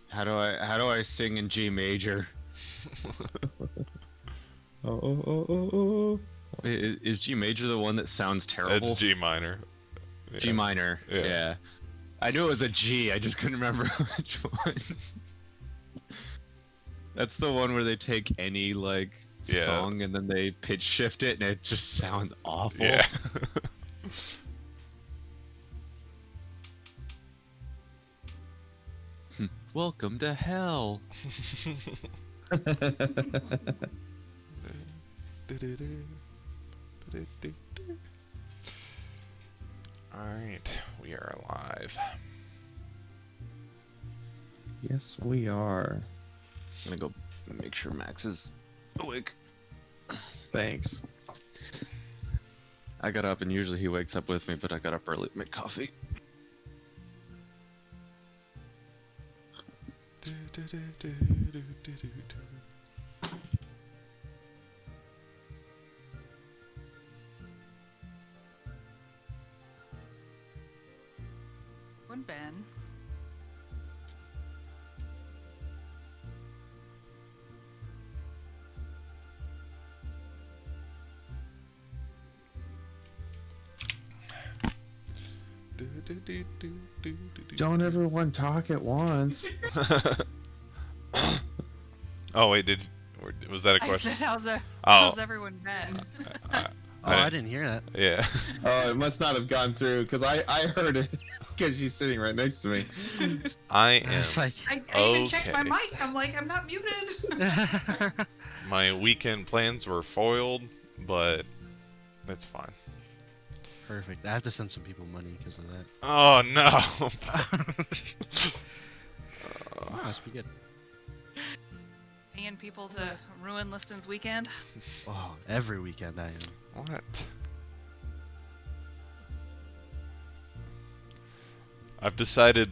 How do I sing in G major? Oh. Is G major the one that sounds It's terrible? G minor. G Yeah. minor. Yeah. Yeah. I knew it was a G. I just couldn't remember which one. That's the one where they take any like Yeah. song and then they pitch shift it and it just sounds awful. Yeah. Welcome to hell. Alright, we are alive. Yes, we are. I'm gonna go make sure Max is awake. Thanks. I got up and usually he wakes up with me, but I got up early to make coffee. Ben. Don't everyone talk at once. Oh wait, was that a I question? said, how's Oh, everyone been? I didn't hear that. yeah. Oh, it must not have gone through because I heard it because she's sitting right next to me. I I am. was like, I even checked my Okay. mic. I'm like, I'm not muted. My weekend plans were foiled, but it's fine. perfect. I have to send some people money because of that. Oh no. Oh, must be good. Paying people to ruin Liston's weekend. Oh, every weekend I am. What? I've decided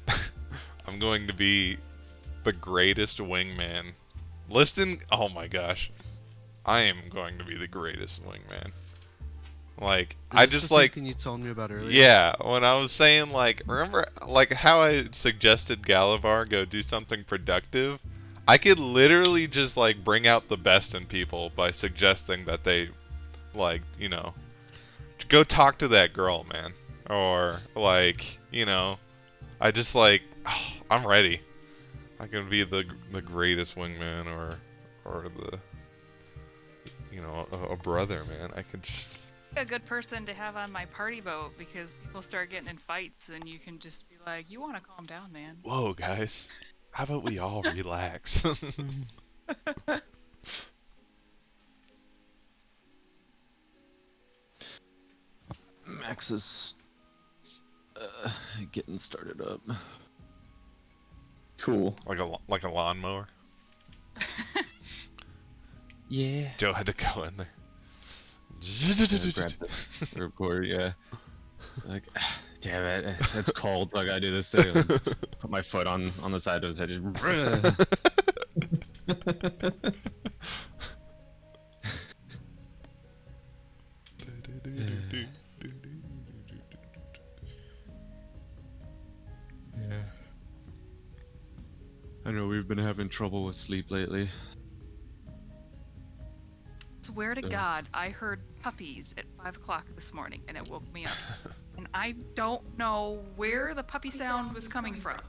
I'm going to be the greatest wingman. Liston, oh my gosh. I am going to be the greatest wingman. Like, Is I this just the same like, thing you told me about earlier? yeah, when I was saying like, remember like how I suggested Galavar go do something productive? I could literally just like bring out the best in people by suggesting that they like, go talk to that girl, man. Or like, I just like, oh, I'm ready. I can be the greatest wingman or the a brother, man. I could just A good person to have on my party boat because people start getting in fights and you can just be like, you want to calm down, man. whoa, guys. How about we all relax? Max is getting started up. Cool. like a lawnmower. Yeah. Joe had to go in there. Grab the recorder, yeah. Like, damn it, it's cold. So I gotta do this thing. Put my foot on the side of his head. Just, yeah. I know we've been having trouble with sleep lately. Swear to God, I heard puppies at 5 o'clock this morning and it woke me up. And I don't know where the puppy sound was coming from.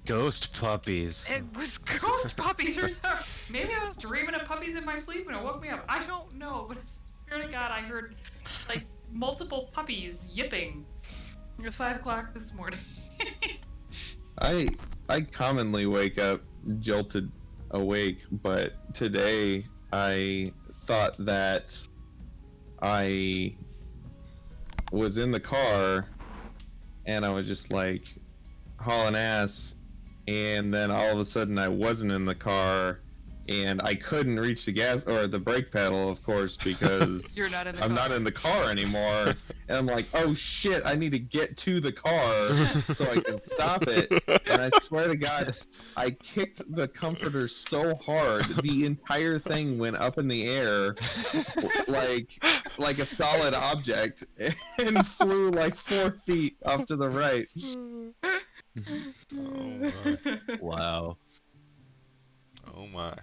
Ghost puppies. It was ghost puppies or something. Maybe I was dreaming of puppies in my sleep and it woke me up. I don't know, but I swear to God, I heard like multiple puppies yipping at 5 o'clock this morning. I commonly wake up jolted awake, but today I thought that I was in the car and I was just like hauling ass, and then all of a sudden I wasn't in the car and I couldn't reach the gas or the brake pedal, of course, because You're not in the I'm car. not in the car anymore. And I'm like, oh shit, I need to get to the car so I can stop it. And I swear to God, I kicked the comforter so hard, the entire thing went up in the air like a solid object and flew like 4 feet off to the right. Oh my. Wow. Oh my.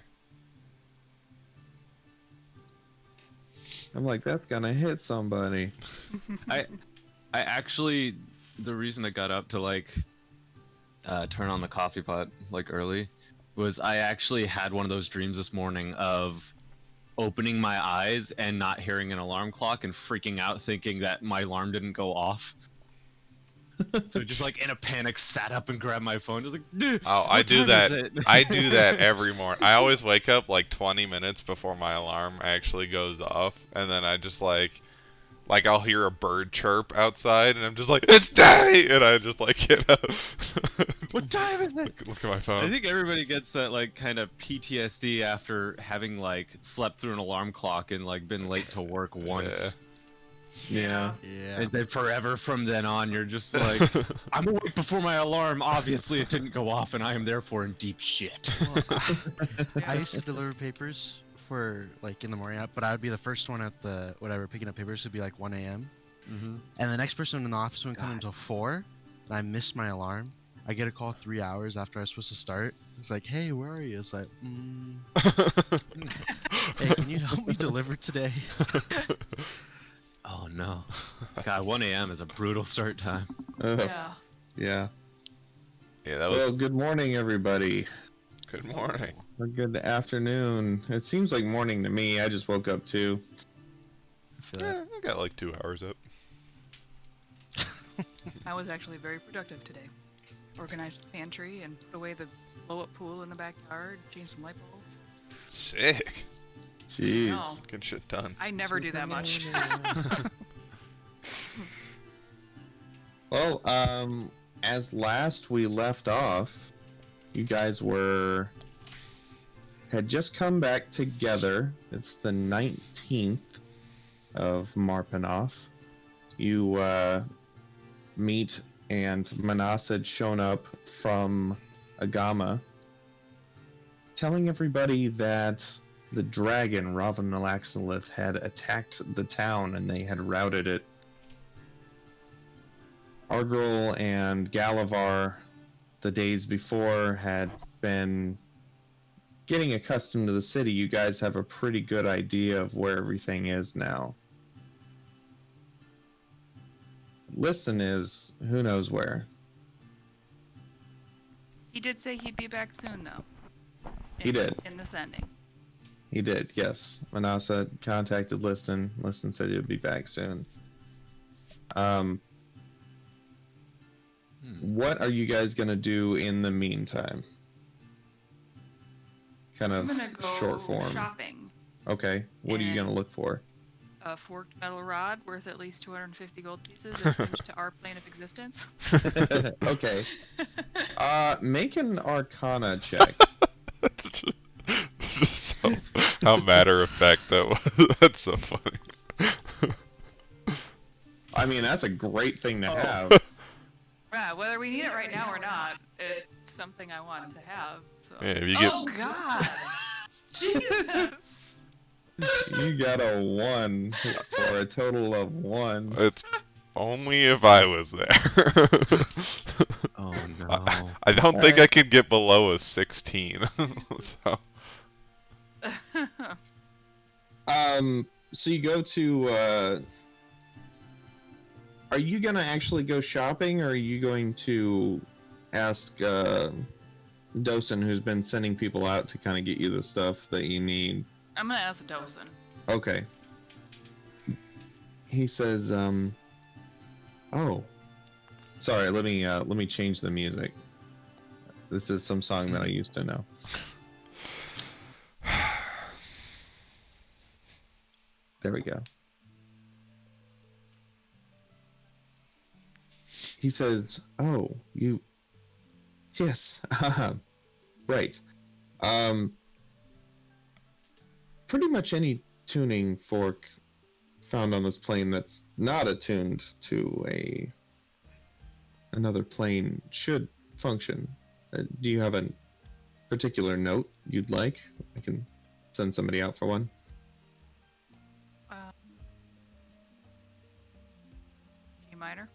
I'm like, that's gonna hit somebody. I actually, the reason I got up to like turn on the coffee pot like early was I actually had one of those dreams this morning of opening my eyes and not hearing an alarm clock and freaking out thinking that my alarm didn't go off. So just like in a panic sat up and grabbed my phone, just like, "Duh, Oh, I what do time that. is it?" I do that every morning. I always wake up like 20 minutes before my alarm actually goes off, and then I just like I'll hear a bird chirp outside, and I'm just like, it's day, and I just like get up. What time is it? Look at my I phone. think everybody gets that like kind of PTSD after having like slept through an alarm clock and like been late to work once. Yeah. Yeah. And then forever from then on, you're just like, I'm awake before my alarm. Obviously, it didn't go off, and I am therefore in deep shit. Well, I Yeah. used to deliver papers for like in the morning, but I would be the first one at the whatever picking up papers. Would be like 1 a.m. Mm-hmm. and the next person in the office wouldn't come God. until 4, and I missed my alarm. I get a call 3 hours after I was supposed to start. It's like, hey, where are you? It's like, hey, can you help me deliver today? Oh no. God, 1 a.m. is a brutal start time. Ugh, Yeah. yeah. Yeah, that was Well, good morning, everybody. good morning. Or good afternoon. It seems like morning to me. I just woke up too. I feel Yeah, I got like 2 hours up. I was actually very productive today. Organized the pantry and put away the blow-up pool in the backyard, changed some light bulbs. Sick. Jeez. No, Getting shit done. I never do that much. Well, as last we left off, you guys had just come back together. It's the 19th of Marpanoff. You meet, and Manas had shown up from Agama, telling everybody that the dragon, Ravan Nalaxolith, had attacked the town and they had routed it. Argrel and Galavar, the days before, had been getting accustomed to the city. You guys have a pretty good idea of where everything is now. Listen is who knows where. He did say he'd be back soon, though. He did. In this ending. He did, yes. Manasa contacted Listen. Listen said he'd be back soon. What are you guys gonna do in the meantime? Kind I'm of gonna go short form. shopping. Okay. What are you gonna And- look for? A forked metal rod worth at least 250 gold pieces attached to our plane of existence. Okay. Make an Arcana check. That's just how matter of fact that was. That's so funny. I mean, that's a great thing to Oh. have. Yeah, whether we need it right now or not, it's something I want to have. So. Yeah, if you get Oh God! Jesus! You got a 1 for a total of 1. it's only if I was there. Oh no. I don't think I could get below a 16. So. So you go to, are you gonna actually go shopping, or are you going to ask, Dosen, who's been sending people out to kind of get you the stuff that you need? I'm gonna ask Dosen. Okay. He says, oh. Sorry, let me change the music. This is some song that I used to know. There we go. He says, oh, you... Yes, right. Pretty much any tuning fork found on this plane that's not attuned to another plane should function. Do you have a particular note you'd like? I can send somebody out for one. G minor.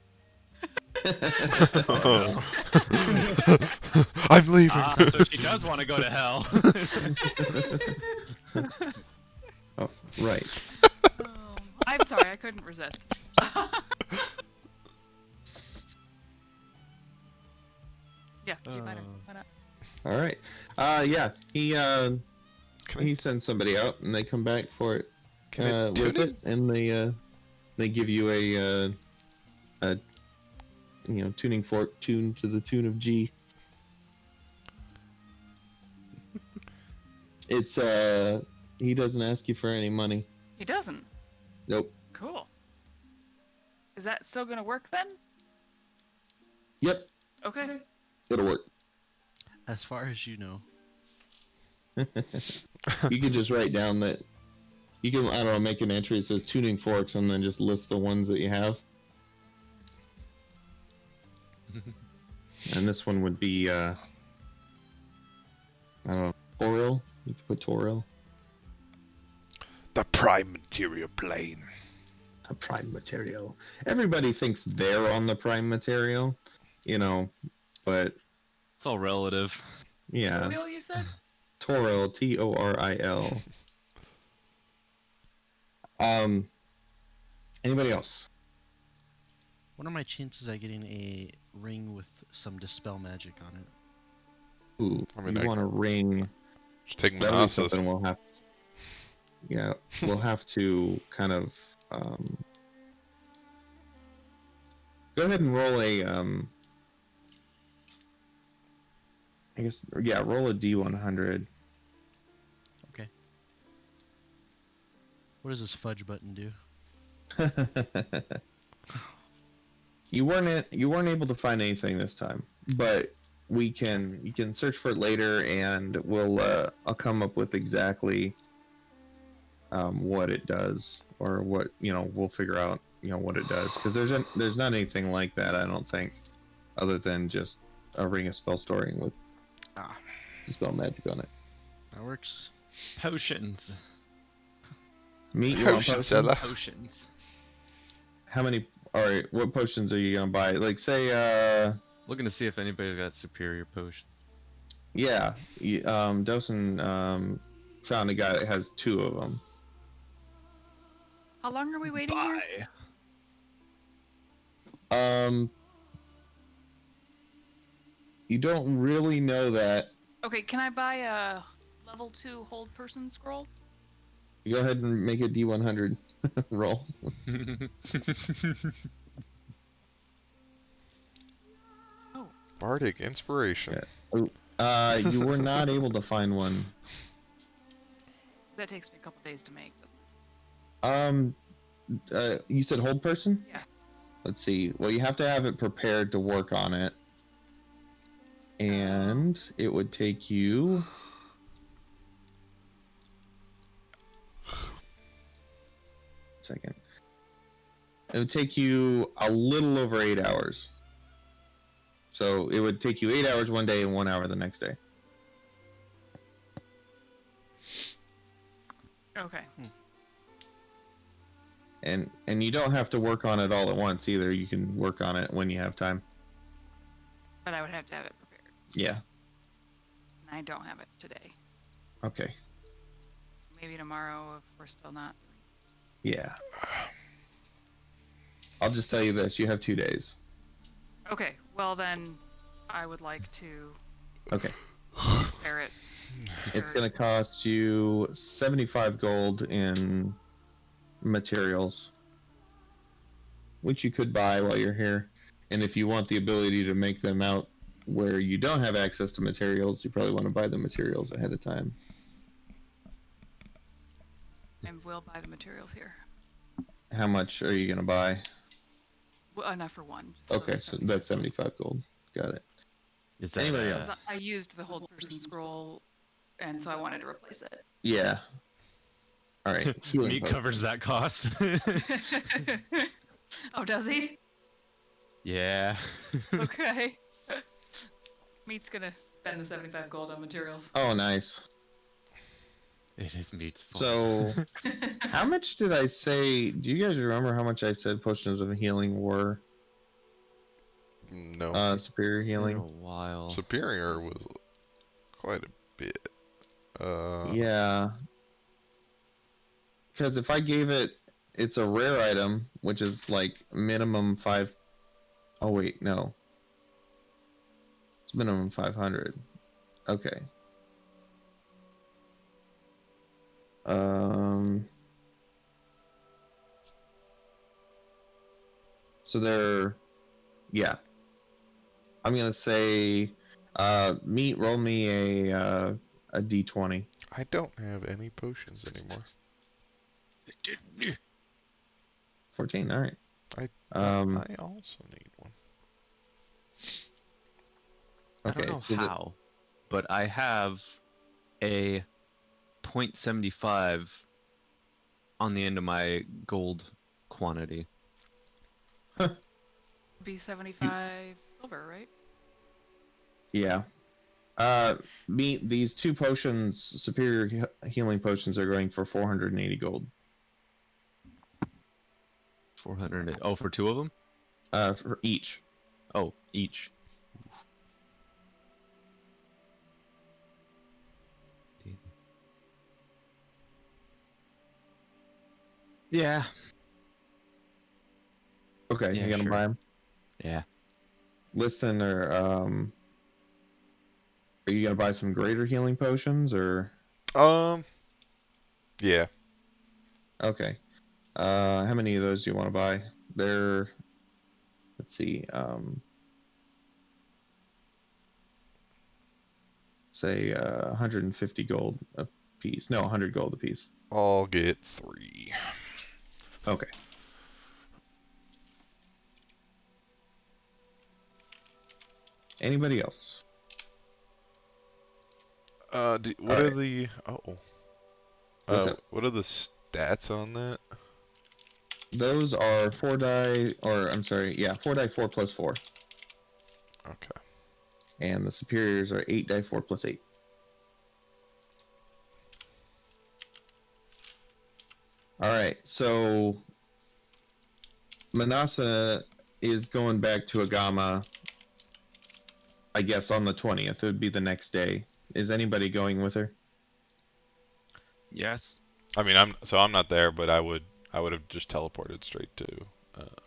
Oh, I'm leaving. so she does want to go to hell. Oh, right. I'm sorry, I couldn't resist. Yeah, did you find him? Why not? All right. Yeah. Can He sends somebody out, and they come back for it I tune with it? it, and they give you a tuning fork tuned to the tune of G. It's he doesn't ask you for any money. He doesn't. Nope. Cool. Is that still gonna work then? Yep. Okay. It'll work. As far as you know. You can just write down that you can, I don't know, make an entry that says tuning forks and then just list the ones that you have. And this one would be I don't know, Toril. You could put Toril. The prime material plane. A prime material. Everybody thinks they're on the prime material, but It's all relative. yeah. Wheel, you said? Toril, Toril. Anybody else? What are my chances of getting a ring with some dispel magic on it? Ooh, I mean, you want a ring? Just take That'll be Manassas. something we'll have. Yeah, we'll have to kind of go ahead and roll a I guess, yeah, roll a D100. Okay. What does this fudge button do? You weren't able to find anything this time, but you can search for it later, and I'll come up with exactly what it does, or what we'll figure out what it does, because there's not anything like that, I don't think, other than just a ring of spell storing with spell magic on it. That works. Potions. Meat, you want Potion potions? seller. Potions. How many? All right, what potions are you gonna buy? Like, say, Looking to see if anybody's got superior potions. yeah, Dosen found a guy that has 2 of them. How long are we waiting here? Bye. You don't really know that. Okay, can I buy a level 2 hold person scroll? You go ahead and make a D100 roll. Oh, Bardic inspiration. Yeah. You were not able to find one. that takes me a couple days to make. You said hold person? Yeah. Let's see. Well, you have to have it prepared to work on it. And it would take you... Second. It would take you a little over 8 hours. So it would take you 8 hours one day and 1 hour the next day. Okay. And you don't have to work on it all at once either. You can work on it when you have time. But I would have to have it prepared. Yeah. And I don't have it today. Okay. Maybe tomorrow if we're still not. Yeah. I'll just tell you this. You have 2 days. Okay, well then I would like to Okay. prepare it. It's going to cost you 75 gold in materials, which you could buy while you're here. And if you want the ability to make them out where you don't have access to materials, you probably want to buy the materials ahead of time. And we'll buy the materials here. How much are you going to buy? Well, enough for one. just Okay, there's so 75. that's 75 gold. Got it. Is that Anybody Because else? I used the hold person scroll, and so I wanted to replace it. Yeah. All right. Healing meat potion. covers that cost? Oh, does he? Yeah. Okay. Meat's gonna spend the 75 gold on materials. Oh, nice. It is meat's fault. So, how much did I say? Do you guys remember how much I said potions of healing were? No. Superior Been a healing. while. Superior was quite a bit. Yeah. Because if I gave it, it's a rare item, which is like minimum 5. Oh, wait, no. It's minimum 500. Okay. So they're, yeah. I'm gonna say, roll me a d20. I don't have any potions anymore. 14. All right. I Um. I also need one. I don't Okay. know So how, but I have a .75 on the end of my gold quantity. Be 75 silver, right? yeah. These two potions, superior healing potions, are going for 480 gold. 400. Oh, for two of them? For each. Oh, each. Yeah. Okay, Yeah, you gonna sure. buy them? Yeah. Listen, or are you gonna buy some greater healing potions, or Yeah. okay? How many of those do you want to buy? They're, let's see, say 150 gold a piece. No, 100 gold a piece. I'll get 3. Okay. Anybody else? What All are right. the What's up? what are the stats on that? Those are 4 die, or I'm sorry, yeah, 4 die 4 plus 4, Okay. and the superiors are 8 die 4 plus 8. All right, so Manasa is going back to Agama, I guess, on the 20th. It would be the next day. Is anybody going with her? Yes. I mean, I'm not there, but I would have just teleported straight to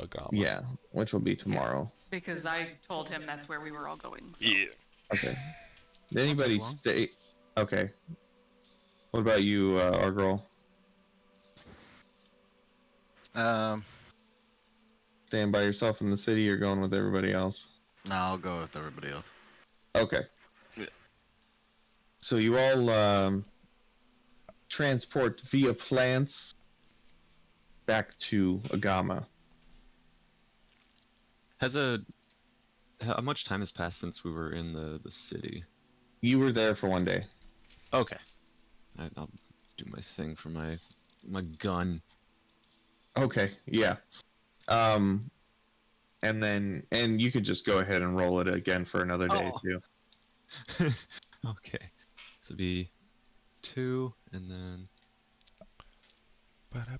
Agama. Yeah, which will be tomorrow. Because I told him that's where we were all going. So. Yeah. Okay. Did I'll anybody tag along. stay? Okay. What about you, our girl? Um, Staying by yourself in the city or going with everybody else? no, I'll go with everybody else. Okay. Yeah. So you all transport via plants back to Agama. How much time has passed since we were in the city? You were there for 1 day. Okay. I'll do my thing for my gun. Okay, yeah. Um, and you could just go ahead and roll it again for another day Oh. too. Okay. So be 2 and then Ba-da-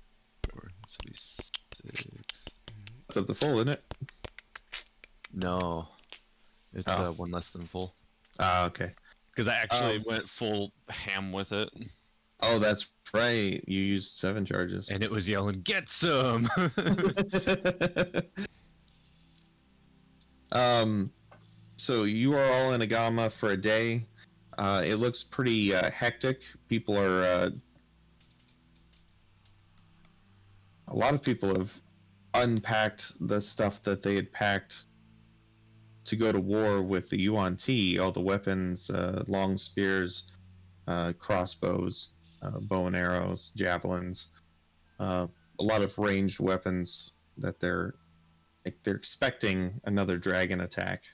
4. So be 6. It's up to full, isn't it? No, it's Oh. one less than full. Ah, okay. Because I actually went full ham with it, Oh, that's right. You used 7 charges. and it was yelling, "Get some!" um, so you are all in Agama for a day. It looks pretty hectic. People are a lot of people have unpacked the stuff that they had packed to go to war with the Yuan Ti, all the weapons, long spears, crossbows, bow and arrows, javelins, a lot of ranged weapons that they're expecting another dragon attack.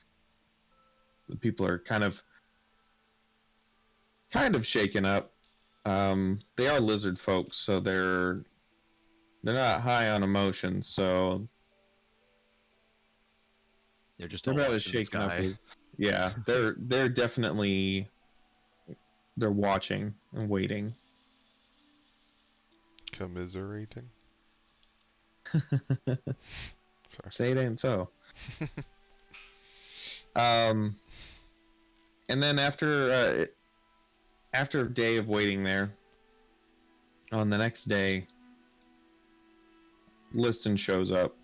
The people are kind of shaken up. They are lizard folks, so they're not high on emotions, so They're just they're all about as watching the shaken up sky. as, yeah, they're definitely, they're watching and waiting. Commiserating. Sorry. Say it ain't so. Um, and then after a day of waiting there, on the next day, Liston shows up.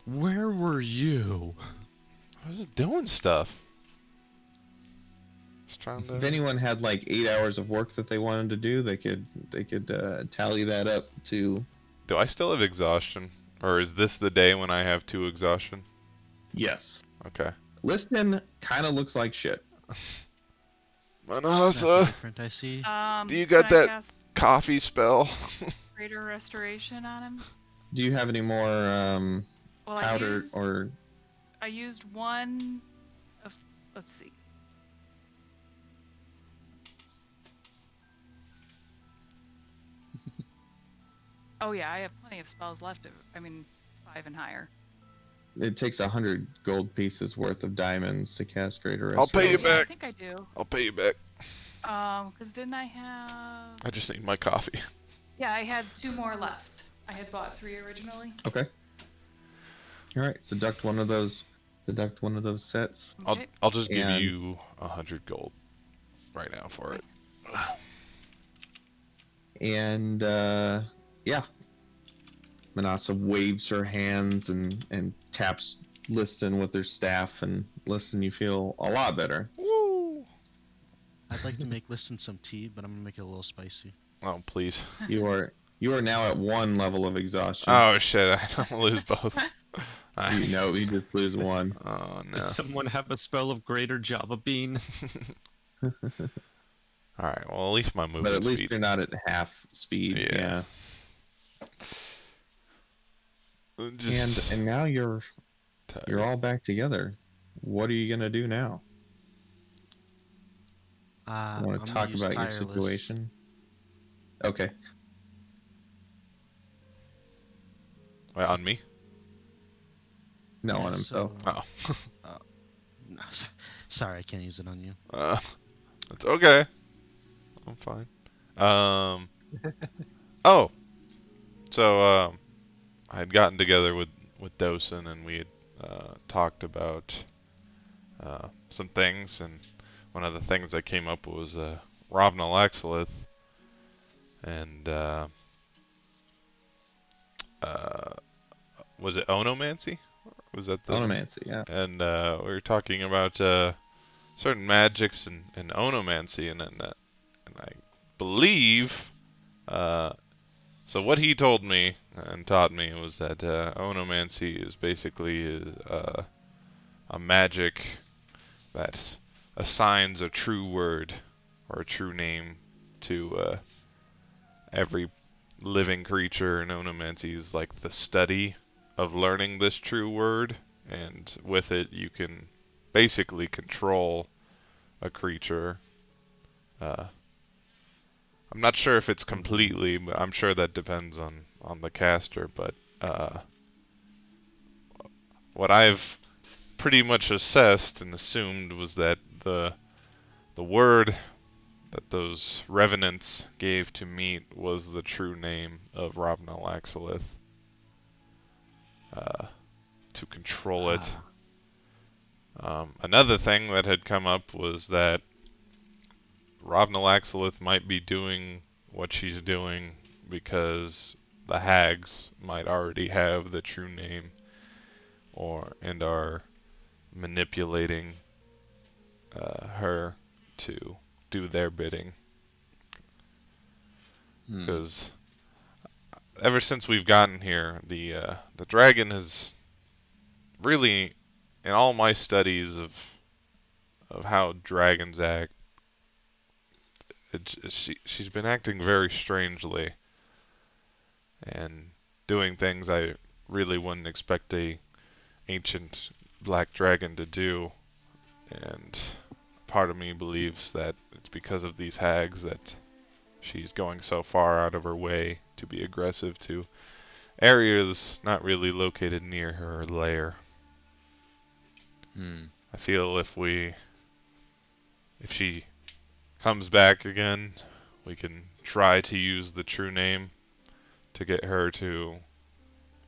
Where were you? I was just doing stuff. Just trying If to. anyone had like 8 hours of work that they wanted to do, they could tally that up to. Do I still have exhaustion, or is this the day when I have 2 exhaustion? Yes. Okay. Liston kind of looks like shit. Nothing Manasa, different, I see. do you got can I that cast coffee spell? Greater Restoration on him? Do you have any more Well, powder or? I used one of. Let's see. Oh yeah, I have plenty of spells left. I mean, 5 and higher. It takes 100 gold pieces worth of diamonds to cast Greater I'll pay you Restoration. Yeah, I back. think I do. I'll pay you back. Because didn't I have? I just need my coffee. Yeah, I had 2 more left. I had bought 3 originally. Okay. All right. So deduct one of those. Deduct one of those sets. Okay. I'll just give And- you 100 gold right now for it. And yeah, Manasa waves her hands and taps Liston with her staff, and Liston, you feel a lot better. Woo! I'd like to make Liston some tea, but I'm gonna make it a little spicy. Oh please. You are now at 1 level of exhaustion. Oh shit! I don't lose both. You know, you just lose 1. Oh no. Does someone have a spell of greater Java Bean? All right. Well, at least my movement But at least speed. you're not at half speed. Yeah. Yeah. Just And now you're tired. all back together. What are you gonna do now? You I'm want to gonna talk use about your tireless. situation? Okay. Wait, on me? No, Yeah, on himself. so- Oh. No, sorry, I can't use it on you. It's okay. I'm fine. Oh. So I had gotten together with Dosen and we had talked about some things, and one of the things that came up was Ravna Laxalith and was it Onomancy? Was that the Onomancy, yeah. And we were talking about certain magics and onomancy, and I believe. So what he told me and taught me was that onomancy is basically a magic that assigns a true word or a true name to every living creature, and onomancy is like the study of learning this true word, and with it you can basically control a creature. I'm not sure if it's completely, but I'm sure that depends on the caster, but what I've pretty much assessed and assumed was that the word that those revenants gave to meet was the true name of Ravna Laxalith. To control it. Another thing that had come up was that Ravna Laxalith might be doing what she's doing because the hags might already have the true name and are manipulating her to do their bidding. Because ever since we've gotten here, the dragon has really, in all my studies of how dragons act, she's been acting very strangely and doing things I really wouldn't expect a ancient black dragon to do. And part of me believes that it's because of these hags that she's going so far out of her way to be aggressive to areas not really located near her lair. I feel if she comes back again, we can try to use the true name to get her to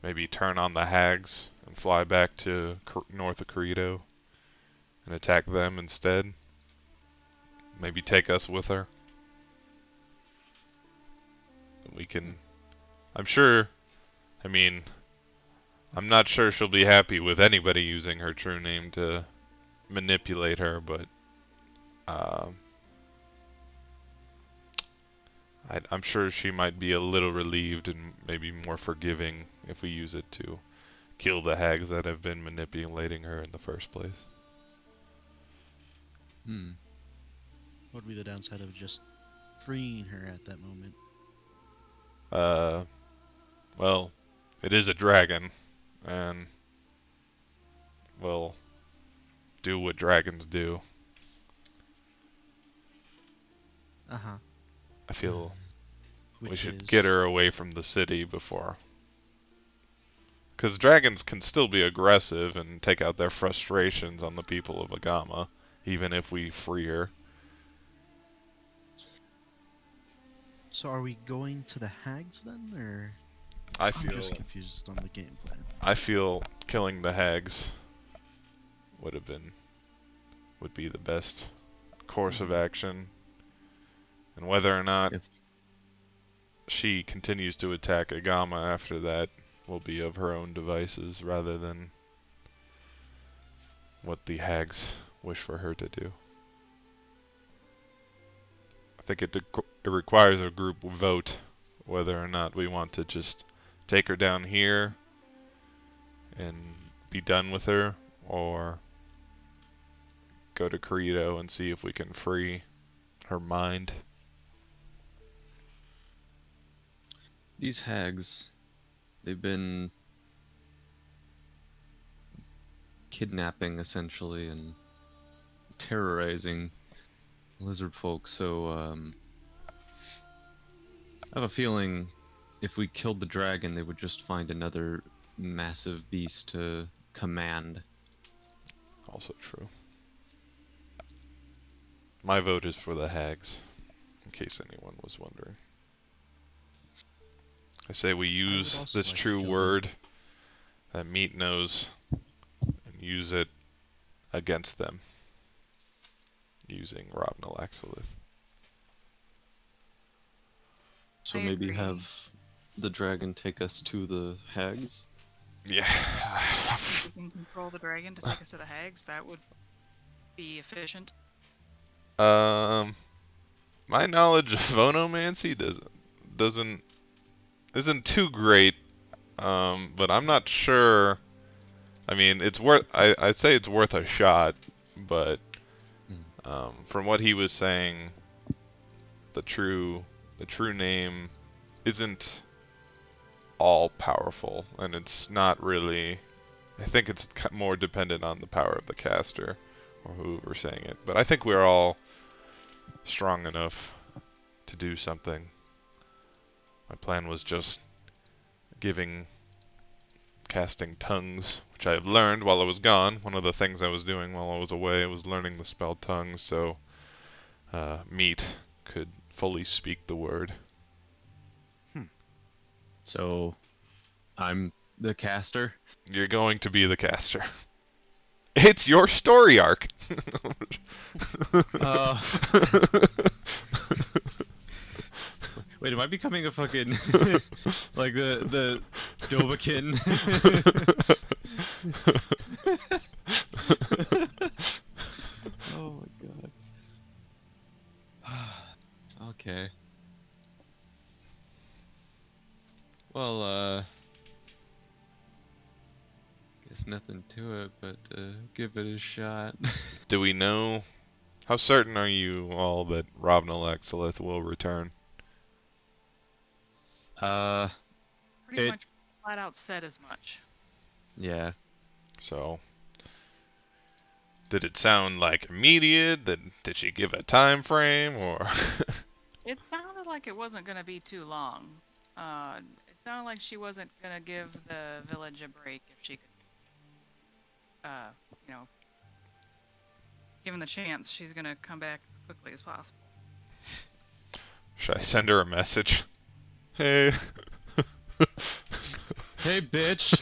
maybe turn on the hags and fly back to north of Corito and attack them instead. Maybe take us with her. We can. I'm sure. I mean, I'm not sure she'll be happy with anybody using her true name to manipulate her, but I'm sure she might be a little relieved and maybe more forgiving if we use it to kill the hags that have been manipulating her in the first place. What would be the downside of just freeing her at that moment? Well, it is a dragon, and will do what dragons do. I feel we should get her away from the city before. Because dragons can still be aggressive and take out their frustrations on the people of Agama, even if we free her. So are we going to the hags then, or? I'm just confused on the game plan. I feel killing the hags would be the best course of action. And whether or not she continues to attack Agama after that will be of her own devices rather than what the hags wish for her to do. I think it requires a group vote whether or not we want to just take her down here and be done with her, or go to Corito and see if we can free her mind. These hags, they've been kidnapping essentially and terrorizing lizard folk, so I have a feeling if we killed the dragon they would just find another massive beast to command. Also true. My vote is for the hags, in case anyone was wondering. I say we use this true word that Meat knows and use it against them, using Robnal Axolith. So maybe have the dragon take us to the hags? Yeah. We can control the dragon to take us to the hags. That would be efficient. My knowledge of onomancy isn't too great, but I'm not sure. I mean, it's worth. I'd say it's worth a shot, but from what he was saying, the true name isn't all powerful, and it's not really. I think it's more dependent on the power of the caster or whoever's saying it. But I think we're all strong enough to do something. My plan was just casting tongues, which I have learned while I was gone. One of the things I was doing while I was away was learning the spell tongues, so Meat could fully speak the word. So, I'm the caster? You're going to be the caster. It's your story arc! Wait, am I becoming a fucking like the Dovahkiin? Oh my god. Okay. Well, guess nothing to it, but give it a shot. Do we know? How certain are you all that Robnal Axolith will return? Pretty much flat out said as much. Yeah. So, did it sound like immediate? Did she give a time frame, or? It sounded like it wasn't going to be too long. It sounded like she wasn't going to give the village a break if she could, given the chance, she's going to come back as quickly as possible. Should I send her a message? Hey. Hey, bitch.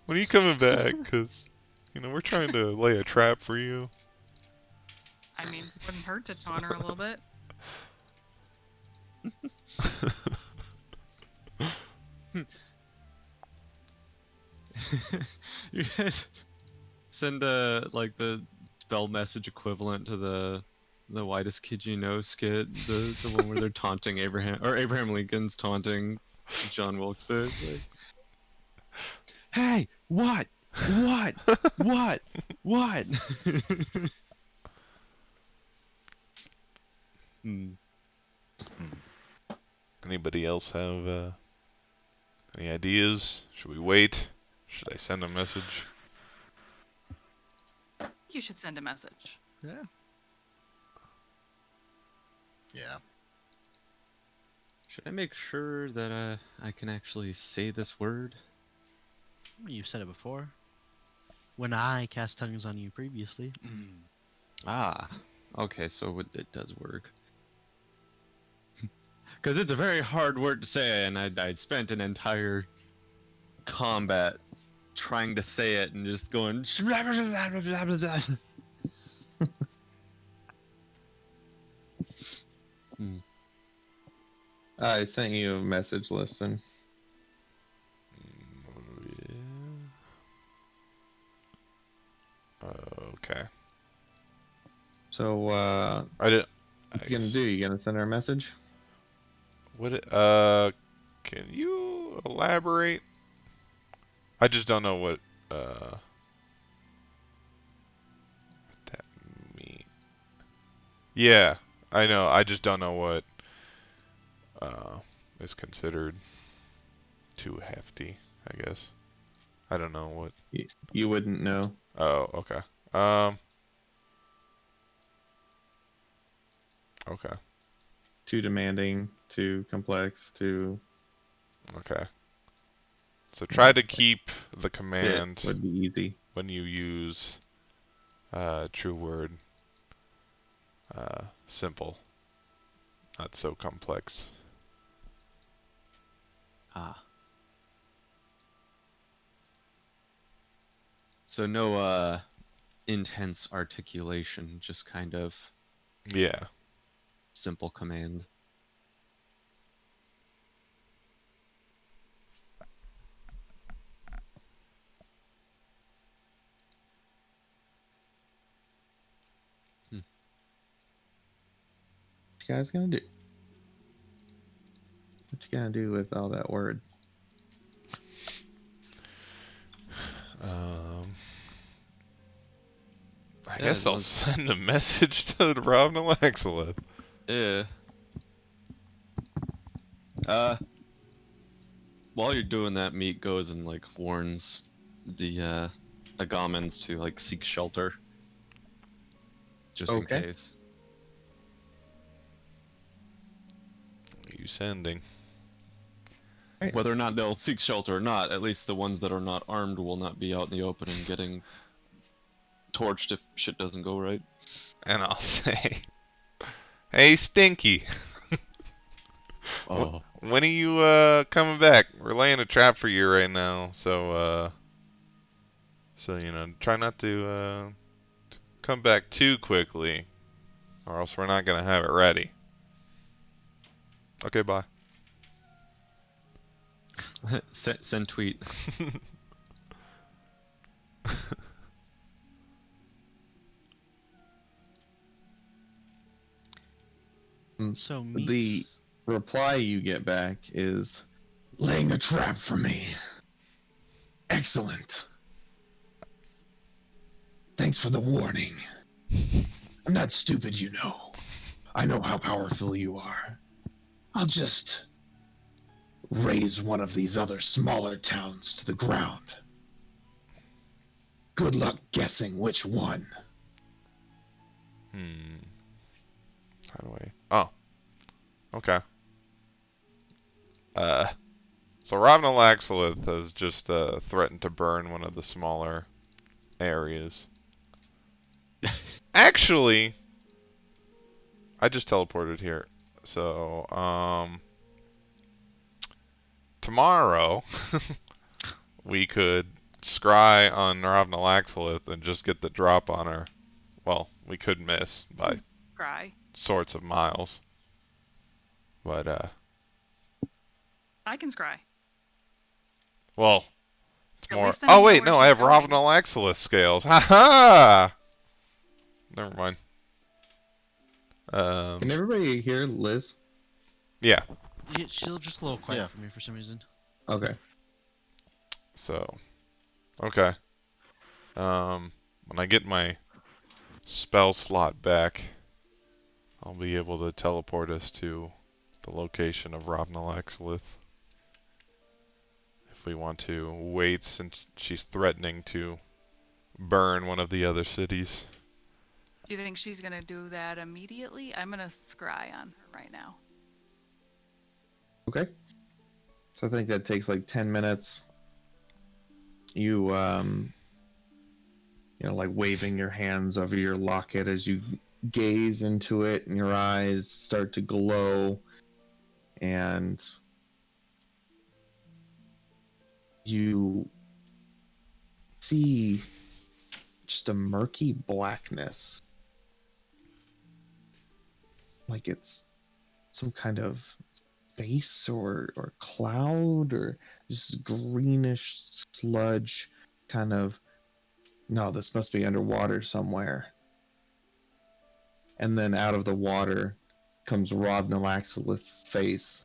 When are you coming back? Cause, we're trying to lay a trap for you. I mean, wouldn't hurt to taunt her a little bit. You guys send like the spell message equivalent to the whitest kid you know skit, the one where they're taunting Abraham Lincoln's taunting John Wilkes-Barre. Like, hey, what? What? Hmm. Anybody else have any ideas? Should we wait? Should I send a message? You should send a message. Yeah. Yeah. Should I make sure that I can actually say this word? You've said it before. When I cast tongues on you previously. Ah, okay, so it does work. Because it's a very hard word to say, and I spent an entire combat trying to say it and just going. Hmm. I sent you a message, listen. Okay. So, I didn't. what you gonna do? You gonna send her a message? Can you elaborate? I just don't know what that means. Yeah, I know. I just don't know what is considered too hefty, I guess. I don't know what. You wouldn't know. Oh, okay. Okay. Too demanding, too complex, too. Okay. So try to keep the command It would be easy. when you use true word simple, not so complex. Ah. So no intense articulation, just kind of Yeah. simple command. What you guys gonna do? What you gonna do with all that word? I Yeah, guess I'll send a message to Rob and Alexalith. Yeah. While you're doing that, Meat goes and like warns the Agamans to like seek shelter, just in Okay. case. What are you sending? Right. Whether or not they'll seek shelter or not, at least the ones that are not armed will not be out in the open and getting torched if shit doesn't go right. And I'll say, hey, Stinky. Oh. When are you coming back? We're laying a trap for you right now, so try not to come back too quickly, or else we're not gonna have it ready. Okay, bye. Send tweet. So The reply you get back is laying a trap for me. Excellent. Thanks for the warning. I'm not stupid, you know. I know how powerful you are. I'll just raise one of these other smaller towns to the ground. Good luck guessing which one. How do I? Oh. Okay. So Robin Alaxalith has just threatened to burn one of the smaller areas. Actually, I just teleported here. So, tomorrow, we could scry on Ravnalaxolith and just get the drop on her. Well, we could miss by Cry. sorts of miles. But, I can scry. well, it's At more. least then Oh, we know wait, where no, I she's have going. Ravnalaxolith scales. Ha ha! Never mind. Can everybody hear Liz? Yeah, Yeah, she'll just a little quiet Yeah. for me for some reason. Okay. so. Okay. When I get my spell slot back, I'll be able to teleport us to the location of Ravnalaxolith. If we want to wait since she's threatening to burn one of the other cities. Do you think she's gonna do that immediately? I'm gonna scry on her right now. Okay. So I think that takes like 10 minutes. You like waving your hands over your locket as you gaze into it and your eyes start to glow and you see just a murky blackness. Like it's some kind of space or cloud or just greenish sludge kind of. No, this must be underwater somewhere. And then out of the water comes Rob Nalaxolith's face.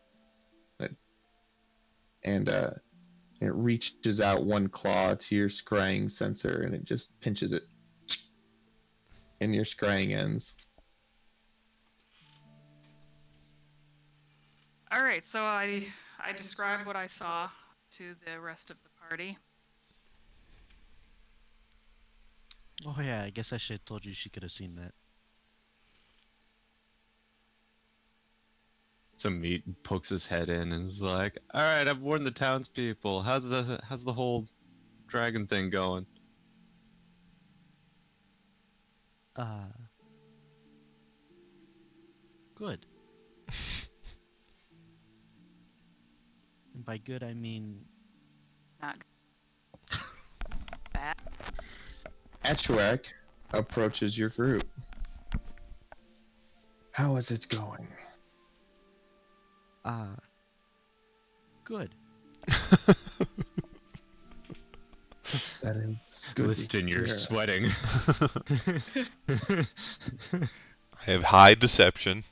And it reaches out one claw to your scrying sensor and it just pinches it. And your scrying ends. All right, so I described what I saw to the rest of the party. Oh yeah, I guess I should have told you she could have seen that. Some meat pokes his head in and is like, "All right, I've warned the townspeople. How's the whole dragon thing going?" Good. And by good I mean Not bad. Atuak approaches your group. How is it going? good. That is good. Liston, you're sweating. I have high deception.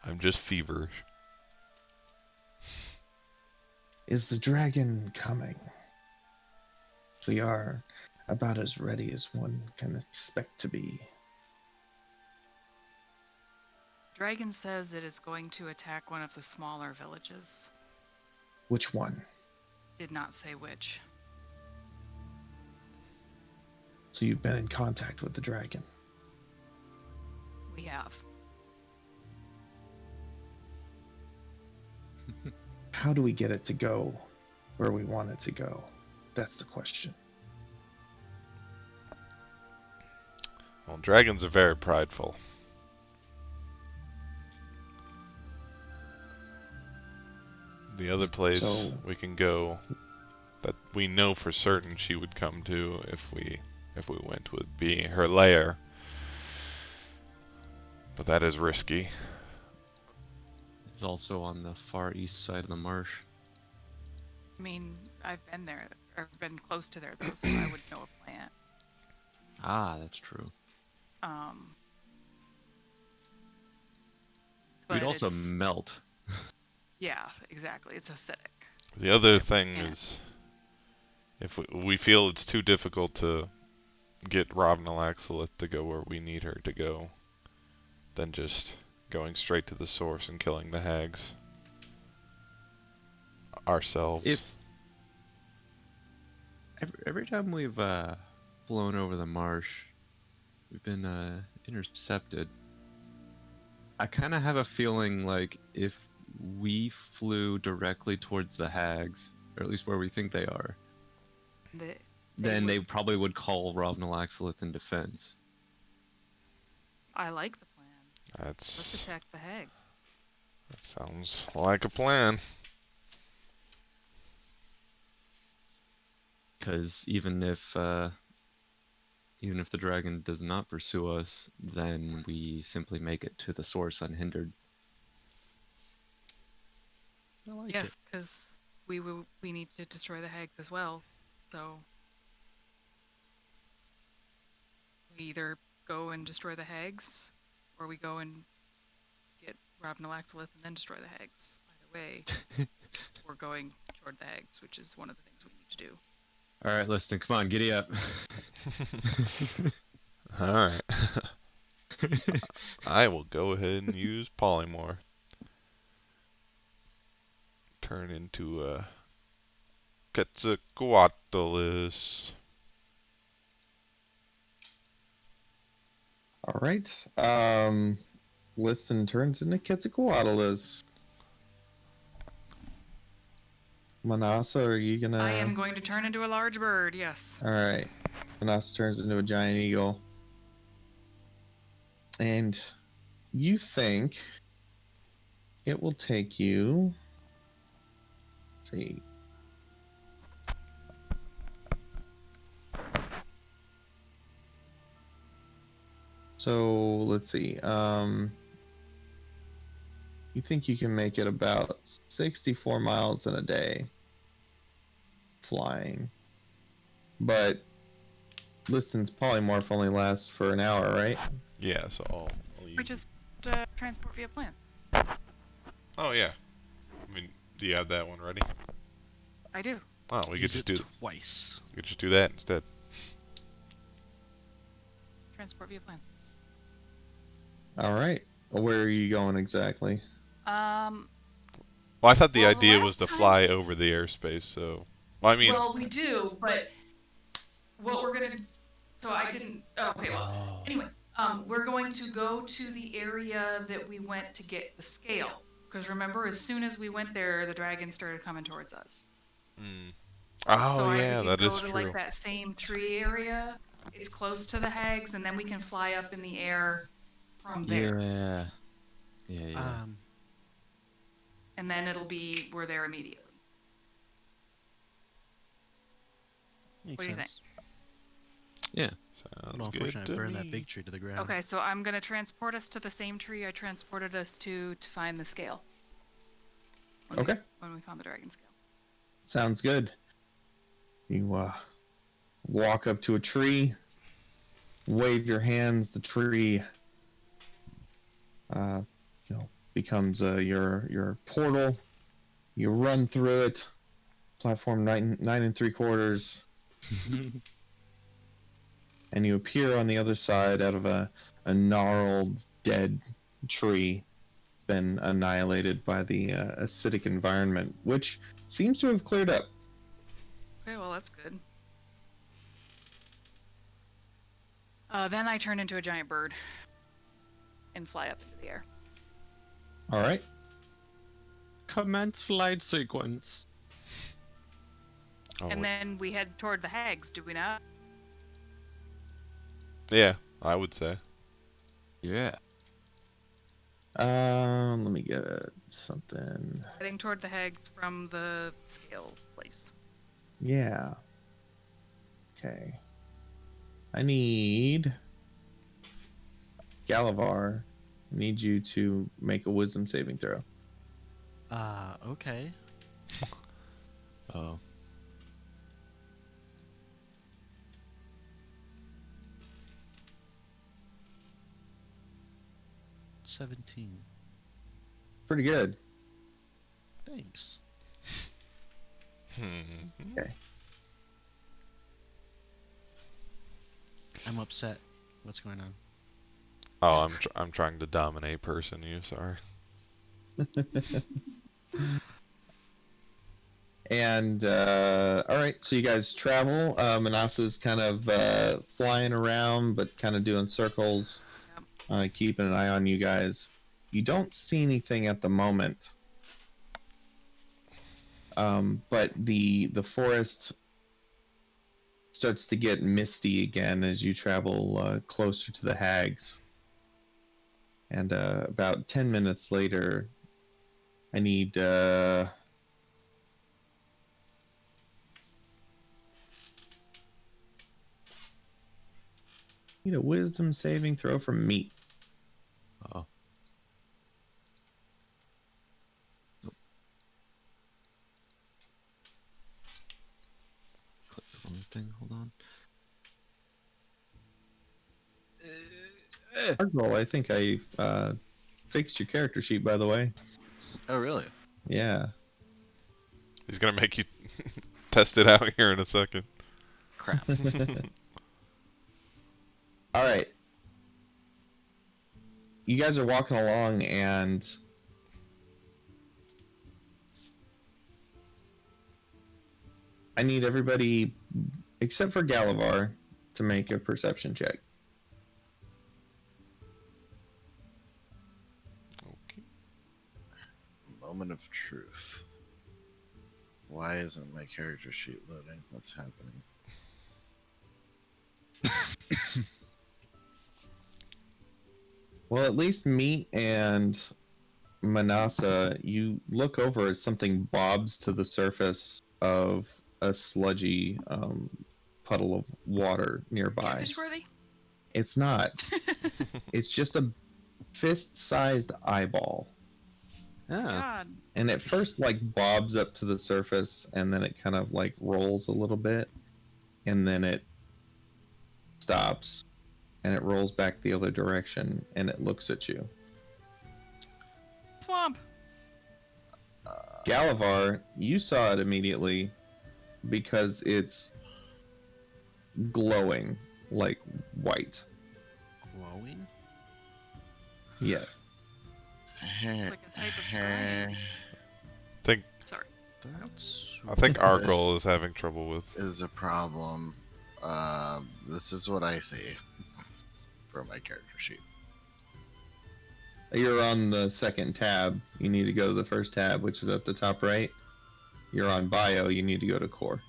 I'm just feverish. Is the dragon coming? We are about as ready as one can expect to be. Dragon says it is going to attack one of the smaller villages. Which one? Did not say which. So you've been in contact with the dragon. We have. How do we get it to go where we want it to go? That's the question. Well, dragons are very prideful. The other place So- we can go that we know for certain she would come to if we went would be her lair. But that is risky. It's also on the far east side of the marsh. I mean, I've been there, or been close to there though, so I would know a plan. Ah, that's true. We'd But also it's- melt. Yeah, exactly. It's acidic. The other Yeah, thing yeah. is, if we feel it's too difficult to get Ravnalaxolith to go where we need her to go, then just going straight to the source and killing the hags ourselves. If every time we've flown over the marsh, we've been intercepted. I kind of have a feeling like if we flew directly towards the hags, or at least where we think they are, then they probably would call Ravnalaxolith in defense. I like the plan. Let's That's attack the hag. that sounds like a plan. Because even if the dragon does not pursue us, then we simply make it to the source unhindered. I like it. Yes, because we need to destroy the hags as well. So we either go and destroy the hags, or we go and get Rob Nalaxolith and then destroy the hags. Either way, we're going toward the hags, which is one of the things we need to do. All right, Liston, come on, giddy up. Alright. I will go ahead and use polymorph. Turn into a Quetzalcoatlus. All right. Listen turns into Quetzalcoatlus. Manasa, are you gonna? I am going to turn into a large bird. Yes. All right. Manasa turns into a giant eagle, and you think it will take you. Let's see. So let's see. You think you can make it about 64 miles in a day flying. But Liston's polymorph only lasts for an hour, right? Yeah, so I'll Or use. just transport via plants. Oh yeah. I mean, do you have that one ready? I do. Oh, we could Use just it do. twice. We could just do that instead. Transport via plants. All right. Where are you going exactly? Um. Well, I thought the Well, the idea was last to time- fly over the airspace. So, well, I mean, Well, we do, but what we're gonna. So I didn't. Oh, okay. Well. Anyway, we're going to go to the area that we went to get the scale. Because remember, as soon as we went there, the dragon started coming towards us. mm. Oh So we yeah, can that go is to true. like that same tree area. It's close to the hags, and then we can fly up in the air from there. Yeah. Yeah. And then we're there immediately. Makes What do you think? sense. Sounds Well, good unfortunately, to I burned me. that big tree to the ground. Okay, so I'm gonna transport us to the same tree I transported us to find the scale. Okay. When we found the dragon scale. Sounds good. You walk up to a tree, wave your hands. The tree, becomes your portal. You run through it. Platform 9 3/4, and you appear on the other side out of a gnarled, dead tree. Been annihilated by the acidic environment, which seems to have cleared up. Okay, well that's good. Then I turn into a giant bird and fly up into the air. All right. Commence flight sequence. Oh, And wait. then we head toward the hags, do we not? Yeah, I would say. Yeah. Let me get something. Heading toward the hags from the scale place. Yeah. Okay. I need Galavar. I need you to make a wisdom saving throw. Okay. Oh. 17. Pretty good. Thanks. Okay. I'm upset. What's going on? Oh, I'm trying to dominate person you. Sorry. And all right, so you guys travel. Manasa's kind of flying around, but kind of doing circles, keeping an eye on you guys. You don't see anything at the moment, but the forest starts to get misty again as you travel closer to the hags. And about 10 minutes later, I need Need a wisdom saving throw from meat. Oh. Nope. Click the wrong thing. Hold on. Argol, I think I fixed your character sheet, by the way. Oh, really? Yeah. He's gonna make you test it out here in a second. Crap. All right. You guys are walking along, and I need everybody, except for Galavar, to make a perception check. Okay. Moment of truth. Why isn't my character sheet loading? What's happening? Well, at least Meat and Manasa, you look over as something bobs to the surface of a sludgy puddle of water nearby. Catfish worthy? It's not. It's just a fist-sized eyeball. Ah. God. And it first like bobs up to the surface, and then it kind of like rolls a little bit, and then it stops, and it rolls back the other direction, and it looks at you. Swamp. Galavar, you saw it immediately because it's glowing like white. Glowing? Yes. It's like a type of scrying. Sorry. That's. I think Argol is having trouble with. Is a problem. This is what I see for my character sheet. You're on the second tab. You need to go to the first tab, which is at the top right. You're on bio. You need to go to core.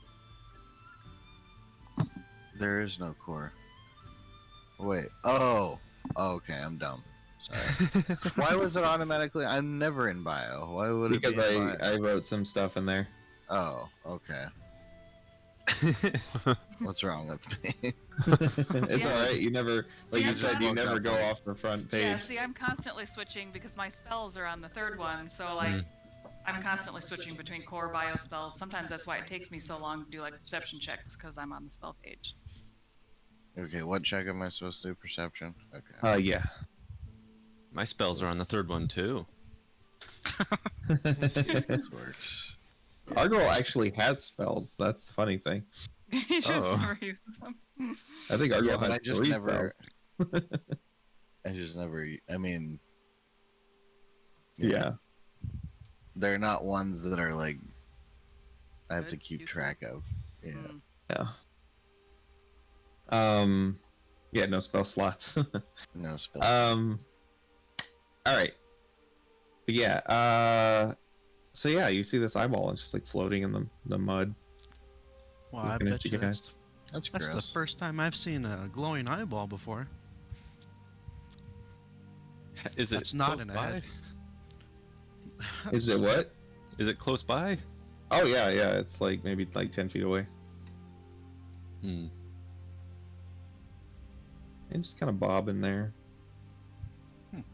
There is no core. Wait. Oh. Okay, I'm dumb. Sorry. Why was it automatically? I'm never in bio. Why would it Because be in bio? I wrote some stuff in there. Oh, okay. What's wrong with me? It's Yeah. alright. You never, like See, you said, you woke never up go late. off the front page. Yeah, see, I'm constantly switching because my spells are on the third one, so like Mm. I'm constantly switching between core bio spells. Sometimes that's why it takes me so long to do like perception checks because I'm on the spell page. Okay, what check am I supposed to do? Perception? Okay. Yeah. My spells are on the third one too. This works. Argol actually has spells. That's the funny thing. He just Oh. never uses them. I think Argol Yeah, has but I just 3 never. spells. I just never. I mean. Yeah. They're not ones that are like. I have to Good, keep useful. track of. Yeah. Mm. Yeah. Yeah, no spell slots. No spell. All right. But yeah, so yeah, you see this eyeball, it's just like floating in the mud. Well, I Looking at bet you you guys. That's that's the gross. first time I've seen a glowing eyeball before. Is it That's not close an by? ad. Is it what? Is it close by? Oh yeah, it's like maybe like 10 feet away. Hmm. And just kind of bob in there. Okay.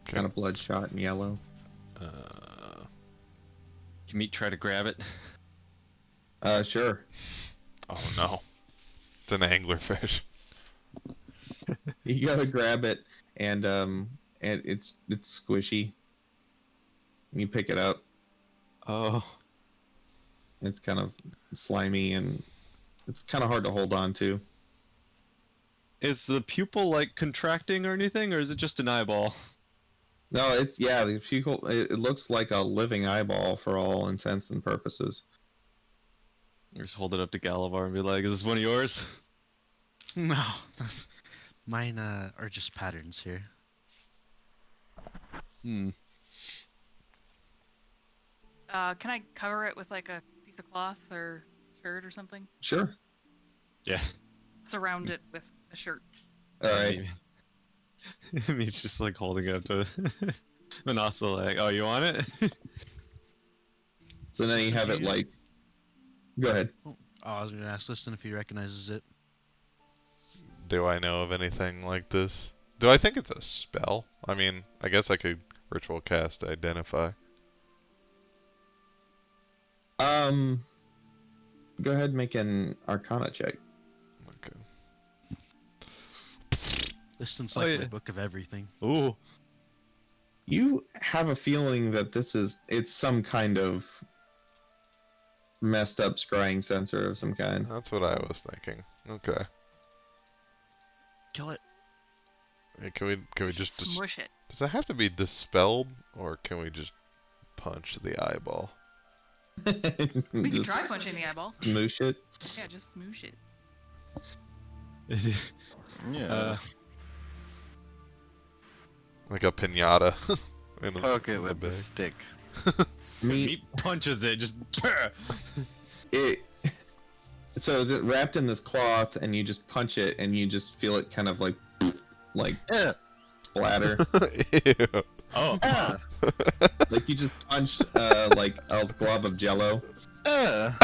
Kind of bloodshot and yellow. Can Meat try to grab it? Sure. Oh no. It's an anglerfish. You gotta grab it, and it's squishy. You pick it up. Oh. It's kind of slimy, and it's kind of hard to hold on to. Is the pupil like contracting or anything, or is it just an eyeball? No, it's the pupil. It looks like a living eyeball for all intents and purposes. Just hold it up to Galavar and be like, "Is this one of yours?" No, mine are just patterns here. Hmm. Can I cover it with like a piece of cloth or shirt or something? Sure. Yeah. Surround it with a shirt. All right. Meat's just like holding it up to Manasa, like, "Oh, you want it?" So then you So have do it you- like. Go ahead. Oh, I was gonna ask Liston if he recognizes it. do I know of anything like this? Do I think it's a spell? I mean, I guess I could ritual cast identify. Go ahead and make an Arcana check. Okay. Distance Oh, like yeah. my book of everything. Ooh. You have a feeling that it's some kind of messed up scrying sensor of some kind. That's what I was thinking. Okay. Kill it. Hey, can we just smush it? does it have to be dispelled, or can we just punch the eyeball? We could Just try punching the eyeball. smoosh it. Yeah, just smoosh it. Yeah. Like a pinata. in Poke it in with the bag. stick. Meat punches it. Just. It. So is it wrapped in this cloth, and you just punch it, and you just feel it kind of like Yeah. splatter? Ew. Oh. Yeah. Like you just punched like a glob of Jello. Yeah.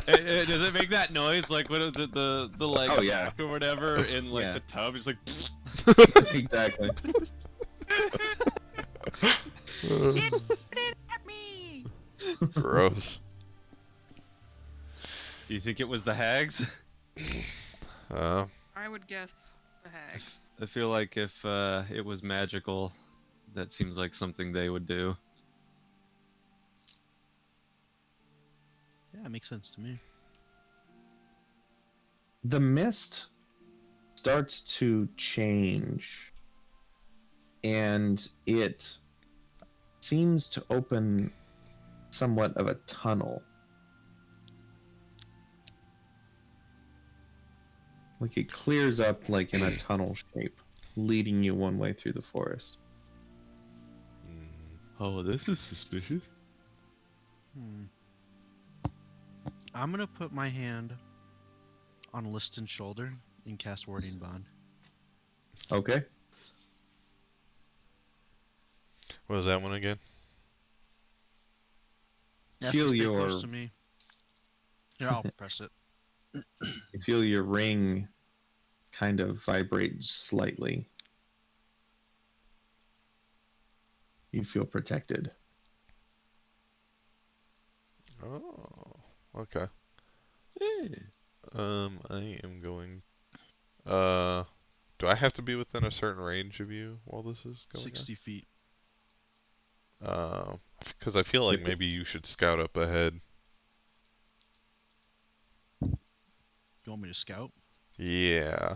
Does it make that noise like what is it the like Oh, yeah. or whatever in like Yeah. the tub? It's like. Exactly. It at me. Gross. Do you think it was the hags? I would guess the hags. I feel like if it was magical, that seems like something they would do. Yeah, it makes sense to me. The mist starts to change, and it seems to open somewhat of a tunnel. Like it clears up like in a tunnel shape, leading you one way through the forest. Oh, this is suspicious. I'm gonna put my hand on Liston's shoulder and cast Warding Bond. Okay. What was that one again? Yeah, Feel stay your- close to me. Here, I'll press it. You feel your ring kind of vibrate slightly. You feel protected. Oh, okay. Hey. I am going. Do I have to be within a certain range of you while this is going 60 feet. on? Because I feel like Yep. maybe you should scout up ahead. You want me to scout? Yeah.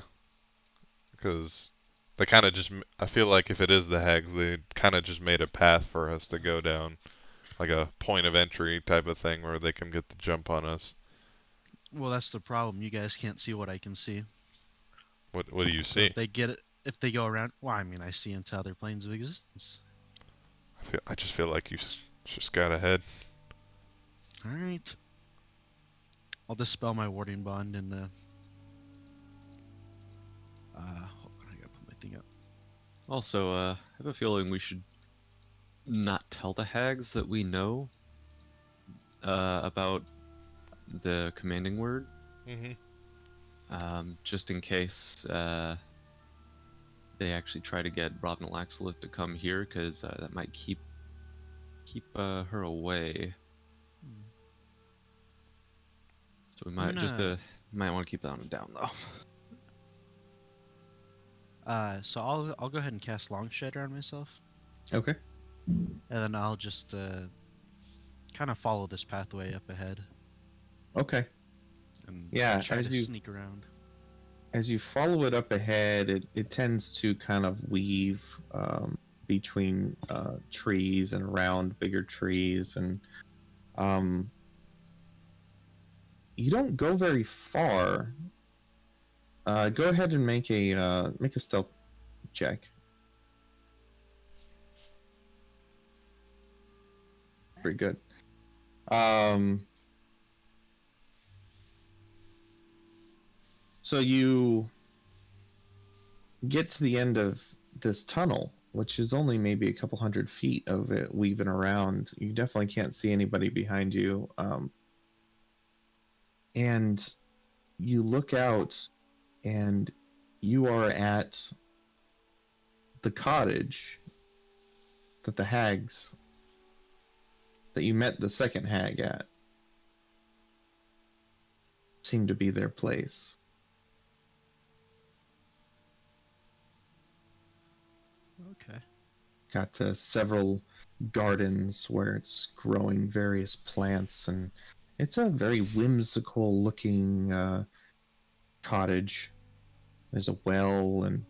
Because they kind of just. I feel like if it is the hags, they kind of just made a path for us to go down. Like a point of entry type of thing where they can get the jump on us. Well, that's the problem. You guys can't see what I can see. What do you So see? if they get it, if they go around, well, I mean, I see into other planes of existence. I just feel like you should scout ahead. All right. I'll dispel my Warding Bond and hold on, I gotta put my thing up. Also, I have a feeling we should not tell the hags that we know about the commanding word, Mm-hmm. just in case they actually try to get Robin Laxolith to come here, because that might keep her away. So we might might want to keep that on down though. So I'll go ahead and cast Long Strider on myself, Okay. and then I'll just kind of follow this pathway up ahead Okay. and Yeah, try as to you- sneak around. As you follow it up ahead, it tends to kind of weave between trees and around bigger trees, and you don't go very far. Go ahead and make a stealth check. Pretty good. So you get to the end of this tunnel, which is only maybe a couple hundred feet of it weaving around. You definitely can't see anybody behind you. And you look out, and you are at the cottage that that you met the second hag at. Seemed to be their place. Okay. Got several gardens where it's growing various plants, and it's a very whimsical looking cottage. There's a well and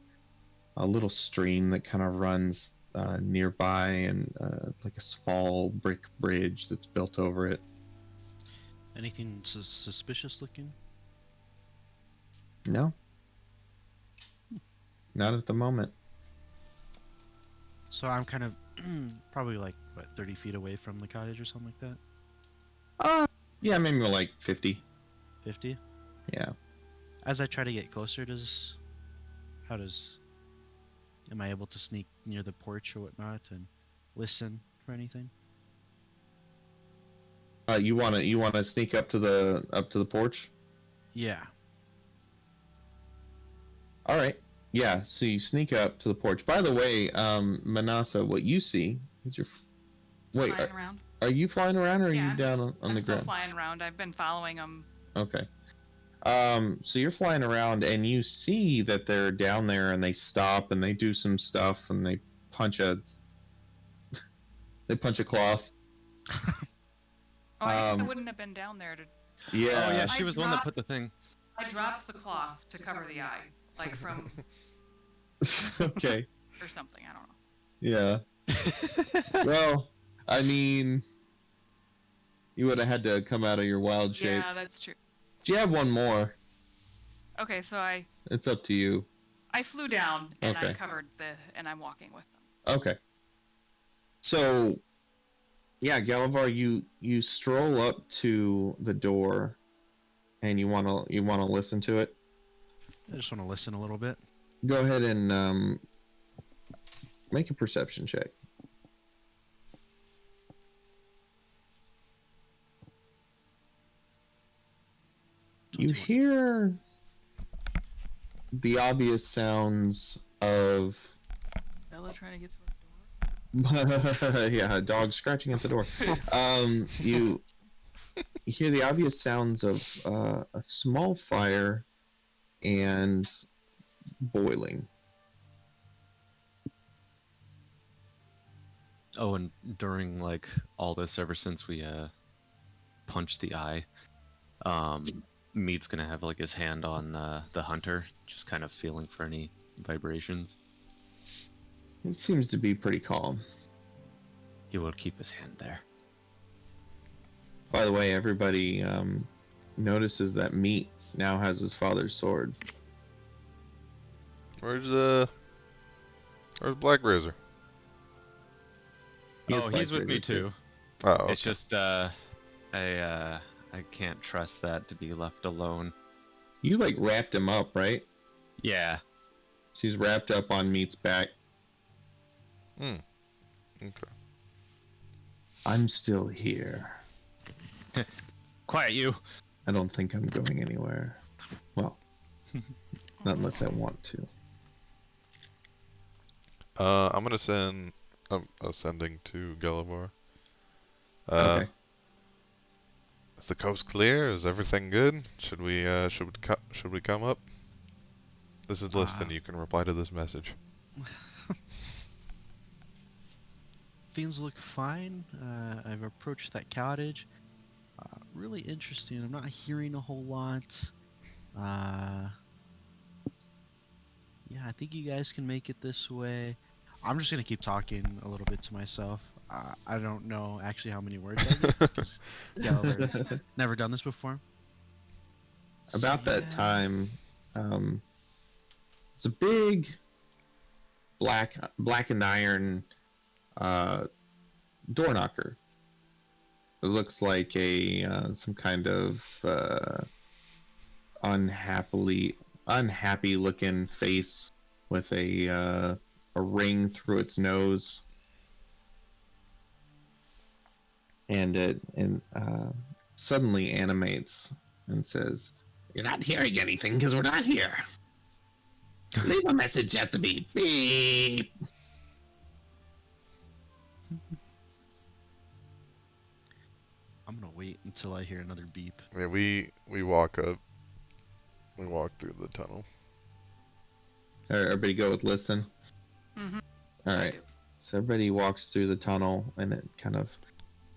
a little stream that kind of runs nearby, and like a small brick bridge that's built over it. Anything suspicious looking? No, not at the moment. So I'm kind of probably like what 30 feet away from the cottage or something like that. Yeah, maybe more like 50. 50. Yeah. As I try to get closer, am I able to sneak near the porch or whatnot and listen for anything? You wanna sneak up to the porch? Yeah. All right. Yeah. So you sneak up to the porch. By the way, Manasa, what you see is wait. Flying around. Are you flying around, or are Yeah, you I'm down just- on I'm the still ground? flying around. I've been following them. Okay. So you're flying around, and you see that they're down there, and they stop, and they do some stuff, and they punch a cloth. Oh, I guess I Um, wouldn't have been down there to. Yeah. Oh yeah, I she was the one that dropped- put the thing. I dropped the cloth to cover the eye, like from Okay. or something. I don't know. Yeah. Well, I mean, you would have had to come out of your wild shape. Yeah, that's true. Do you have one more? Okay, so It's up to you. I flew down and I Okay. covered and I'm walking with them. Okay. So, yeah, Galavar, you stroll up to the door, and you wanna listen to it. I just want to listen a little bit. Go ahead and make a perception check. You 21. hear the obvious sounds of Bella trying to get through a door. yeah, a dog scratching at the door. You hear the obvious sounds of a small fire and boiling. Oh, and during like all this, ever since we punched the eye, Meat's gonna have like his hand on the hunter, just kind of feeling for any vibrations. It seems to be pretty calm. He will keep his hand there. By the way, everybody notices that Meat now has his father's sword. Where's Black Razor? Oh, he's with me Black Razor, too. Oh, okay. It's just I can't trust that to be left alone. You like wrapped him up, right? Yeah. So he's wrapped up on Meat's back. Okay. I'm still here. Quiet, you. I don't think I'm going anywhere. Well, not unless I want to. I'm gonna send. I'm sending to Gullivar. Okay. Is the coast clear? Is everything good? Should we come up? This is Liston. You can reply to this message. Things look fine. I've approached that cottage. Really interesting. I'm not hearing a whole lot. Yeah, I think you guys can make it this way. I'm just gonna keep talking a little bit to myself. I don't know actually how many words I get because Gallagher's never done this before. About that time, it's a big black and iron door knocker. It looks like a some kind of unhappy looking face with a ring through its nose, and it suddenly animates and says, "You're not hearing anything because we're not here." Leave a message at the beep. Beep. I'm gonna wait until I hear another beep. Yeah, we walk up. We walk through the tunnel. All right, everybody go with listen. Mm-hmm. All I right. do. So everybody walks through the tunnel, and it kind of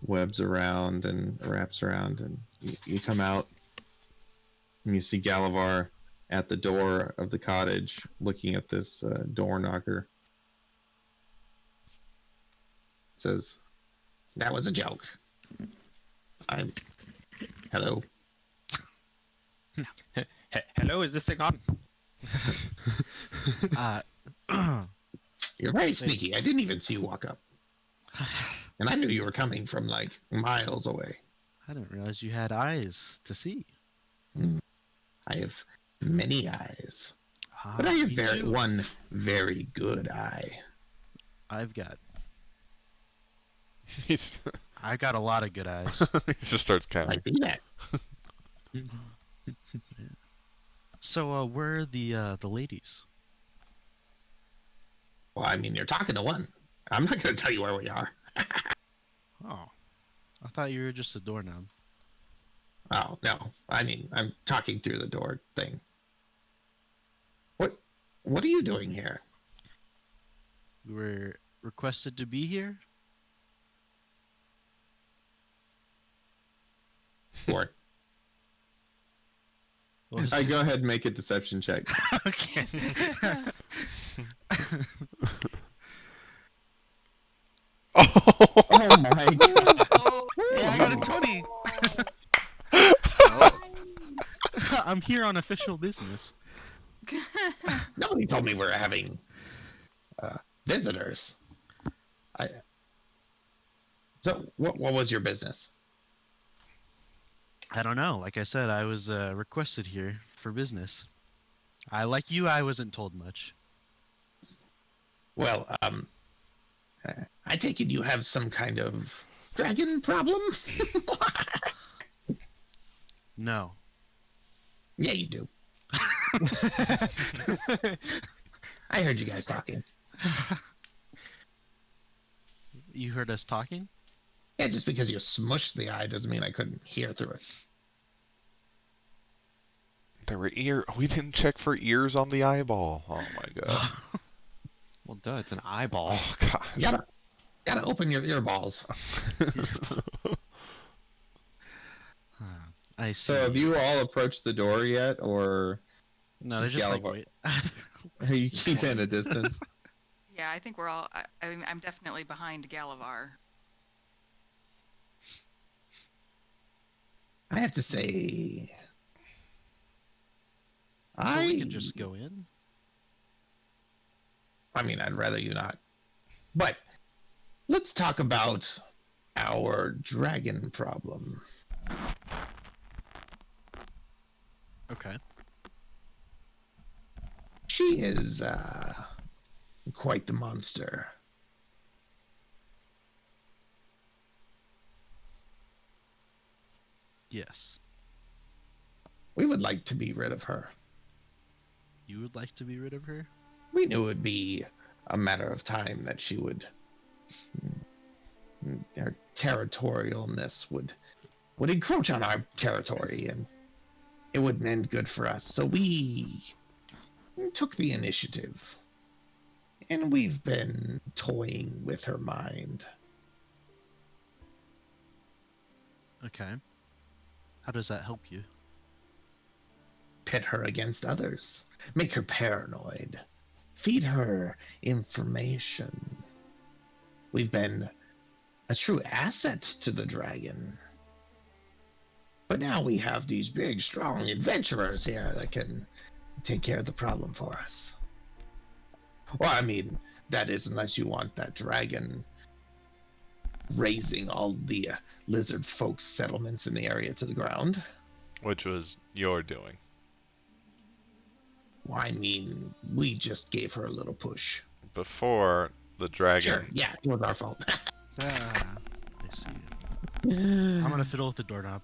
webs around and wraps around, and you come out, and you see Galavar at the door of the cottage, looking at this door knocker. Says, "That was a joke. I'm. Hello. Hello, is this thing on? Uh, You're very sneaky. I didn't even see you walk up, and I knew you were coming from like miles away. I didn't realize you had eyes to see. I have many eyes, Ah, but I have me too. one very good eye." I've got He's- I got a lot of good eyes. he just starts I counting. see that. So, where are the ladies? Well, I mean, you're talking to one. I'm not going to tell you where we are. Oh, I thought you were just a doorknob. Oh, no. I mean, I'm talking through the door thing. What are you doing here? We were requested to be here. Or What was I that? go ahead and make a deception check. Okay. Oh my god. Oh, Yeah, I got a 20. Oh, I'm here on official business. Nobody told me we're having visitors. So, what was your business? I don't know. Like I said, I was requested here for business. Like you, I wasn't told much. Well, I take it you have some kind of dragon problem? No. Yeah, you do. I heard you guys talking. You heard us talking? Yeah, just because you smushed the eye doesn't mean I couldn't hear through it. There were ear. We didn't check for ears on the eyeball. Oh my god. Well, duh, it's an eyeball. Oh gosh. You gotta open your earballs. I see. So have you all approached the door yet, or No, they're Is just like Galavar- wait. are you keeping a distance? yeah, I think we're all. I'm definitely behind Galavar. I have to say, So we could just go in. I mean, I'd rather you not. But let's talk about our dragon problem. Okay. She is quite the monster. Yes. We would like to be rid of her. You would like to be rid of her? We knew it would be a matter of time that she would. Her territorialness would encroach on our territory, and it wouldn't end good for us. So we took the initiative, and we've been toying with her mind. Okay. How does that help you? Pit her against others, make her paranoid, feed her information. We've been a true asset to the dragon. But now we have these big, strong adventurers here that can take care of the problem for us. Well, I mean, that is unless you want that dragon raising all the lizard folk settlements in the area to the ground. Which was your doing. Well, I mean, we just gave her a little push. Before the dragon. Sure, yeah, it was our fault. Ah, I see it. I'm gonna fiddle with the doorknob.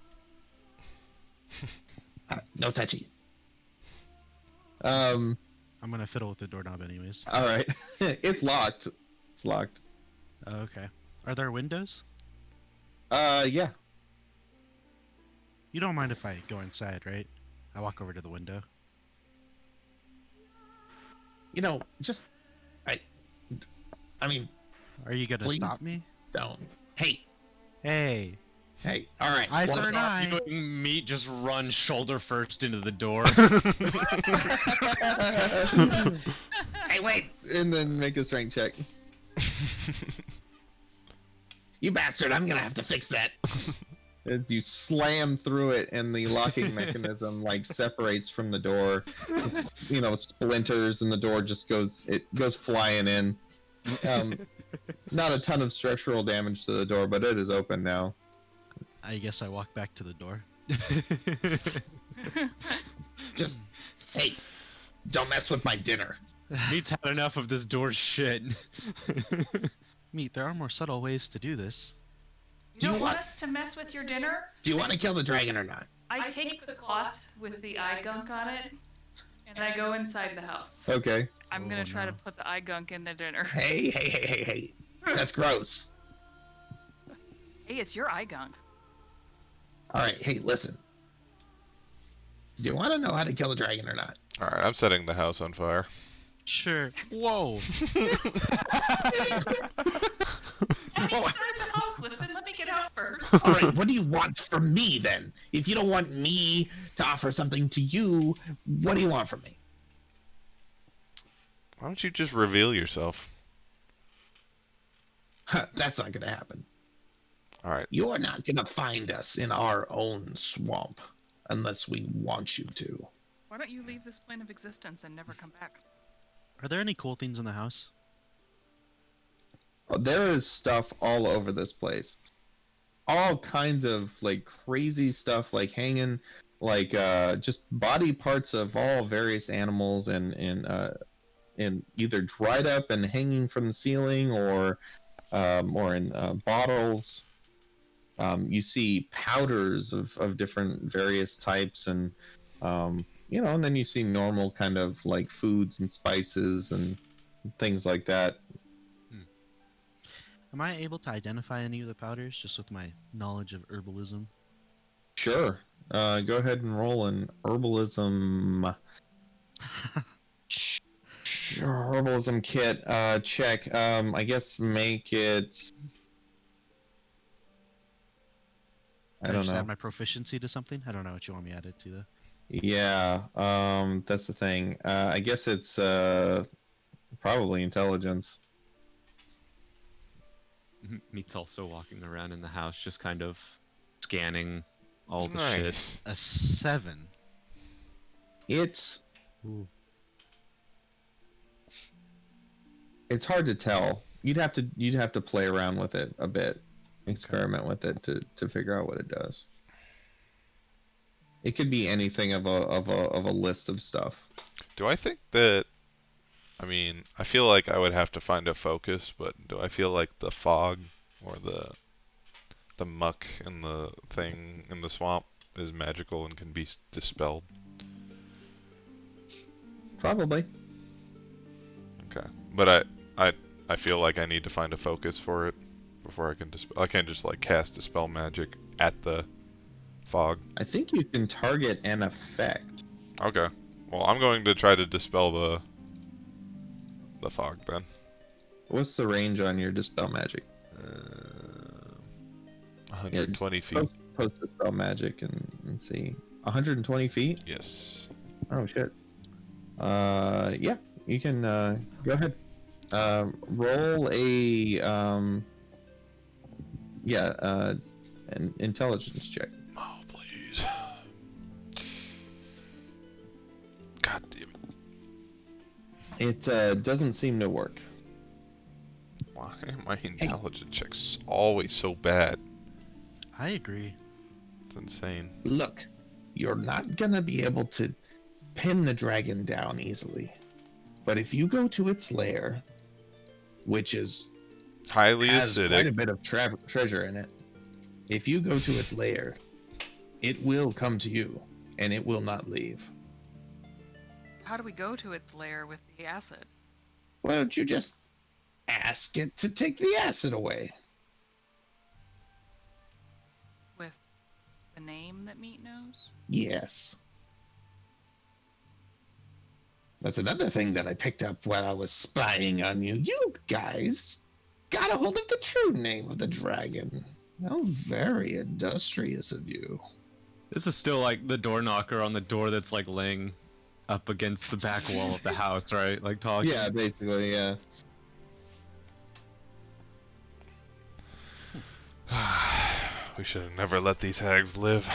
No touchy. I'm gonna fiddle with the doorknob anyways. All right. It's locked. It's locked. Oh, okay. Are there windows? Yeah. You don't mind if I go inside, right? I walk over to the window. You know, just I mean, Are you gonna Please. stop me? don't. Hey, Hey, all right. eye well, for an eye. Viewing Meat just run shoulder first into the door. Hey, wait! And then make a strength check. You bastard! I'm gonna have to fix that. As you slam through it, and the locking mechanism like separates from the door. It's, splinters, and the door just goes flying in. Not a ton of structural damage to the door, but it is open now. I guess I walk back to the door. Just, hey, don't mess with my dinner. Meat's had enough of this door shit. Meat, there are more subtle ways to do this. You Do you don't want want- us to mess with your dinner? Do you want to kill the dragon or not? I take the cloth with the eye gunk on it, and I go inside the house. Okay. I'm gonna Oh, try to no. put the eye gunk in the dinner. Hey. That's gross. Hey, it's your eye gunk. All right. Hey, listen. Do you want to know how to kill a dragon or not? All right, I'm setting the house on fire. Sure. Whoa. Let me inside the house. Listen, let me get out first. All right. What do you want from me then? If you don't want me to offer something to you, what do you want from me? Why don't you just reveal yourself? That's not gonna happen. All right. You're not gonna find us in our own swamp unless we want you to. Why don't you leave this plane of existence and never come back? Are there any cool things in the house? There is stuff all over this place. All kinds of like crazy stuff, like hanging, like just body parts of all various animals, and either dried up and hanging from the ceiling, or in bottles. You see powders of different various types, and and then you see normal kind of like foods and spices and things like that. Am I able to identify any of the powders just with my knowledge of herbalism? Sure. Go ahead and roll an herbalism. Herbalism kit. Check. I guess make it. I Can don't just know. add my proficiency to something? I don't know what you want me added to though. Yeah. That's the thing. I guess it's probably intelligence. Meat's also walking around in the house, just kind of scanning all the shit. Nice. A 7. It's Ooh. it's hard to tell. You'd have to play around with it a bit, experiment with it to figure out what it does. It could be anything of a list of stuff. Do I think that? I mean, I feel like I would have to find a focus, but do I feel like the fog or the muck in the thing in the swamp is magical and can be dispelled? Probably. Okay, but I feel like I need to find a focus for it before I can dispel. I can't just like cast dispel magic at the fog. I think you can target an effect. Okay, well I'm going to try to dispel the fog then. What's the range on your dispel magic? 120 feet. Post dispel magic and see. 120 feet? Yes. Oh shit. Yeah, you can go ahead. Roll a an intelligence check. Oh please. God damn it. It doesn't seem to work. Why are my intelligence checks always so bad? I agree. It's insane. Look, you're not gonna be able to pin the dragon down easily. But if you go to its lair, which has Highly quite a acidic. bit of treasure in it, if you go to its lair, it will come to you, and it will not leave. how do we go to its lair with the acid? Why don't you just ask it to take the acid away? With the name that Meat knows? Yes. That's another thing that I picked up while I was spying on you. You guys got a hold of the true name of the dragon. How very industrious of you. This is still like the door knocker on the door that's like laying up against the back wall of the house, right? Like talking. Yeah, basically, yeah. We should have never let these hags live.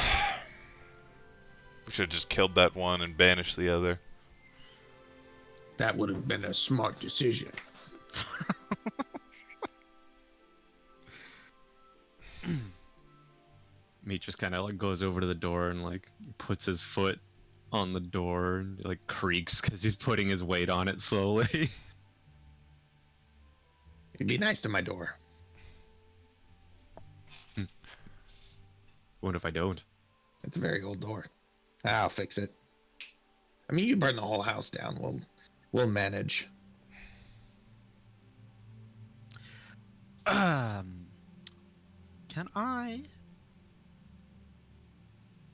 We should have just killed that one and banished the other. That would have been a smart decision. Meat just kind of like goes over to the door and like puts his foot on the door and like creaks because he's putting his weight on it slowly. You'd be nice to my door. What if I don't? It's a very old door. I'll fix it. I mean, you burn the whole house down. We'll manage. Can I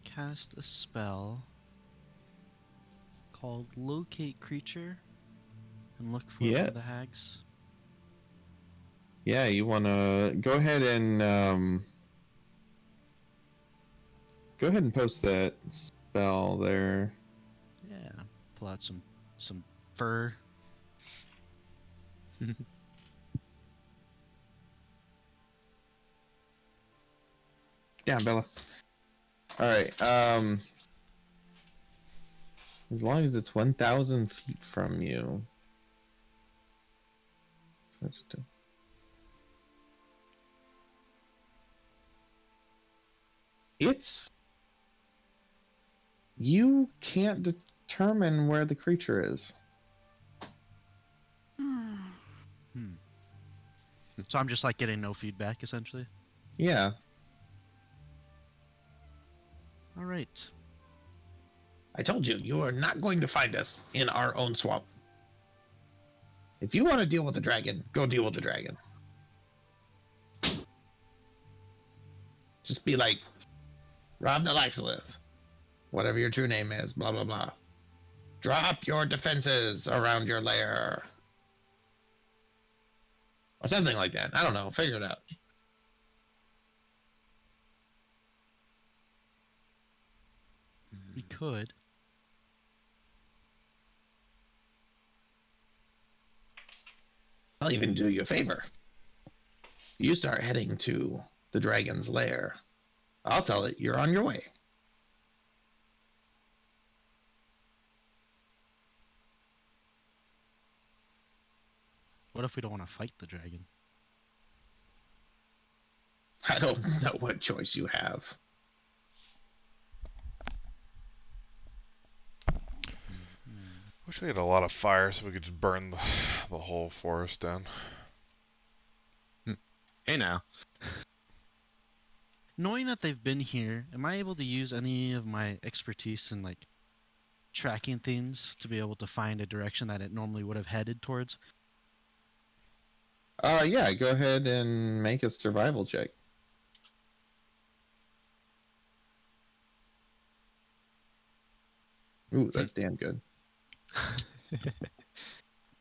cast a spell called Locate Creature and look for one of the Yes. hags? Yeah, you want to go ahead and post that spell there. Yeah. Pull out some fur. Yeah, Bella. All right. As long as it's 1,000 feet from you. It's. You can't determine where the creature is. So I'm just like getting no feedback essentially. Yeah. All right. I told you, you are not going to find us in our own swamp. If you want to deal with the dragon, go deal with the dragon. Just be like, Rob the Laxolith, whatever your true name is, blah, blah, blah. Drop your defenses around your lair. Or something like that. I don't know. Figure it out. We could. I'll even do you a favor. You start heading to the dragon's lair. I'll tell it you're on your way. What if we don't want to fight the dragon? I don't know what choice you have. Wish we had a lot of fire so we could just burn the whole forest down. Hey now. Knowing that they've been here, am I able to use any of my expertise in like tracking things to be able to find a direction that it normally would have headed towards? Yeah, go ahead and make a survival check. Ooh, that's damn good.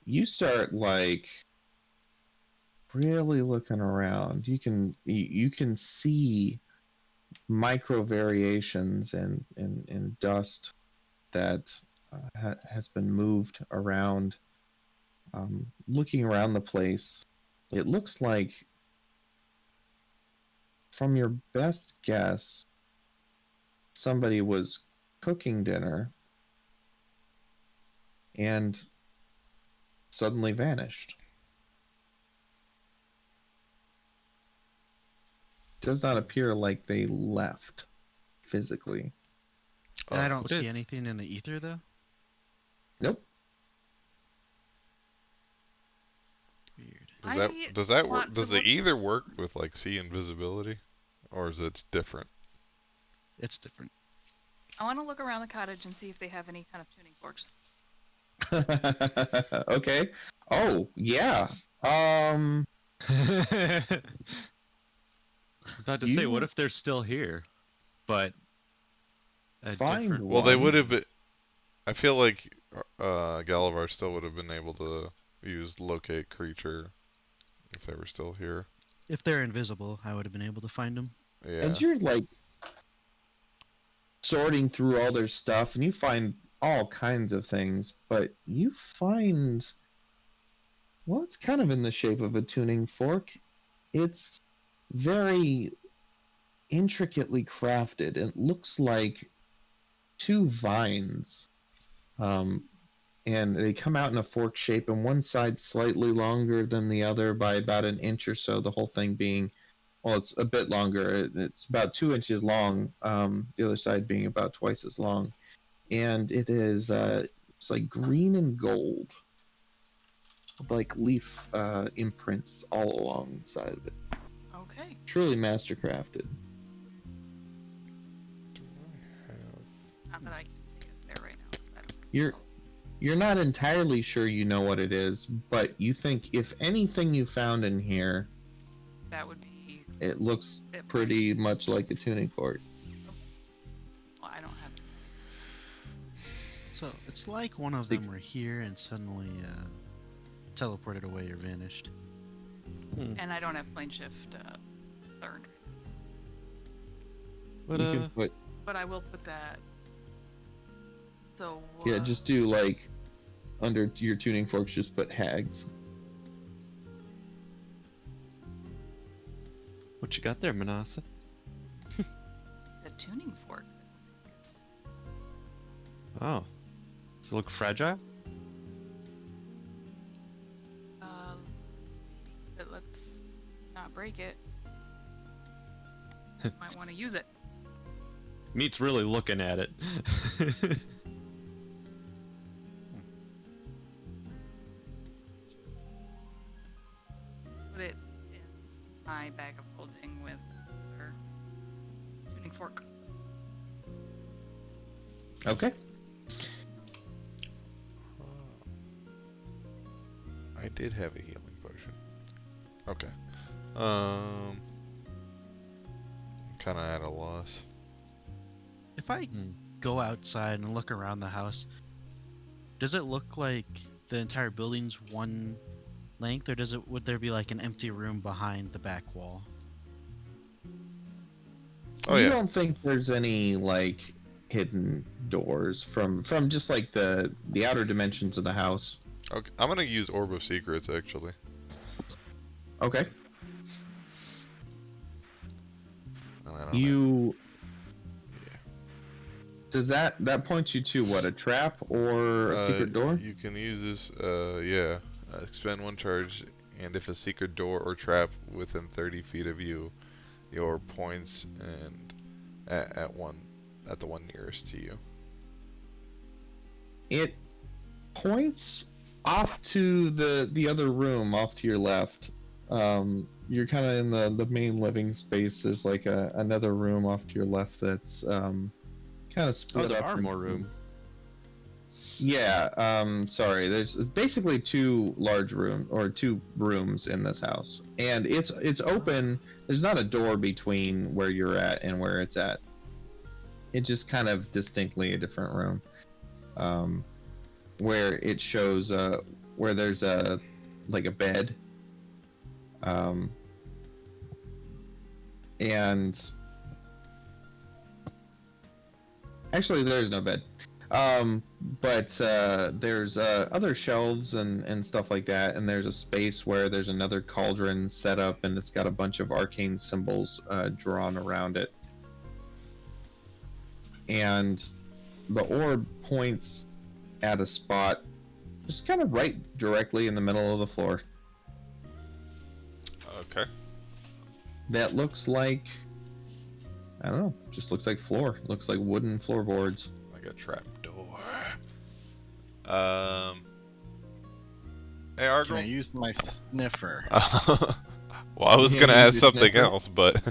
You start like really looking around. You can see micro variations in dust that has been moved around. Looking around the place, it looks like, from your best guess, somebody was cooking dinner and suddenly vanished. Does not appear like they left physically. And I don't okay. see anything in the ether though. Nope. Weird. Does that work? want to Does it look- either work with like sea invisibility, or is it different? It's different. I want to look around the cottage and see if they have any kind of tuning forks. Okay. Oh, yeah. Um, I was about to say, what You if they're still here, but a find different? Well, they would one. have. I feel like Galavar still would have been able to use locate creature if they were still here. If they're invisible, I would have been able to find them. Yeah. As you're like sorting through all their stuff, and you find all kinds of things, but you find, well, it's kind of in the shape of a tuning fork. It's very intricately crafted. It looks like two vines. Um, and they come out in a fork shape, and one side slightly longer than the other by about an inch or so. The whole thing being, well, it's a bit longer. It's about 2 inches long. The other side being about twice as long, and it is it's like green and gold, with like leaf imprints all along the side of it. Okay. Truly mastercrafted. Do I have? Not that I can take us there right now. 'Cause I don't know You're what else. you're not entirely sure you know what it is, but you think if anything you found in here, That would be it looks it. pretty much like a tuning fork. Well, I don't have. So it's like one of them were here and suddenly teleported away or vanished. And I don't have plane shift learned. But You can put, But I will put that. So. yeah, just do like under your tuning forks, just put hags. what you got there, Manasa? The tuning fork. Oh, does it look fragile? But let's not break it. Might want to use it. Meat's really looking at it. Put it in my bag of holding with our tuning fork. Okay. I did have a healing potion. Okay. Kind of at a loss. If I Hmm. go outside and look around the house, does it look like the entire building's one length, or would there be like an empty room behind the back wall? Oh You yeah. don't think there's any like hidden doors from just like the outer dimensions of the house? Okay. I'm gonna use Orb of Secrets actually. Okay. And I don't You Yeah. does that point you to what, a trap or a secret door? You can use this. Yeah. Expend one charge, and if a secret door or trap within 30 feet of you, your points and at the one nearest to you. It points off to the other room off to your left. You're kind of in the main living space. There's like another room off to your left that's kind of Oh, split there up. are more into- rooms. Yeah. Sorry. There's basically two rooms in this house, and it's open. There's not a door between where you're at and where it's at. It's just kind of distinctly a different room. Where it shows where there's a like a bed, and actually there's no bed, but there's other shelves and stuff like that, and there's a space where there's another cauldron set up, and it's got a bunch of arcane symbols drawn around it, and the orb points at a spot just kind of right directly in the middle of the floor Okay. that looks like, I don't know, just looks like floor. Looks like wooden floorboards. Like a trap door. Hey, Can I Argyle. use my sniffer? Well, I was Yeah, gonna you ask do something sniffer. else, but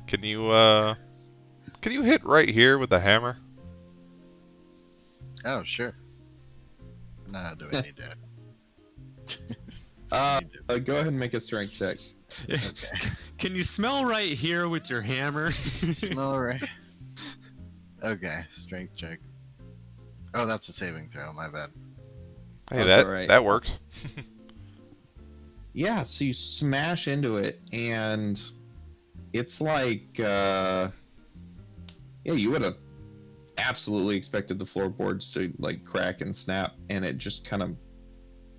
can you hit right here with the hammer? Oh, sure. No, do I need to? Go ahead and make a strength check. Okay. Can you smell right here with your hammer? Smell right. Okay, strength check. Oh, that's a saving throw. My bad. Hey, That's alright. that works. Yeah, so you smash into it, and it's like, yeah, you would have absolutely expected the floorboards to like crack and snap, and it just kind of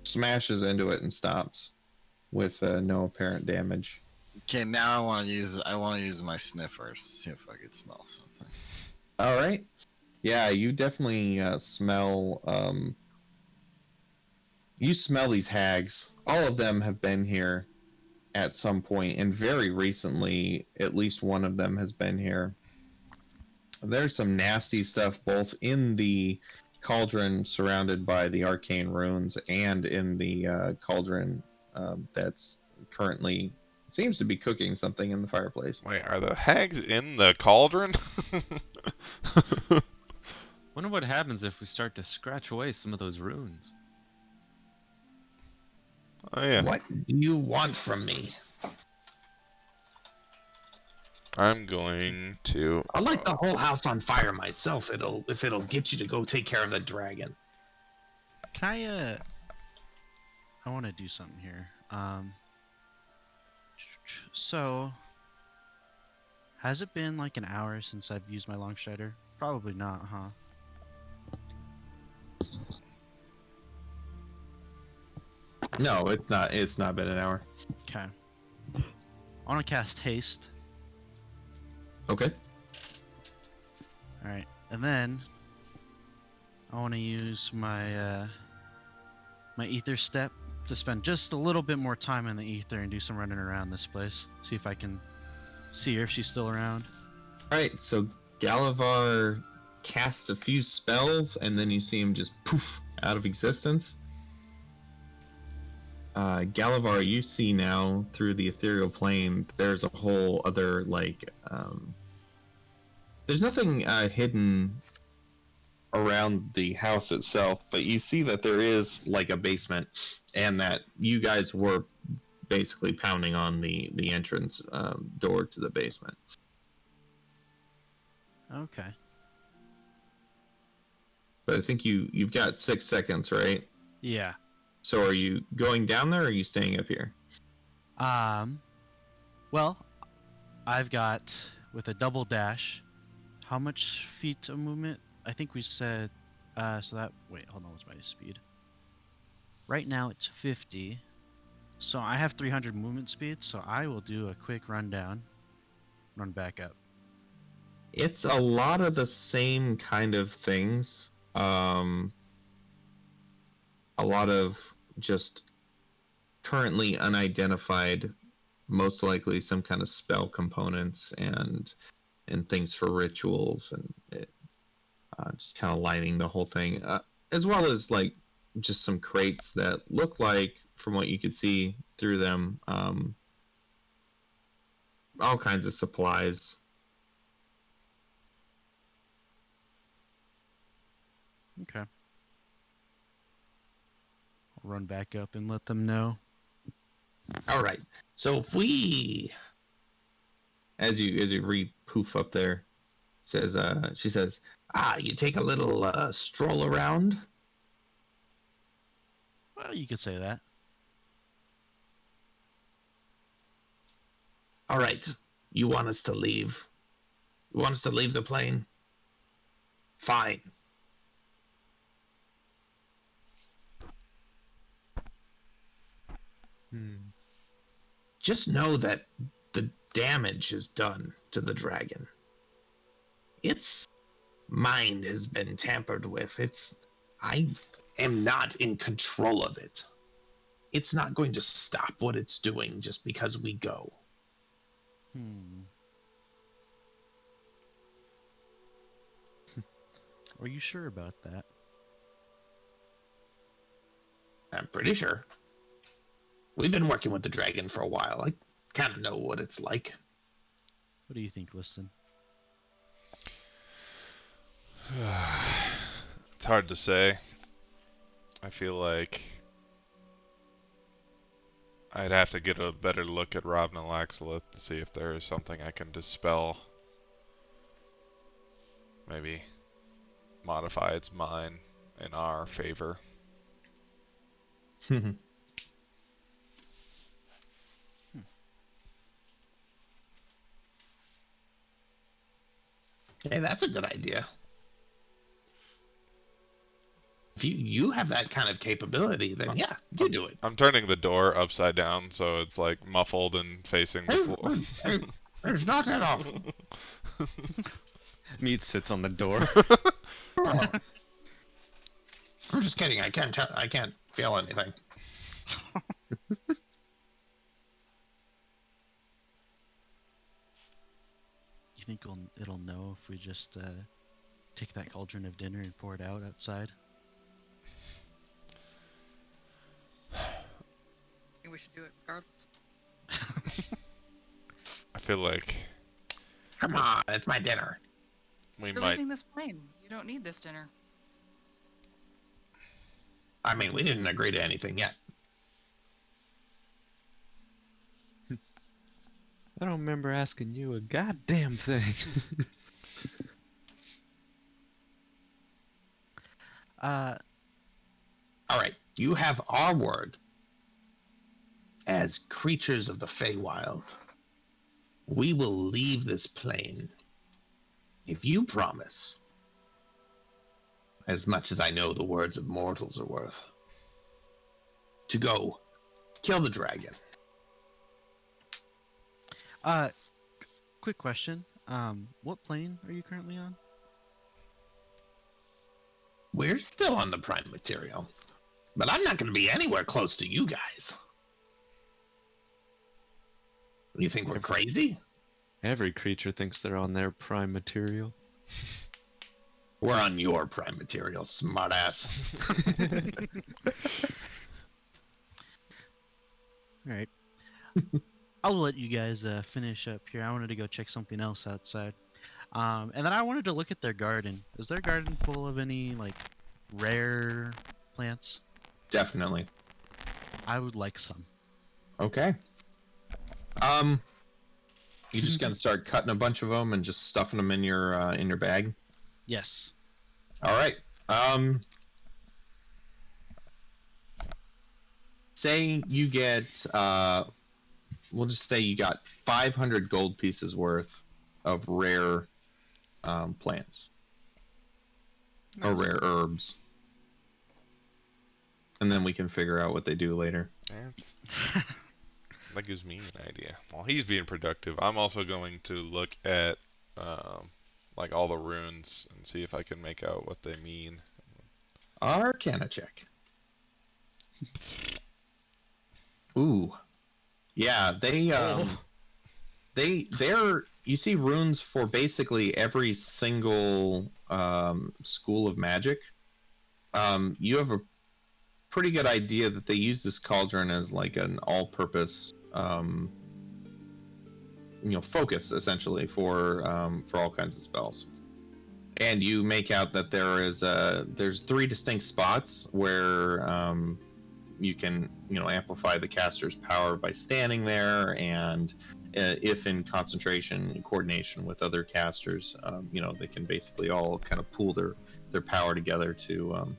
smashes into it and stops with no apparent damage. Okay, now I want to use my sniffers. See if I can smell something. All right. Yeah, you definitely smell. You smell these hags. All of them have been here at some point, and very recently, at least one of them has been here. There's some nasty stuff both in the cauldron surrounded by the arcane runes and in the cauldron that's currently seems to be cooking something in the fireplace. Wait, are the hags in the cauldron? Wonder what happens if we start to scratch away some of those runes. Oh yeah. What do you want from me? I'm going to. I'd like the whole house on fire myself. If it'll get you to go take care of the dragon. Can I want to do something here. So has it been like an hour since I've used my long strider? Probably not, huh? No, it's not. It's not been an hour. Okay. I want to cast haste. Okay. All right, and then I want to use my my ether step to spend just a little bit more time in the ether and do some running around this place. See if I can see her if she's still around. All right. So Galavar casts a few spells, and then you see him just poof out of existence. Galavar, you see now through the ethereal plane, there's a whole other, like, there's nothing hidden around the house itself, but you see that there is, like, a basement, and that you guys were basically pounding on the entrance door to the basement. Okay. But I think you've got 6 seconds, right? Yeah. So are you going down there, or are you staying up here? Well, I've got with a double dash. How much feet of movement? I think we said. So that. Wait, hold on. What's my speed? Right now it's 50. So I have 300 movement speed. So I will do a quick run down, run back up. It's a lot of the same kind of things. A lot of just currently unidentified, most likely some kind of spell components and things for rituals, and just kind of lining the whole thing, as well as like just some crates that look like, from what you could see through them, all kinds of supplies. Okay. I'll run back up and let them know. All right. So if we, As you re-poof up there, says she says, you take a little stroll around. Well, you could say that. All right. You want us to leave? You want us to leave the plane? Fine. Just know that the damage is done to the dragon. Its mind has been tampered with. I am not in control of it. It's not going to stop what it's doing just because we go. Are you sure about that? I'm pretty sure. We've been working with the dragon for a while. I kind of know what it's like. What do you think, Liston? It's hard to say. I feel like I'd have to get a better look at Robin and Laxolith to see if there is something I can dispel. Maybe modify its mind in our favor. Hey, that's a good idea. If you have that kind of capability, then yeah, you do it. I'm turning the door upside down so it's like muffled and facing the floor. There's not enough. Meat sits on the door. I'm just kidding. I can't tell. I can't feel anything. You think it'll know if we just take that cauldron of dinner and pour it out outside? I think we should do it regardless. I feel like Come on, it's my dinner. we You're might. leaving this plane. You don't need this dinner. I mean, we didn't agree to anything yet. I don't remember asking you a goddamn thing. All right, you have our word as creatures of the Feywild. We will leave this plane if you promise, as much as I know the words of mortals are worth, to go kill the dragon. Quick question. What plane are you currently on? We're still on the prime material, but I'm not going to be anywhere close to you guys. You think we're crazy? Every creature thinks they're on their prime material. We're on your prime material, smartass. All right. I'll let you guys finish up here. I wanted to go check something else outside. And then I wanted to look at their garden. Is their garden full of any, like, rare plants? Definitely. I would like some. Okay. You just gonna start cutting a bunch of them and just stuffing them in your bag? Yes. All right. Say you get we'll just say you got 500 gold pieces worth of rare plants or rare herbs, and then we can figure out what they do later. That's, that gives me an idea. While he's being productive, I'm also going to look at like all the runes and see if I can make out what they mean. Arcana check. Ooh, yeah, they're you see runes for basically every single school of magic. You have a pretty good idea that they use this cauldron as like an all-purpose focus essentially for all kinds of spells. And you make out that there's 3 distinct spots where you can amplify the caster's power by standing there, and if in concentration and coordination with other casters, they can basically all kind of pool their power together to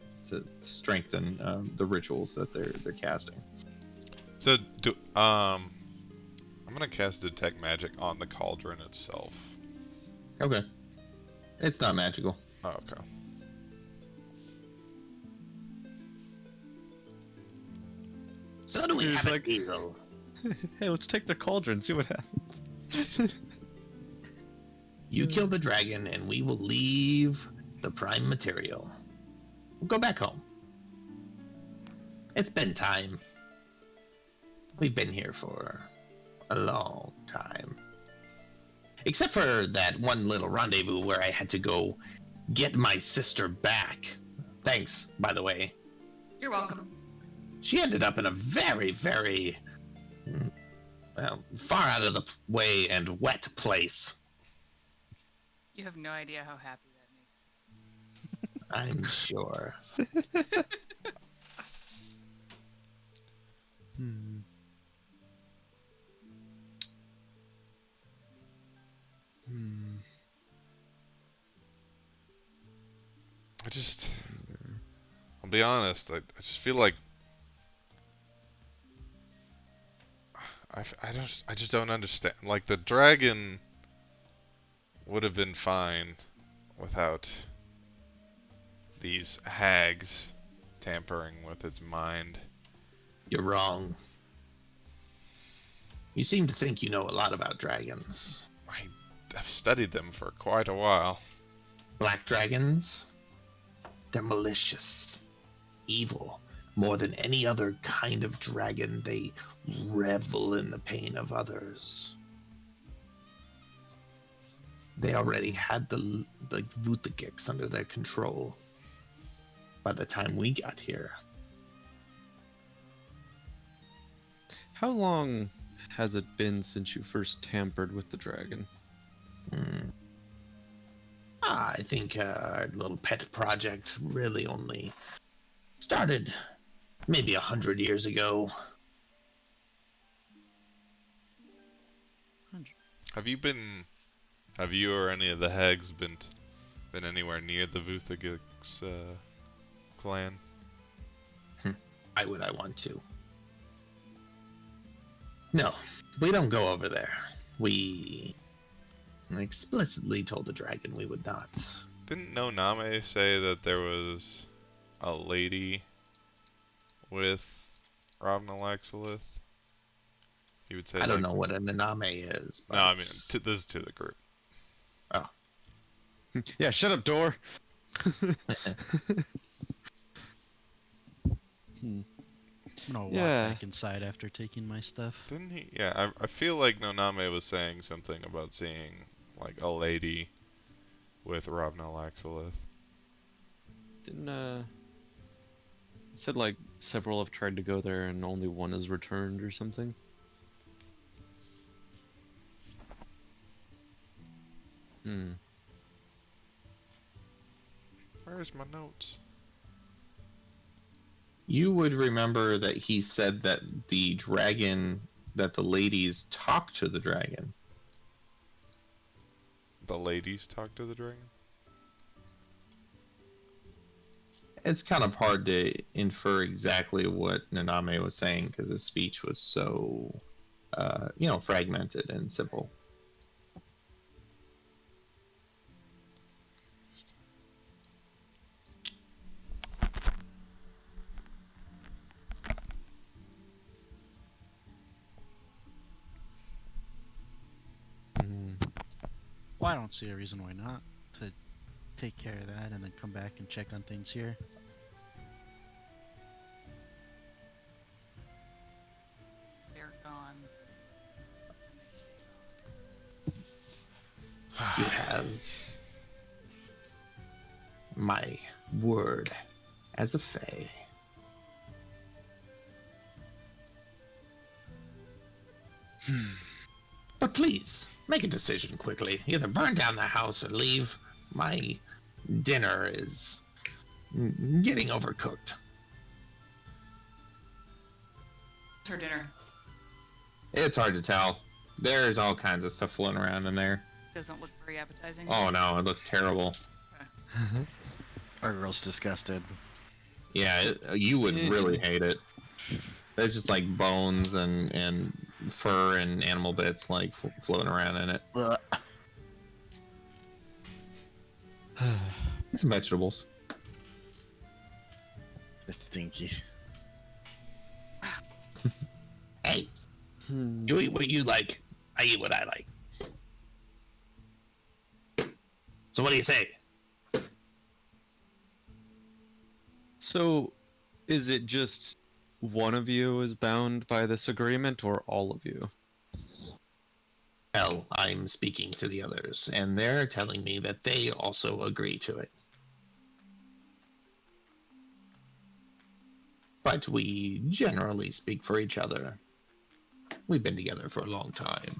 strengthen the rituals that they're casting. So I'm gonna cast detect magic on the cauldron itself. Okay. It's not magical. Oh, okay. So do we He's have like- a deal? Hey, let's take the cauldron, see what happens. You kill the dragon, and we will leave the prime material. We'll go back home. It's been time. We've been here for a long time. Except for that one little rendezvous where I had to go get my sister back. Thanks, by the way. You're welcome. She ended up in a very, very far out of the way and wet place. You have no idea how happy that makes me. I'm sure. Hmm. Hmm. I'll be honest, I just feel like I just don't understand. Like the dragon would have been fine without these hags tampering with its mind. You're wrong. You seem to think you know a lot about dragons. I've studied them for quite a while. Black dragons? They're malicious, evil. More than any other kind of dragon, they revel in the pain of others. They already had the Vuthagiks under their control by the time we got here. How long has it been since you first tampered with the dragon? I think our little pet project really only started maybe 100 years ago. Have you or any of the hags been anywhere near the Vuthagiks clan? Why would I want to? No, we don't go over there. We explicitly told the dragon we would not. Didn't Noname say that there was a lady with Ravnalaxolith? He would say I don't like, know what a Naname is. But... No, I mean this is to the group. Oh. Yeah, shut up, door. I'm gonna walk Yeah. back inside after taking my stuff. Didn't he? Yeah, I feel like Noname was saying something about seeing like a lady with Ravnalaxolith. Didn't it said like several have tried to go there and only one has returned or something? Where's my notes? You would remember that he said that the dragon, that the ladies talk to the dragon. The ladies talk to the dragon? It's kind of hard to infer exactly what Naname was saying because his speech was so, fragmented and simple. Well, I don't see a reason why not to take care of that and then come back and check on things here. They're gone. You have my word as a fae. But please, make a decision quickly. Either burn down the house or leave. My dinner is getting overcooked. What's her dinner? It's hard to tell. There's all kinds of stuff floating around in there. Doesn't look very appetizing. Oh no, it looks terrible. Our girl's disgusted. Yeah, you would really hate it. There's just like bones and fur and animal bits like floating around in it. Ugh. Some vegetables. It's stinky. Hey, you eat what you like. I eat what I like. So what do you say? So, is it just one of you is bound by this agreement, or all of you? Well, I'm speaking to the others, and they're telling me that they also agree to it. But we generally speak for each other. We've been together for a long time.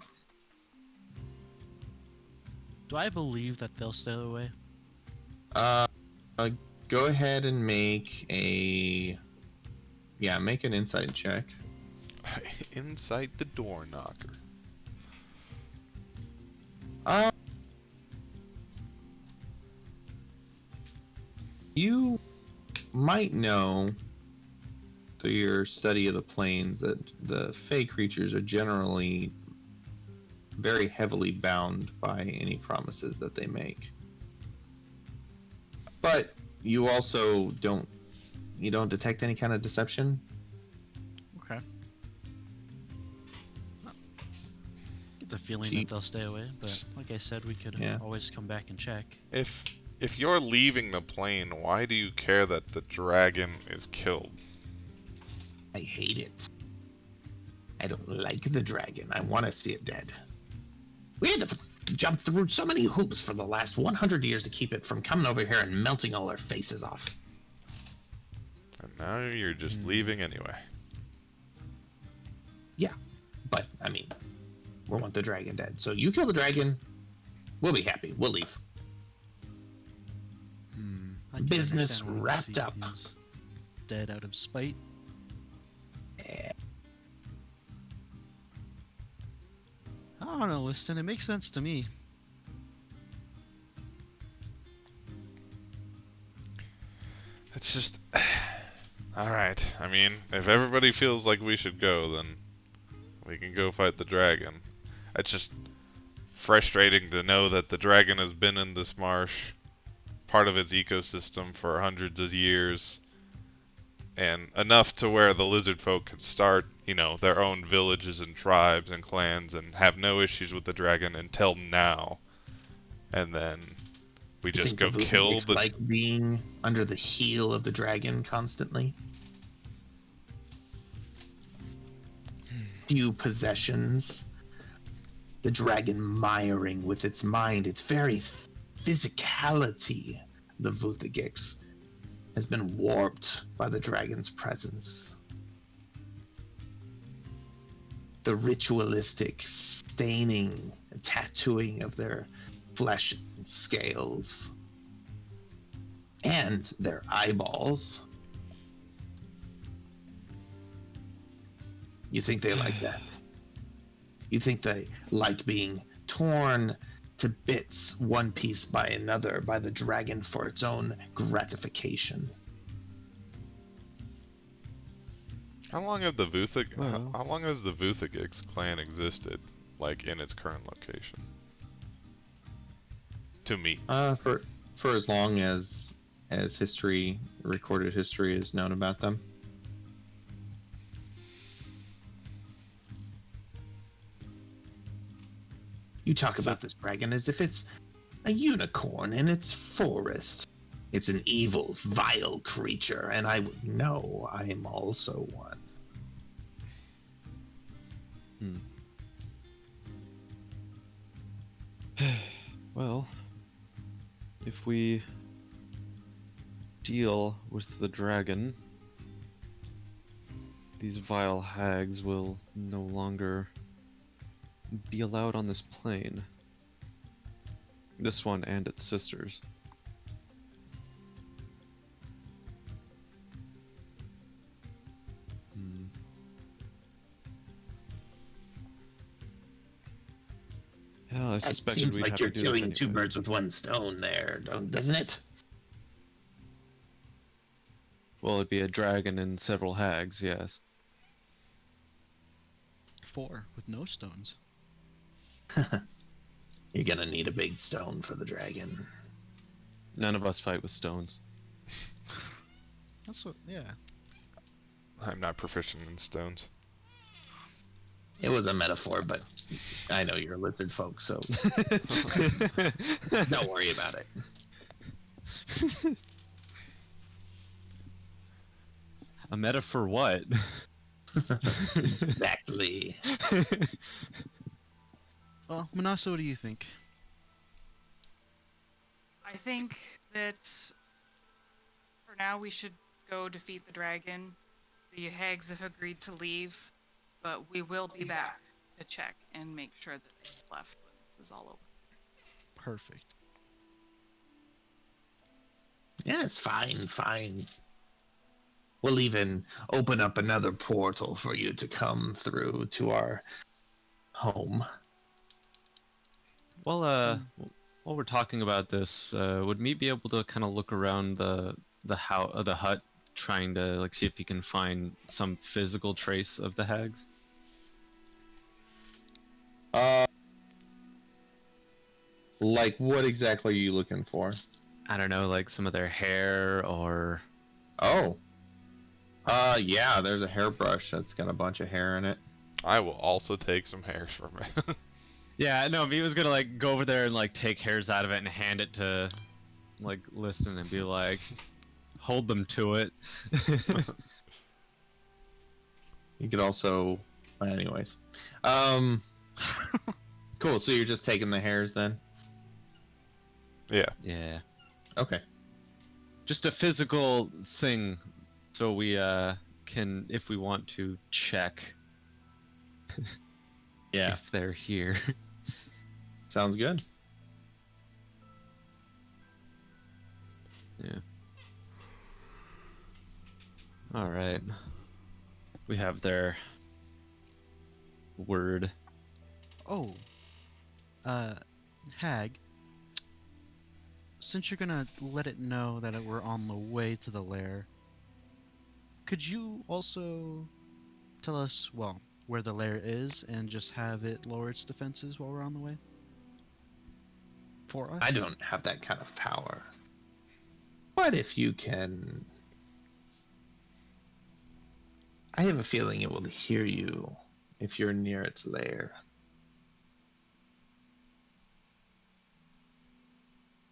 Do I believe that they'll stay away? Go ahead and make an insight check. Inside the door knocker. You might know through your study of the planes that the Fey creatures are generally very heavily bound by any promises that they make. But you also don't detect any kind of deception. Okay. Get the feeling She- that they'll stay away, but like I said, we could Yeah. always come back and check. If you're leaving the plane, why do you care that the dragon is killed? I hate it. I don't like the dragon. I want to see it dead. We had to jump through so many hoops for the last 100 years to keep it from coming over here and melting all our faces off. And now you're just leaving anyway. But, I mean, we want the dragon dead. So you kill the dragon, we'll be happy. We'll leave. I can Business understand why you wrapped see up. things dead out of spite. I don't know, Liston. It makes sense to me. It's just... Alright, I mean, if everybody feels like we should go, then we can go fight the dragon. It's just frustrating to know that the dragon has been in this marsh, part of its ecosystem for hundreds of years, and enough to where the lizard folk could start, you know, their own villages and tribes and clans and have no issues with the dragon until now. And then we You just think go the kill Vuthanics the... like being under the heel of the dragon constantly? Few possessions. The dragon miring with its mind, its very physicality, the Vuthagix, has been warped by the dragon's presence. The ritualistic staining and tattooing of their flesh and scales, and their eyeballs. You think they like that? You think they like being torn to bits, one piece by another, by the dragon for its own gratification? How long have the Well. how long has the Vuthagix clan existed, like, in its current location? To me. For as long as history, recorded history, is known about them. You talk about this dragon as if it's a unicorn in its forest. It's an evil, vile creature, and I would know I am also one. Well, if we deal with the dragon, these vile hags will no longer be allowed on this plane. This one and its sisters. Yeah, I It suspected seems we'd like have you're to do killing this two anyway. birds with one stone there, doesn't it? Well, it'd be a dragon and several hags, yes. 4 with no stones. You're gonna need a big stone for the dragon. None of us fight with stones. That's what, yeah. I'm not proficient in stones. It was a metaphor, but I know you're lizard folk, so don't worry about it. A meta for what? Exactly. Well, Manasa, what do you think? I think that for now we should go defeat the dragon. The hags have agreed to leave, but we will be back to check and make sure that they've left when this is all over. Perfect. Yeah, it's fine. We'll even open up another portal for you to come through to our home. Well, while we're talking about this, would me be able to kind of look around the hut, trying to like see if he can find some physical trace of the hags? Like what exactly are you looking for? I don't know, like some of their hair or. Oh. Yeah, there's a hairbrush that's got a bunch of hair in it. I will also take some hairs from it. Yeah, no, me was gonna like go over there and like take hairs out of it and hand it to like Listen and be like, hold them to it. You could also, well, anyways. Cool. So you're just taking the hairs then? Yeah. Yeah. Okay. Just a physical thing, so we can, if we want to, check Yeah. if they're here. Sounds good. Yeah. All right. We have their word. Oh, Hag, since you're gonna let it know that we're on the way to the lair, could you also tell us, well, where the lair is and just have it lower its defenses while we're on the way? For us? I don't have that kind of power. But if you can... I have a feeling it will hear you if you're near its lair.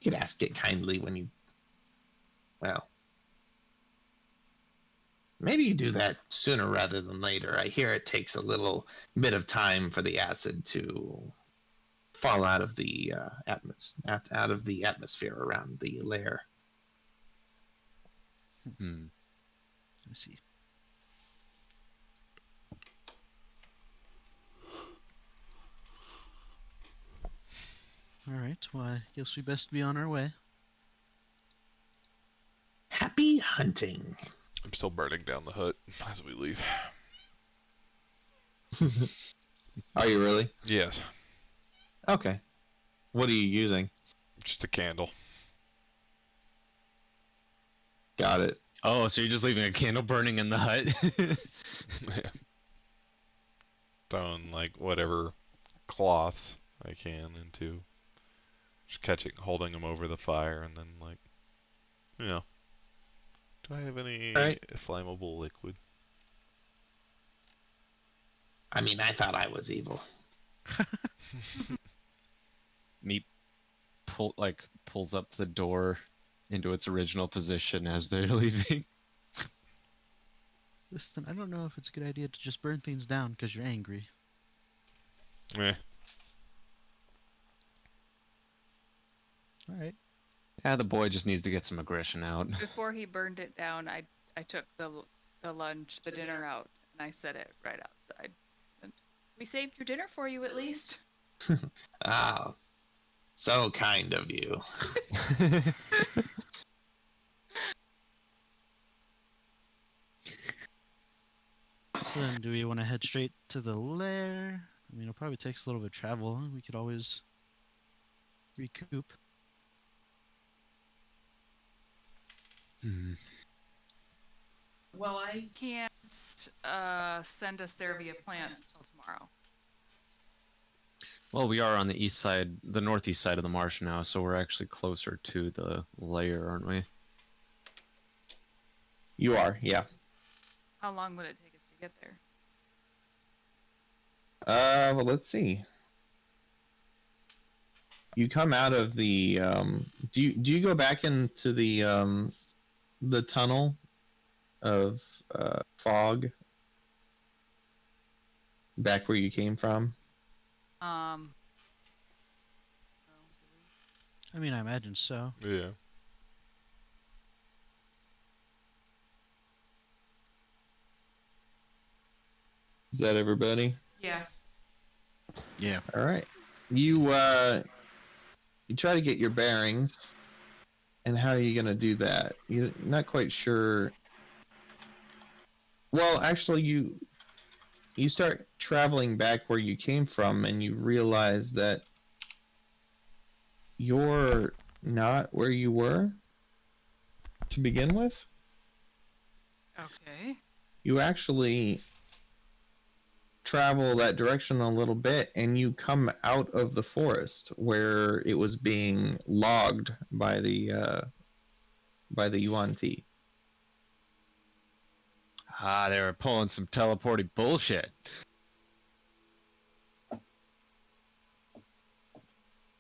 You could ask it kindly when you... Well... Maybe you do that sooner rather than later. I hear it takes a little bit of time for the acid to fall out of the out of the atmosphere around the lair. Hmm. I see. Alright, well, I guess we best be on our way. Happy hunting. I'm still burning down the hut as we leave. Are you really? Yes. Okay. What are you using? Just a candle. Got it. Oh, so you're just leaving a candle burning in the hut? Yeah. Throwing like whatever cloths I can into. Just holding them over the fire, and then like, you know. Do I have any Alright. flammable liquid? I mean, I thought I was evil. Me pulls up the door into its original position as they're leaving. Listen, I don't know if it's a good idea to just burn things down because you're angry. Eh. Alright. Yeah, the boy just needs to get some aggression out. Before he burned it down, I took the dinner out, and I set it right outside. And we saved your dinner for you, at least. Ah, so kind of you. So then, do we want to head straight to the lair? I mean, it'll probably takes a little bit of travel. We could always recoup. Hmm. Well, I can't send us there via plants till tomorrow. Well, we are on the east side, the northeast side of the marsh now, so we're actually closer to the lair, aren't we? You are, yeah. How long would it take us to get there? Well, let's see. You come out of the do you go back into the tunnel of fog back where you came from? No, I mean, I imagine so. Yeah. Is that everybody? yeah. Yeah. All right. You try to get your bearings, and how are you gonna do that? You're not quite sure Well, actually, you start traveling back where you came from, and you realize that you're not where you were to begin with. Okay. You actually travel that direction a little bit, and you come out of the forest where it was being logged by the Yuan Ti. Ah, they were pulling some teleporty bullshit.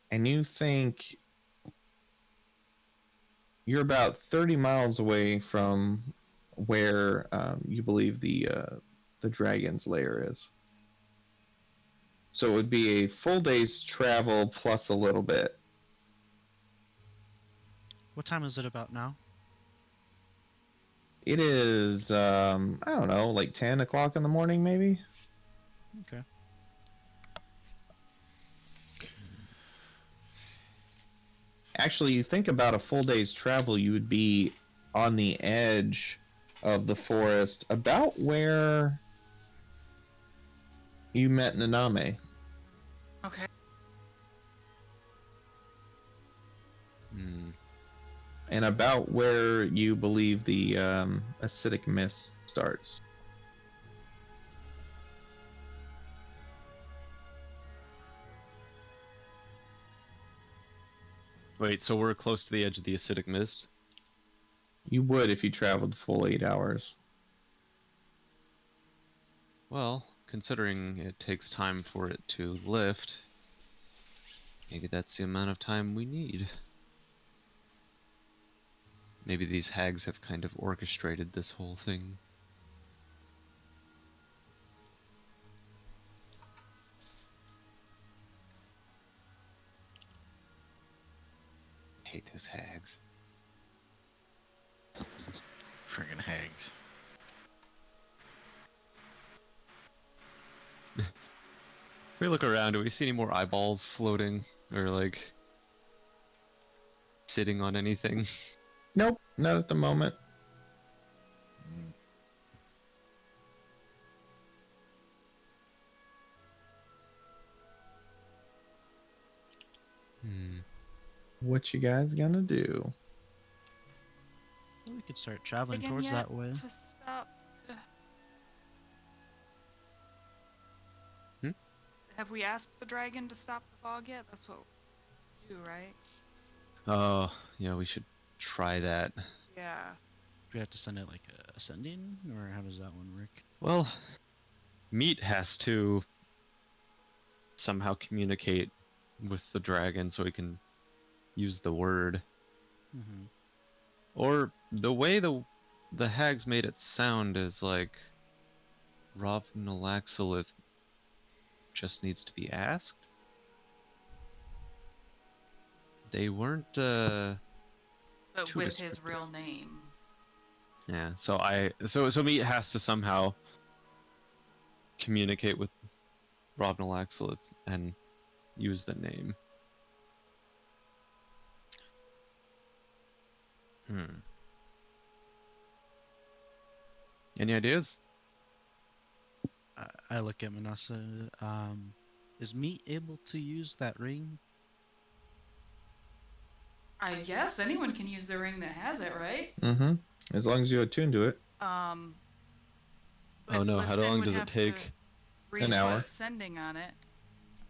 And you think you're about 30 miles away from where you believe the dragon's lair is. So it would be a full day's travel plus a little bit. What time is it about now? It is I don't know, like 10 o'clock in the morning, maybe. Okay. Actually, you think about a full day's travel, you would be on the edge of the forest, about where you met Naname. Okay. Hmm. And about where you believe the acidic mist starts. Wait, so we're close to the edge of the acidic mist? You would if you traveled the full 8 hours. Well, considering it takes time for it to lift, maybe that's the amount of time we need. Maybe these hags have kind of orchestrated this whole thing. Hate those hags. Friggin' hags. If we look around, do we see any more eyeballs floating? Or like sitting on anything? Nope, not at the moment. Mm. Hmm. What you guys gonna do? Well, we could start traveling Again towards yet that way. to stop. uh, Hmm? Have we asked the dragon to stop the fog yet? That's what we do, right? Oh, yeah, we should try that. Yeah. Do we have to send it like ascending, or how does that one work? Well, Meat has to somehow communicate with the dragon so he can use the word. Mm-hmm. Or the way the hags made it sound is like Ravnalaxolith just needs to be asked. They weren't But too with his descriptive. real name. Yeah, so Meat has to somehow communicate with Ravnalaxolith and use the name. Any ideas? I look at Manasa. Is Meat able to use that ring? I guess anyone can use the ring that has it, right? Mm-hmm. As long as you attune to it. Um, Oh but no, how Liston long would does it have to take? read An hour. what's sending on it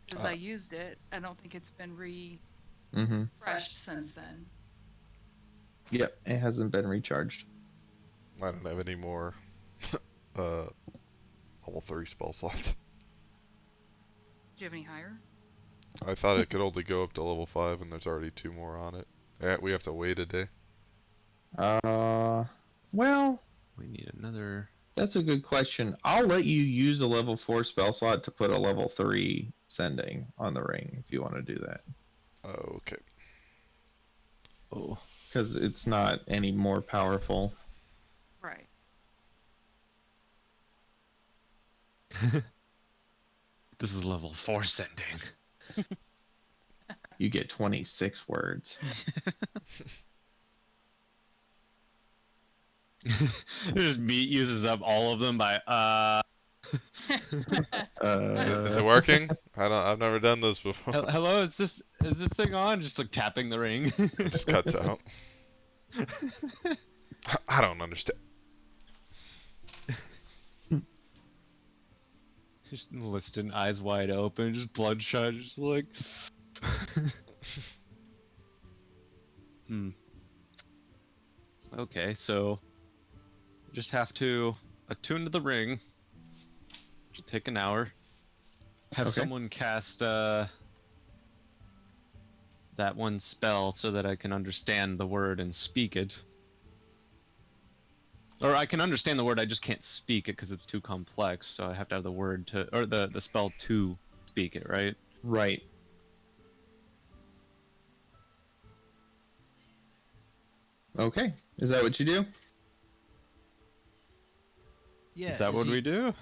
because I used it. I don't think it's been Mm-hmm. refreshed since then. Yep, it hasn't been recharged. I don't have any more uh, level 3 spell slots. Do you have any higher? I thought it could only go up to level 5, and there's already 2 more on it. We have to wait a day. Well, We need another. that's a good question. I'll let you use a level 4 spell slot to put a level 3 sending on the ring if you want to do that. Okay. Oh. Because it's not any more powerful. Right. This is level 4 sending. You get 26 words. Just meat uses up all of them by Is it working? I've never done this before. Hello, is this thing on? Just like tapping the ring. It just cuts out. I don't understand. Just listing, eyes wide open, just bloodshot, just like. Okay, so just have to attune to the ring. It'll take an hour. Have Okay. someone cast that one spell so that I can understand the word and speak it. Or I can understand the word, I just can't speak it because it's too complex. So I have to have the word to, or the spell to speak it, right? Right. Okay. Is that what you do? Yeah. Is that is what he, we do?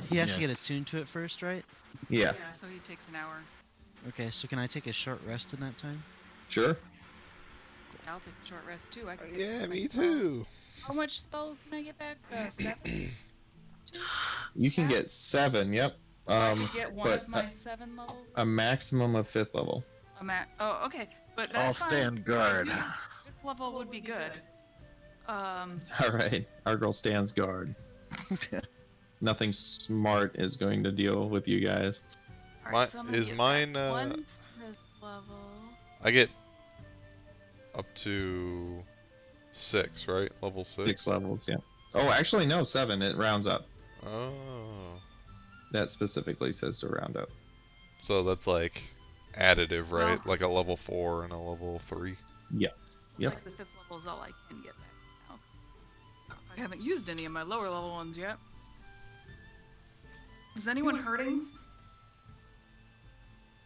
He has to get Yes. attuned to it first, right? Yeah. Yeah, so he takes an hour. Okay, so can I take a short rest in that time? Sure. I'll take a short rest too. I can get Yeah, my me spell. too. How much spell can I get back? 7? 2? You can Half? get 7. Yep. So I could get one but of my 7 levels. a maximum of 5th level. Oh, okay, but I'll that's fine. stand guard. 5th level would be good. All right. Our girl stands guard. Nothing smart is going to deal with you guys. Alright, so I'm gonna Is get mine, back 1 5th level. I get up to 6, right? Level 6? 6 levels, yeah. Oh, actually, no, 7. It rounds up. Oh. That specifically says to round up. So that's like additive, right? Well- Like a level 4 and a level 3. Yes. Yep. Like the 5th level is all I can get back now. I haven't used any of my lower level ones yet. Is anyone hurting?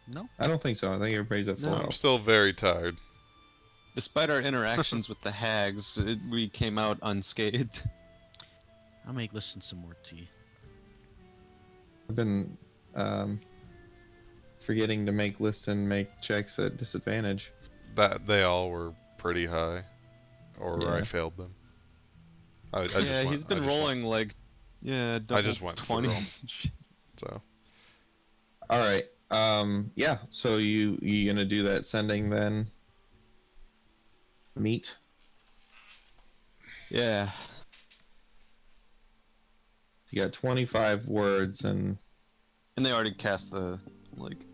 No. I don't think so. I think everybody's at full No. I'm health. still very tired. Despite our interactions with the hags, we came out unscathed. I'll make listen some more tea. I've been forgetting to make lists and make checks at disadvantage. That they all were pretty high, or I Yeah. failed them. I Yeah, just went, he's been rolling like, double just went through 'em. 20s and shit. So All right. Yeah. So you gonna do that sending then? Meat. Yeah. You got 25 words and And they already cast the, like,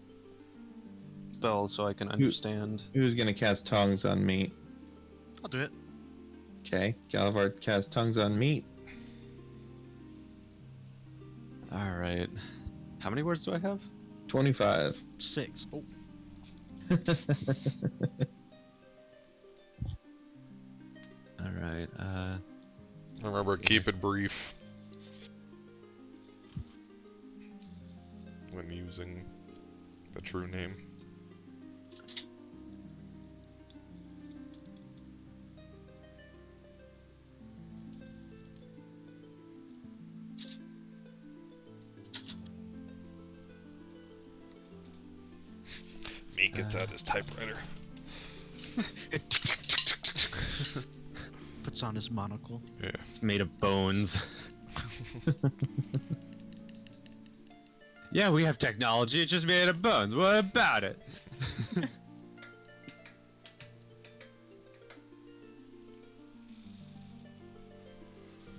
spell so I can understand. who's gonna cast tongues on meat? I'll do it. Okay. Galavar cast tongues on meat. Alright. How many words do I have? 25. 6. Oh, Alright, remember, keep it brief when using the true name. Me gets out his typewriter. puts on his monocle. Yeah. it's made of bones. Yeah, we have technology, it's just made of bones. What about it?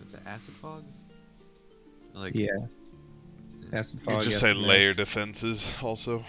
Is it acid fog? Like, Yeah. Acid You fog. just say acid mist. layer defenses also.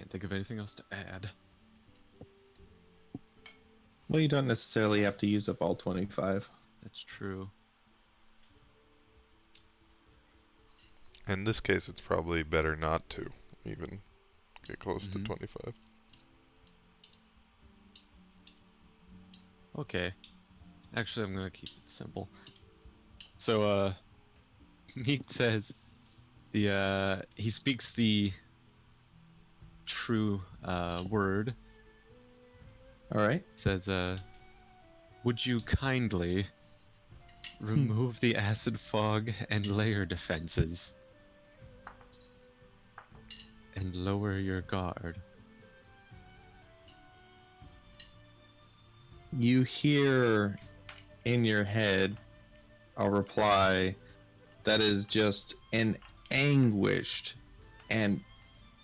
Can't think of anything else to add. Well, you don't necessarily have to use up all 25. That's true. In this case, it's probably better not to even get close to Mhm. 25. Okay. Actually, I'm gonna keep it simple. So, Meat says he speaks the true word. All right. Says, would you kindly remove the acid fog and layer defenses and lower your guard? You hear in your head a reply that is just an anguished and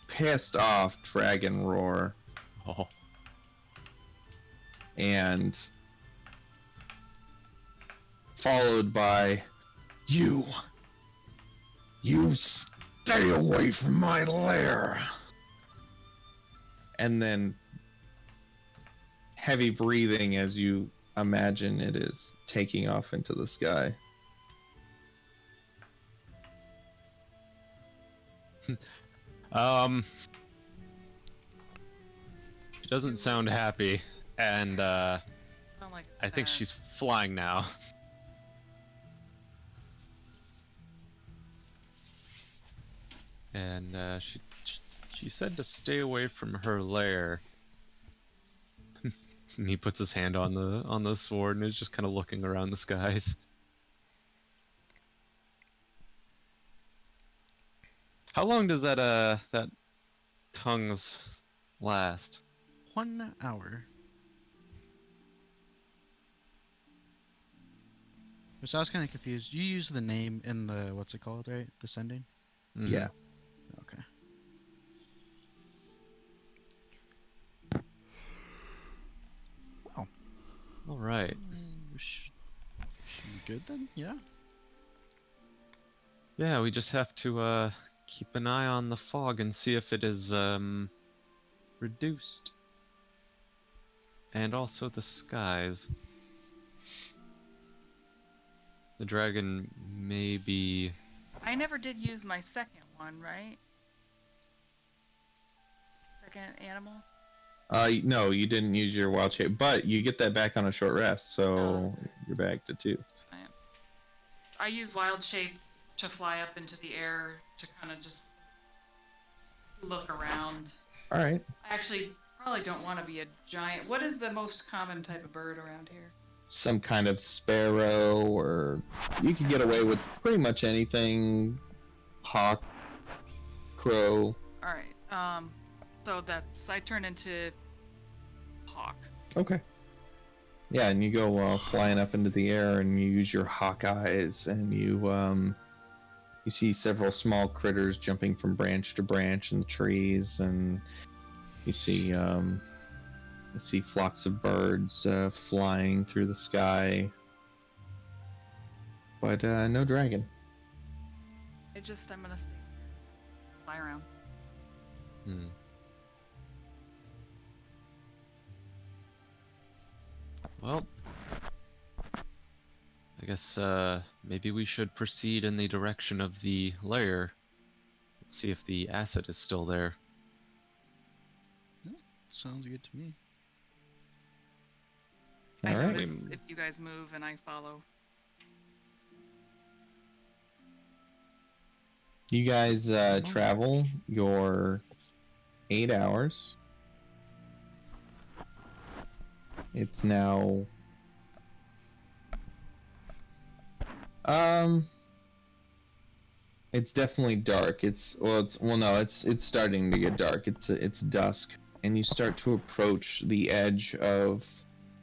pissed off dragon roar, Oh, and followed by you stay away from my lair, and then heavy breathing as you imagine it is taking off into the sky. she doesn't sound happy, and Sound like I think that. she's flying now. And she said to stay away from her lair. And he puts his hand on the sword and is just kind of looking around the skies. How long does that tongues last? 1 hour. So I was kind of confused. You use the name in the what's it called, right? The sending. Mhm. Yeah. Okay. Wow. All right. Should be good then. Yeah. Yeah, we just have to keep an eye on the fog and see if it is reduced. And also the skies. The dragon may be... I never did use my second one, right? Second animal? No, you didn't use your wild shape, but you get that back on a short rest, so Oh, that's right. you're back to 2. I use wild shape to fly up into the air to kind of just look around. All right. I actually probably don't want to be a giant. What is the most common type of bird around here? Some kind of sparrow, or you could get away with pretty much anything. Hawk, crow. All right. So that's I turn into hawk. Okay. Yeah, and you go flying up into the air, and you use your hawk eyes, and you see several small critters jumping from branch to branch in the trees, and you see flocks of birds flying through the sky, but no dragon. I'm gonna stay fly around. Hmm. Well, I guess maybe we should proceed in the direction of the lair. See if the acid is still there. Sounds good to me. I All right. notice if you guys move and I follow. You guys travel your 8 hours. It's now it's definitely dark. It's starting to get dark. It's dusk, and you start to approach the edge of,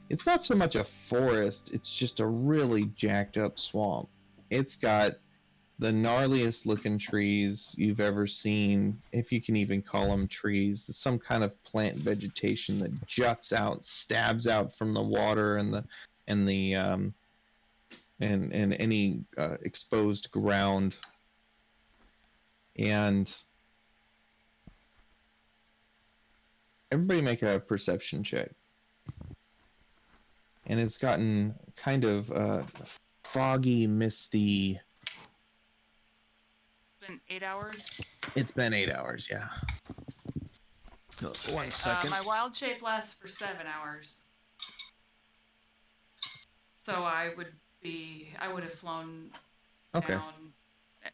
it's not so much a forest, it's just a really jacked up swamp. It's got the gnarliest looking trees you've ever seen, if you can even call them trees. Some kind of plant vegetation that juts out, stabs out from the water and the and any exposed ground. And Everybody make a perception check. And it's gotten kind of foggy, misty. It's been 8 hours. It's been 8 hours, yeah. One Okay, second. my wild shape lasts for 7 hours. So I would have flown Okay. down at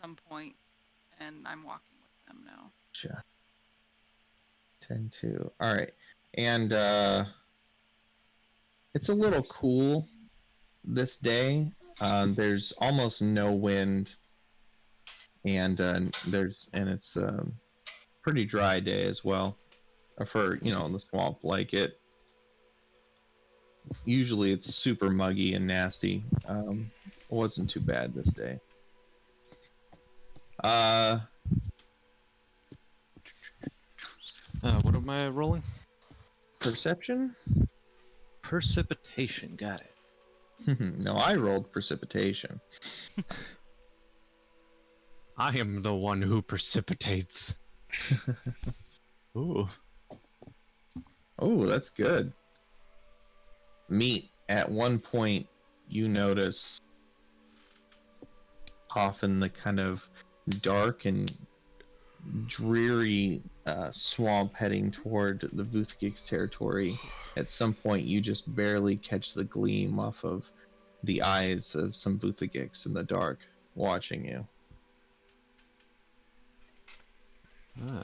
some point, and I'm walking with them now. Gotcha. 10-2. All right. And it's a little cool this day. There's almost no wind, and it's pretty dry day as well. For the swamp, like usually it's super muggy and nasty. It wasn't too bad this day. What am I rolling? Perception? Precipitation. Got it. No, I rolled precipitation. I am the one who precipitates. Ooh. Oh, that's good. Meat. At one point, you notice off in the kind of dark and dreary swamp heading toward the Vuthgix territory. At some point, you just barely catch the gleam off of the eyes of some Vuthgix in the dark, watching you. Ah.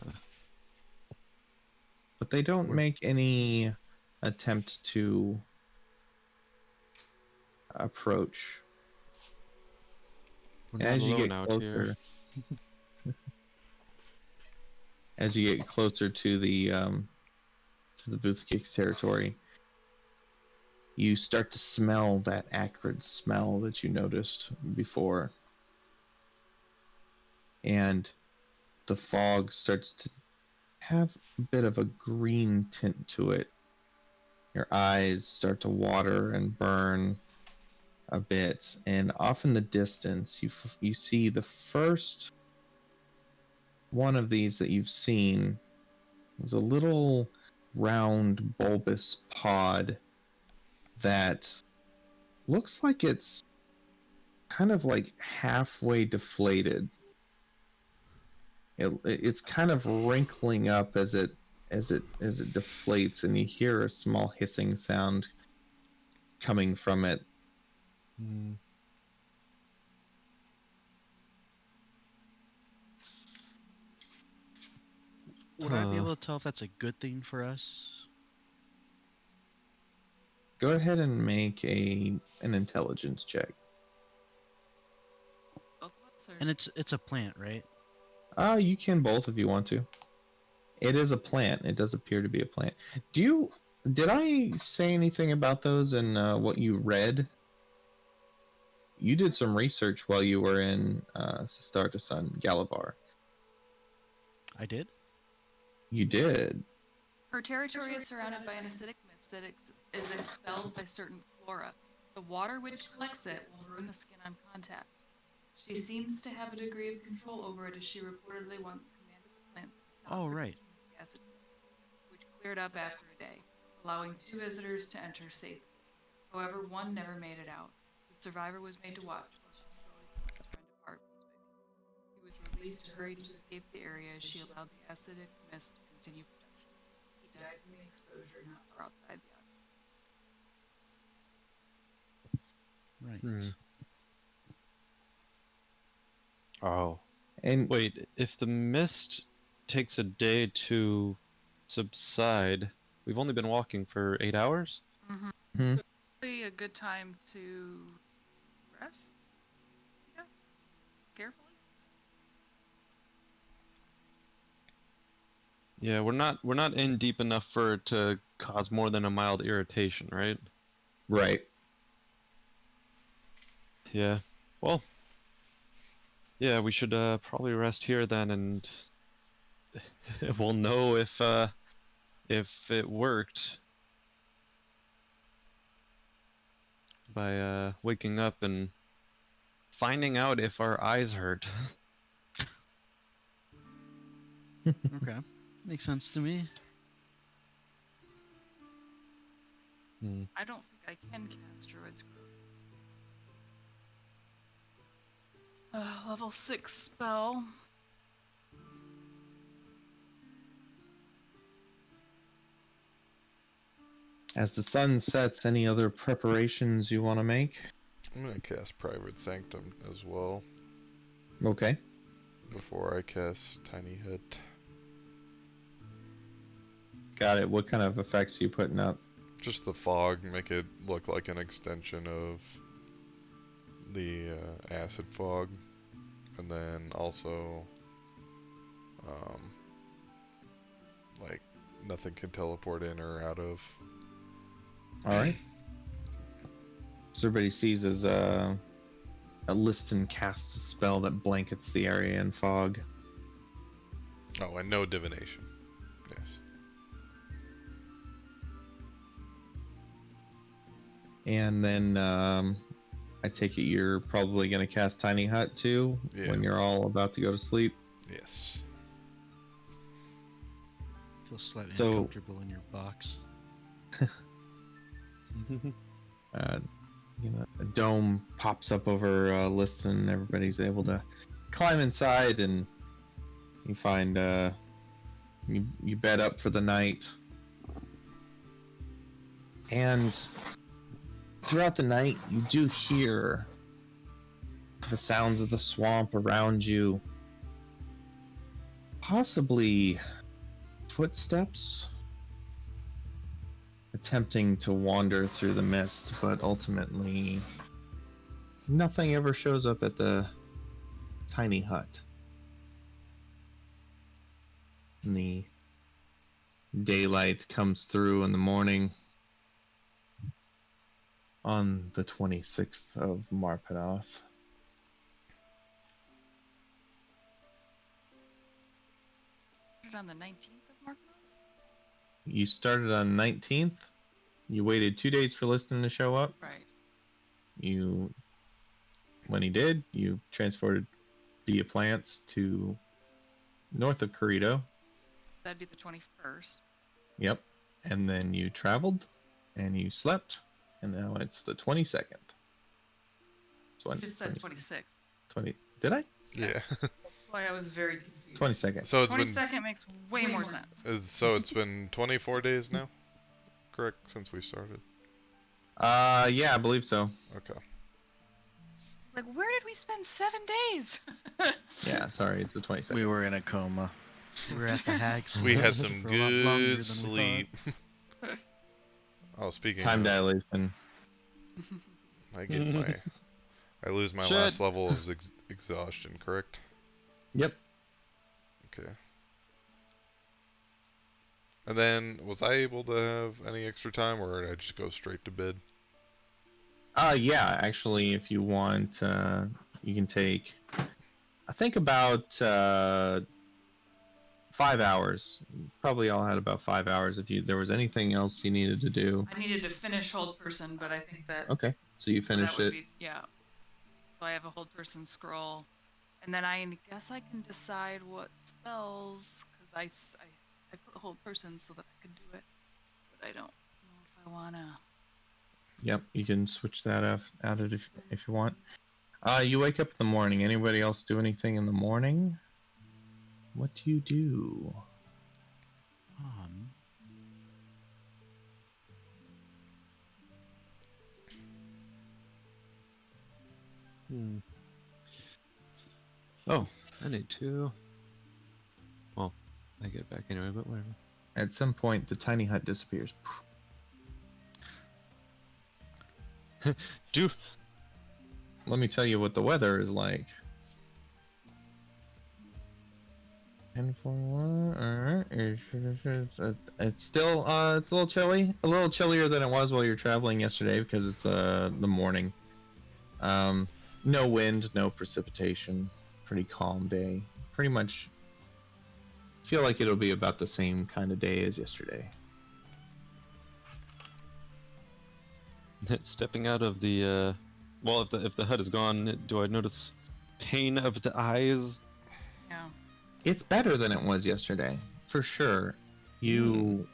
But they don't make any attempt to approach. We're And not as you alone get out closer, here. as you get closer to the Vuthgix territory, you start to smell that acrid smell that you noticed before. And the fog starts to have a bit of a green tint to it. Your eyes start to water and burn a bit, and off in the distance, you see the first one of these that you've seen is a little round bulbous pod that looks like it's kind of like halfway deflated. It's kind of wrinkling up as it deflates, and you hear a small hissing sound coming from it. Hmm. Would I be able to tell if that's a good thing for us? Go ahead and make an intelligence check. Both of us are... And it's a plant, right? You can both if you want to. It is a plant. It does appear to be a plant. Did I say anything about those in what you read? You did some research while you were in Stratava, Galabar. I did? You did. Her territory is surrounded by an acidic mist that is expelled by certain flora. The water which collects it will burn the skin on contact. She seems to have a degree of control over it, as she reportedly once commanded the plants to stop Oh, producing right. the acid mist, which cleared up after a day, allowing 2 visitors to enter safely. However, one never made it out. The survivor was made to watch while she slowly tore his friend apart piece by piece. He was released to hurry to escape the area as she allowed the acidic mist to continue production. He died from the exposure not far outside the island. Right. Hmm. Oh. And Wait, if the mist takes a day to subside, we've only been walking for 8 hours? Mm-hmm. Mhm. So probably a good time to rest, I guess, carefully. Yeah, we're not in deep enough for it to cause more than a mild irritation, right? right. Yeah. Well, yeah, we should probably rest here then, and we'll know if it worked by waking up and finding out if our eyes hurt. Okay. Makes sense to me. I don't think I can cast Druid's Growth. Level 6 spell. As the sun sets, any other preparations you want to make? I'm gonna cast Private Sanctum as well Okay. before I cast Tiny Hut. Got it. What kind of effects are you putting up? Just the fog, make it look like an extension of the acid fog, and then also, like nothing can teleport in or out of. All right. So everybody sees as a Liston casts a spell that blankets the area in fog. Oh, and no divination. Yes. And then I take it you're probably going to cast Tiny Hut too Yeah. when you're all about to go to sleep. Yes. Feel slightly So- uncomfortable in your box. A dome pops up over Liston. Everybody's able to climb inside, and you find you bed up for the night. And throughout the night, you do hear the sounds of the swamp around you. Possibly footsteps attempting to wander through the mist, but ultimately nothing ever shows up at the tiny hut. And the daylight comes through in the morning on the 26th of Marpanoth. On the 19th of March? You started on 19th. You waited 2 days for Liston to show up. Right. When he did, you transported via plants to north of Corrido. That'd be the 21st. Yep. And then you traveled and you slept, and now it's the 22nd. You just said 26th. 20. Did I? Yeah. Why I was very confused. 22nd. So it's 22nd makes way more sense. so it's been 24 days now, correct? Since we started. Yeah, I believe so. Okay. Like, where did we spend 7 days? Yeah, sorry, it's the 22nd. We were in a coma. We were at the hags. We had some for a lot longer than we good sleep. Oh, speaking Time of, dilation. I lose my Shit. last level of exhaustion, correct? Yep. Okay. And then, was I able to have any extra time, or did I just go straight to bed? Yeah, actually, if you want, you can take, I think about 5 hours. Probably all had about 5 hours. If there was anything else you needed to do. I needed to finish Hold Person, but I think that... Okay, so you so that finished would it. be, yeah. So I have a Hold Person scroll. And then I guess I can decide what spells, because I put Hold Person so that I could do it. But I don't know if I want to... Yep, you can switch that out if you want. You wake up in the morning. Anybody else do anything in the morning? What do you do? Oh, I need to. Well, I get back anyway, but whatever. At some point, the tiny hut disappears. Do Let me tell you what the weather is like. 10:41. Alright. It's still it's a little chilly. A little chillier than it was while you were traveling yesterday because it's the morning. No wind, no precipitation. Pretty calm day. Pretty much feel like it'll be about the same kind of day as yesterday. stepping out of the well, if the hut is gone, do I notice pain of the eyes? Yeah. It's better than it was yesterday, for sure. You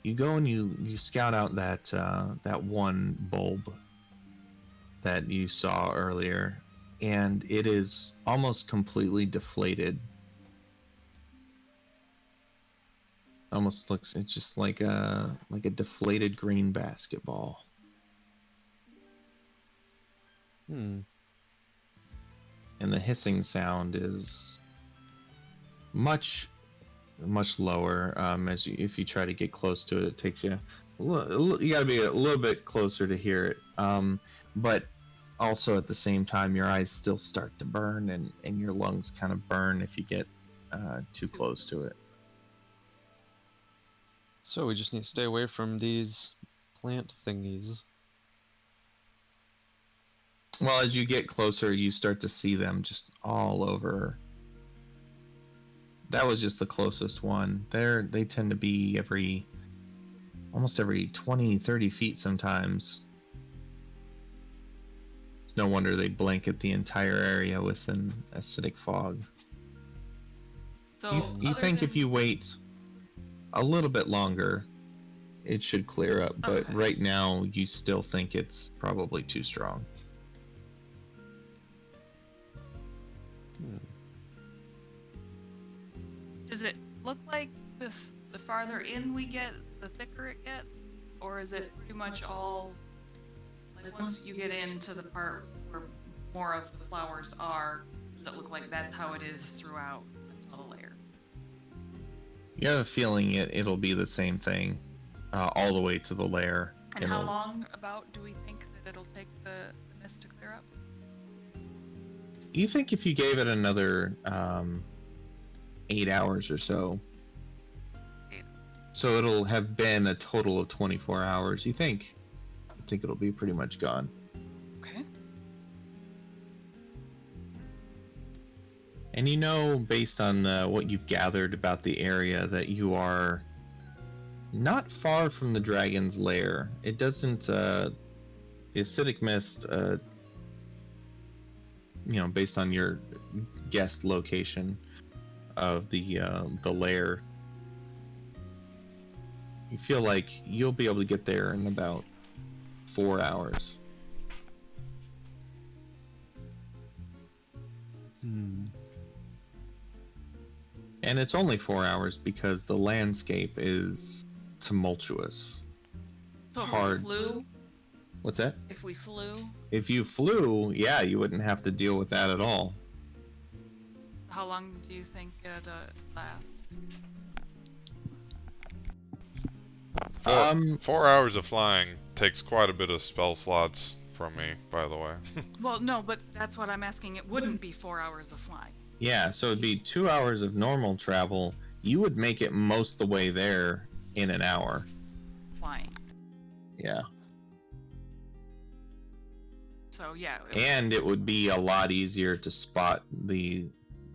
you go and you scout out that one bulb that you saw earlier, and it is almost completely deflated. Almost looks, it's just like a deflated green basketball. Hmm. And the hissing sound is much lower. As if you try to get close to it, it takes you. You got to be a little bit closer to hear it. But also at the same time, your eyes still start to burn, and your lungs kind of burn if you get too close to it. So we just need to stay away from these plant thingies. Well, as you get closer, you start to see them just all over. That was just the closest one. They tend to be almost every 20, 30 feet sometimes. It's no wonder they blanket the entire area with an acidic fog. So You think than... if you wait a little bit longer, it should clear up, but Okay. right now you still think it's probably too strong. Does it look like the farther in we get, the thicker it gets? Or is it pretty much all, like once you get into the part where more of the flowers are, does it look like that's how it is throughout until the layer? You have a feeling it'll be the same thing all the way to the lair. And how long about do we think that it'll take the mist to clear up? You think if you gave it another 8 hours or so, so it'll have been a total of 24 hours. I think it'll be pretty much gone. Okay. And you know, based on what you've gathered about the area, that you are not far from the dragon's lair. It doesn't, the acidic mist, based on your guessed location of the lair, you feel like you'll be able to get there in about 4 hours. And it's only 4 hours because the landscape is tumultuous. So if Hard. we flew? What's that? If we flew? If you flew, yeah, you wouldn't have to deal with that at all. How long do you think it lasts? 4 hours of flying takes quite a bit of spell slots from me, by the way. Well, no, but that's what I'm asking. It wouldn't be 4 hours of flying. Yeah, so it'd be 2 hours of normal travel. You would make it most of the way there in an hour. Flying. Yeah. So, yeah. And it would be a lot easier to spot the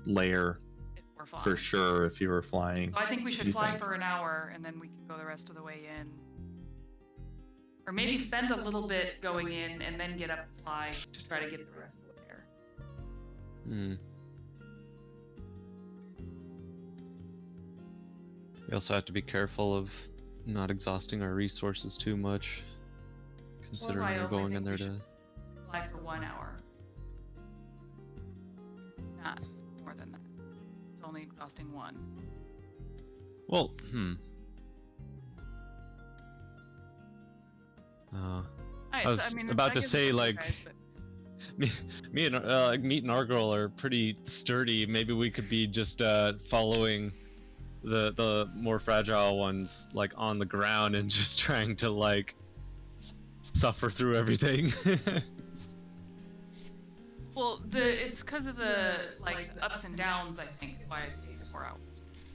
lair If we're flying. for sure if you were flying. So I think we should You fly think? for an hour, and then we can go the rest of the way in. Or maybe spend a little bit going in, and then get up and fly to try to get the rest of the way there. We also have to be careful of not exhausting our resources too much, considering I we're only going in think there we to. should fly for 1 hour. Not more than that. It's only exhausting 1. Well, Alright, I was it's- about that to gives say, us like, guys, but- me and Meat and Argyle are pretty sturdy. Maybe we could be just following the more fragile ones, like on the ground, and just trying to like suffer through everything. Well, it's because of the ups and downs. I think is why it takes 4 hours.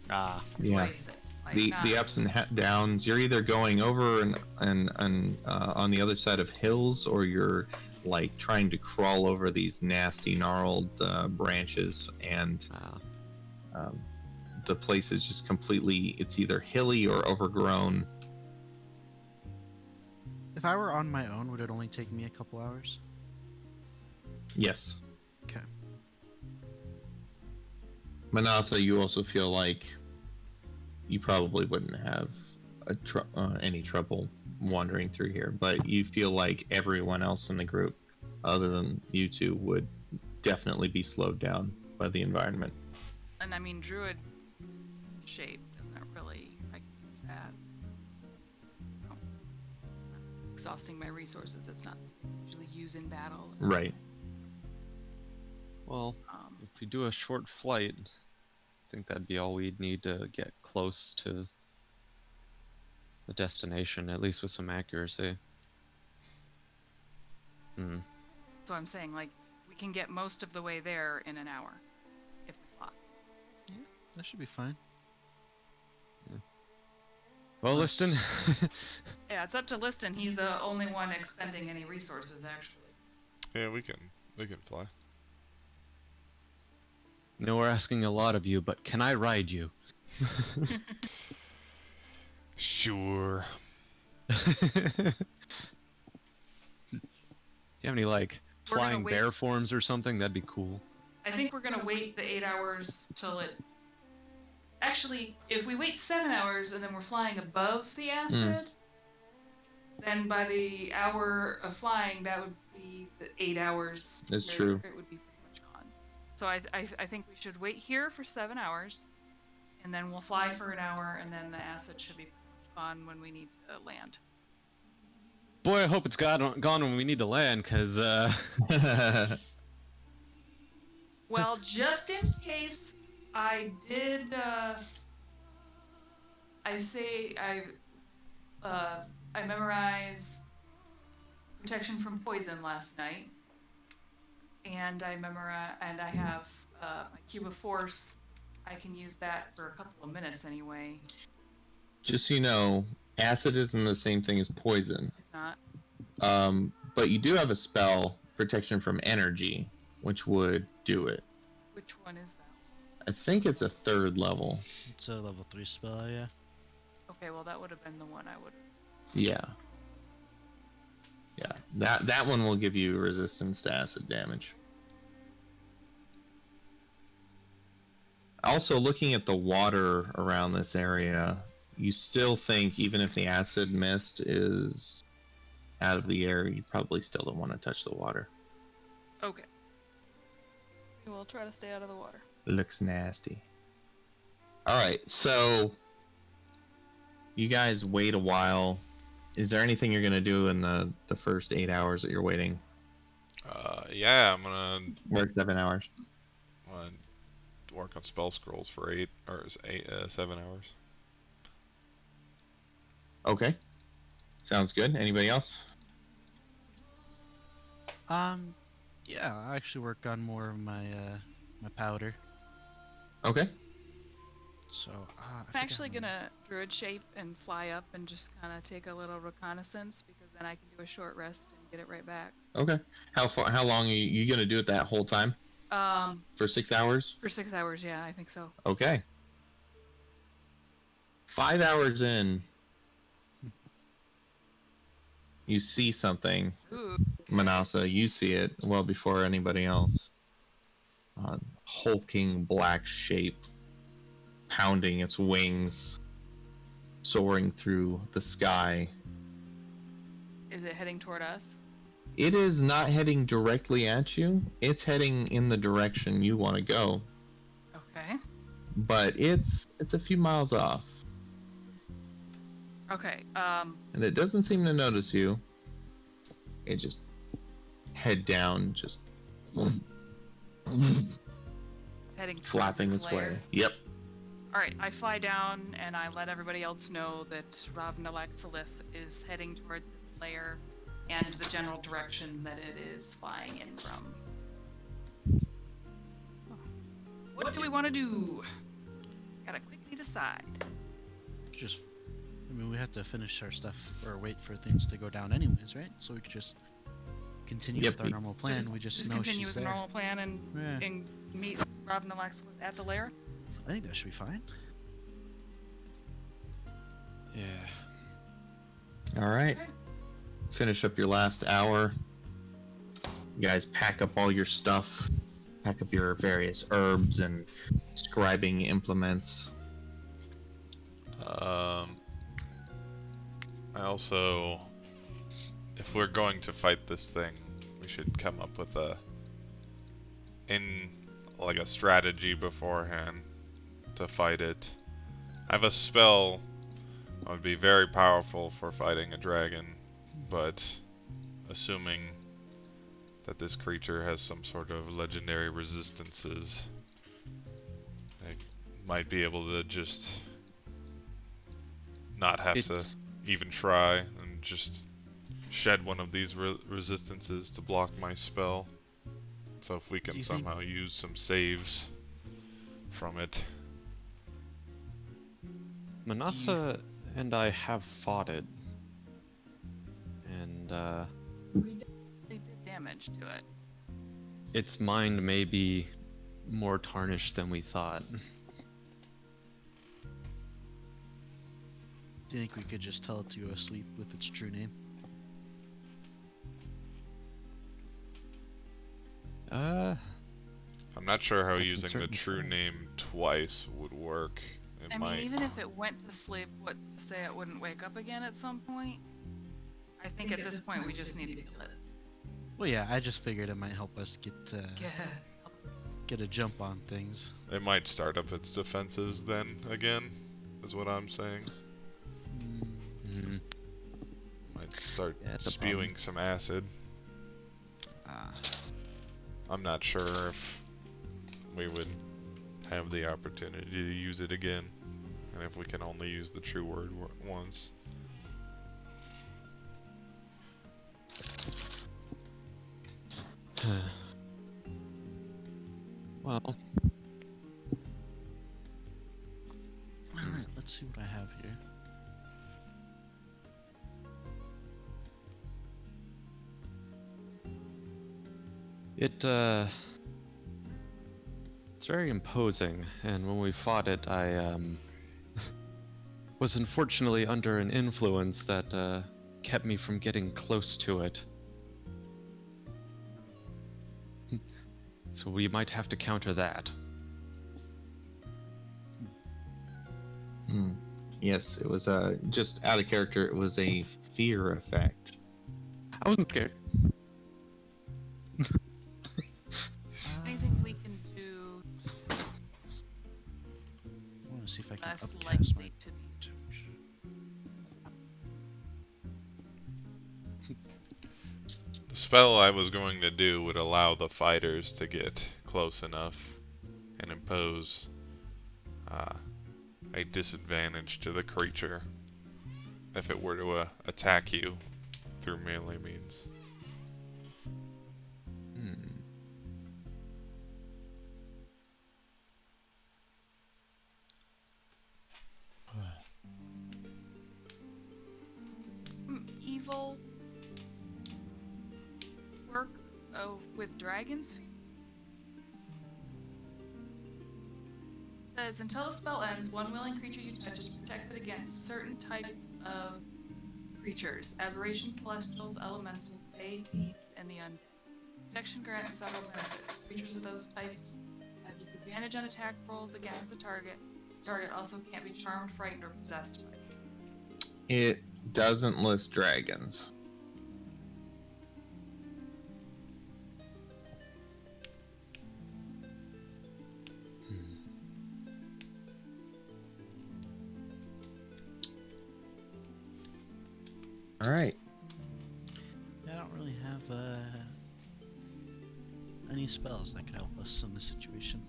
Ah, That's Yeah. what he said. Like, The not- ups and downs. You're either going over and on the other side of hills, or you're like trying to crawl over these nasty gnarled branches, and the place is just completely. It's either hilly or overgrown. If I were on my own, would it only take me a couple hours? Yes. Okay. Manasa, you also feel like you probably wouldn't have any trouble wandering through here, but you feel like everyone else in the group, other than you two, would definitely be slowed down by the environment. And I mean, druid shape doesn't really. I can use that. Oh, exhausting my resources. It's not something I usually use in battles. Right. Well, Um, if we do a short flight, I think that'd be all we'd need to get close to the destination, at least with some accuracy. Hmm. so I'm saying, like, we can get most of the way there in an hour if we fly. That should be fine. Well, Nice. Liston. Yeah, it's up to Liston. He's the only one expending any resources, actually. Yeah, we can fly. No, we're asking a lot of you, but can I ride you? Sure. Do you have any like We're gonna flying wait- bear forms or something? That'd be cool. I think we're gonna wait the 8 hours till it. Actually, if we wait 7 hours and then we're flying above the acid, then by the hour of flying, that would be the 8 hours. That's where true. It would be pretty much gone. So I think we should wait here for 7 hours, and then we'll fly for an hour, and then the acid should be gone when we need to land. Boy, I hope it's gone when we need to land, cause Well, just in case, I did. I memorized protection from poison last night, and I have my cube of force. I can use that for a couple of minutes anyway. Just so you know, acid isn't the same thing as poison. It's not. But you do have a spell, protection from energy, which would do it. Which one is that? I think it's a 3rd level. It's a level 3 spell, yeah. Okay, well that would have been the one I would. Yeah. Yeah. That one will give you resistance to acid damage. Also, looking at the water around this area, you still think even if the acid mist is out of the air, you probably still don't want to touch the water. Okay. We'll try to stay out of the water. Looks nasty. Alright, so you guys wait a while. Is there anything you're gonna do in the first 8 hours that you're waiting? Yeah, I'm gonna Work 7 hours. work on spell scrolls for 7 hours. Okay. Sounds good. Anybody else? Yeah, I actually work on more of my my powder. Okay. So I'm actually gonna druid shape and fly up and just kind of take a little reconnaissance, because then I can do a short rest and get it right back. Okay. How long are you gonna do it that whole time? For For 6 hours? 6 hours, yeah, I think so. Okay. 5 hours in, you see something. Ooh. Manasa, you see it well before anybody else. Hulking black shape, pounding its wings, soaring through the sky. Is it heading toward us? It is not heading directly at you. It's heading in the direction you want to go, Okay. but it's a few miles off, Okay. and it doesn't seem to notice you. It just head down, just It's heading towards flapping its its lair. way. Yep. All right, I fly down and I let everybody else know that Ravnalaxalith is heading towards its lair and the general direction that it is flying in from. What do we want to do? Gotta quickly decide. I mean, we have to finish our stuff or wait for things to go down anyways, right? So we could just continue Yep, with our we- normal plan. We just know continue she's with the there. normal plan and Yeah. and meet Ravnalaxalith at the lair. I think that should be fine. yeah. All right. Okay. Finish up your last hour. You guys pack up all your stuff. Pack up your various herbs and scribing implements. I also, if we're going to fight this thing, we should come up with a strategy beforehand to fight it. I have a spell that would be very powerful for fighting a dragon, but assuming that this creature has some sort of legendary resistances, I might be able to just not have to even try and just shed one of these resistances to block my spell. So if we can somehow use some saves from it. Manasa and I have fought it. And They did damage to it. its mind may be more tarnished than we thought. Do you think we could just tell it to go to sleep with its true name? I'm not sure how using the true name twice would work. I mean, even if it went to sleep, what's to say it wouldn't wake up again at some point? I think at this point we just need to kill it. Well, yeah, I just figured it might help us get a jump on things. It might start up its defenses then again, is what I'm saying. Mm-hmm. Might start spewing some acid. I'm not sure if we would have the opportunity to use it again, and if we can only use the true word once. Well, alright, let's see what I have here. it's very imposing, and when we fought it, I was unfortunately under an influence that kept me from getting close to it. So we might have to counter that. Yes, it was just out of character. It was a fear effect. I wasn't scared. Anything we can do I want to see if I can less upcast my likely to be. The spell I was going to do would allow the fighters to get close enough and impose a disadvantage to the creature if it were to attack you through melee means. Evil work with dragons. Says until the spell ends, one willing creature you touch is protected against certain types of creatures: aberrations, celestials, elementals, fae, fiends, and the undead. Protection grants several benefits. Creatures of those types have disadvantage on attack rolls against the target. Target also can't be charmed, frightened, or possessed by it. It doesn't list dragons. All right. I don't really have any spells that could help us in this situation.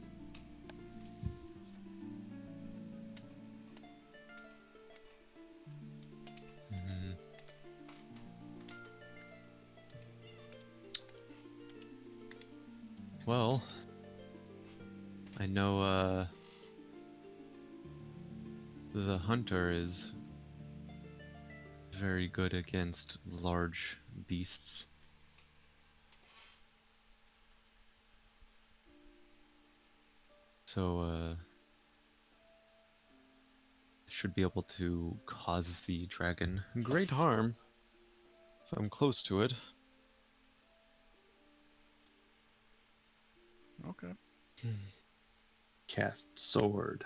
Well, I know the hunter is very good against large beasts. So should be able to cause the dragon great harm if I'm close to it. Okay. Cast sword.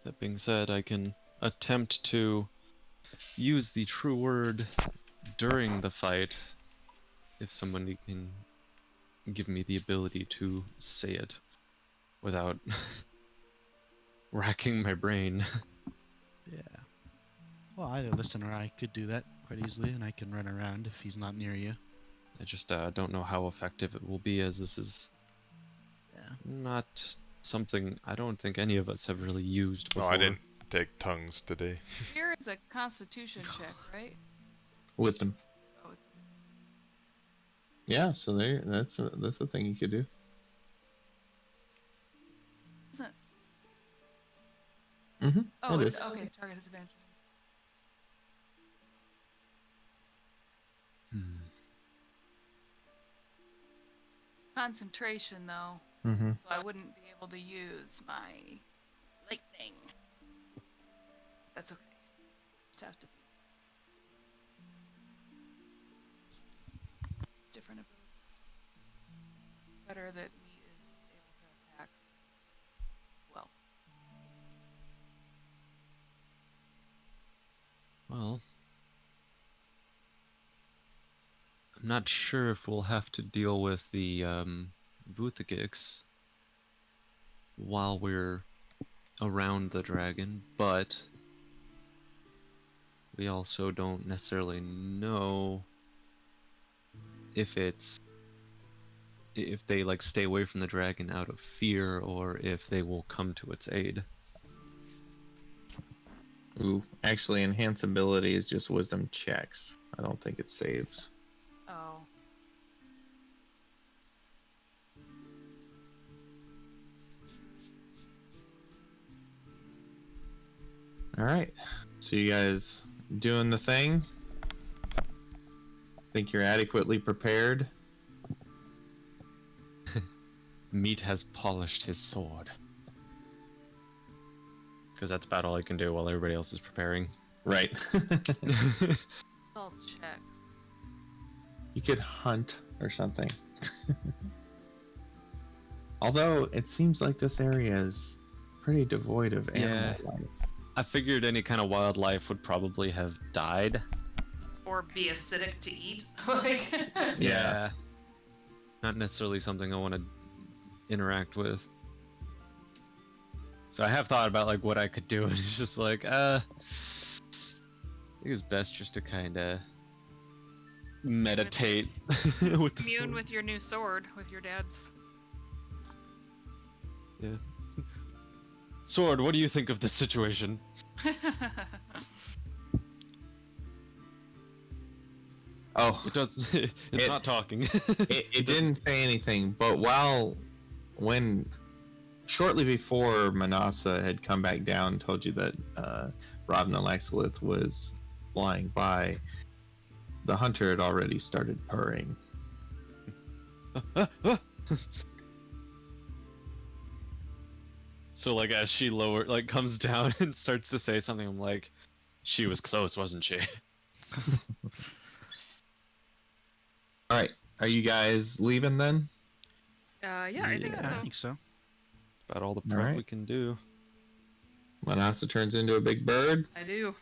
That being said, I can attempt to use the true word during the fight, if somebody can give me the ability to say it without racking my brain. Yeah. Well, either listen or I could do that quite easily, and I can run around if he's not near you. I just don't know how effective it will be, as this is Yeah. not something I don't think any of us have really used Oh, before. I didn't take tongues today. Fear is a constitution check, right? Wisdom. Oh, it's Yeah, so there. That's a thing you could do. isn't. Mm-hmm. Oh, it is. okay. Target has advantage. Hmm. Concentration, though, Mm-hmm. so I wouldn't be able to use my lightning. That's okay. Just have to different ability. Better that meat is able to attack as well. Well, I'm not sure if we'll have to deal with the Vuthagix while we're around the dragon, but we also don't necessarily know if they like stay away from the dragon out of fear or if they will come to its aid. Ooh, actually, enhance ability is just wisdom checks. I don't think it saves. Oh. All right. So you guys doing the thing? Think you're adequately prepared? Meat has polished his sword. Because that's about all I can do while everybody else is preparing. Right. It's all checks. You could hunt or something. Although it seems like this area is pretty devoid of animal life. I figured any kind of wildlife would probably have died. Or be acidic to eat. Like. Yeah. Not necessarily something I want to interact with. So I have thought about like what I could do, and it's just like, I think it's best just to kind of meditate with the Commune sword. with your new sword, with your dad's. Yeah. Sword, what do you think of this situation? Oh, It does. It's not talking. it didn't say anything, but shortly before Manasa had come back down and told you that Ravna Laxolith was flying by, the hunter had already started purring. So like as she comes down and starts to say something, I'm like, she was close, wasn't she? All right, are you guys leaving then? Yeah, I think Yeah, so. I think so. About all the All prep right. we can do. Manasa turns into a big bird. I do.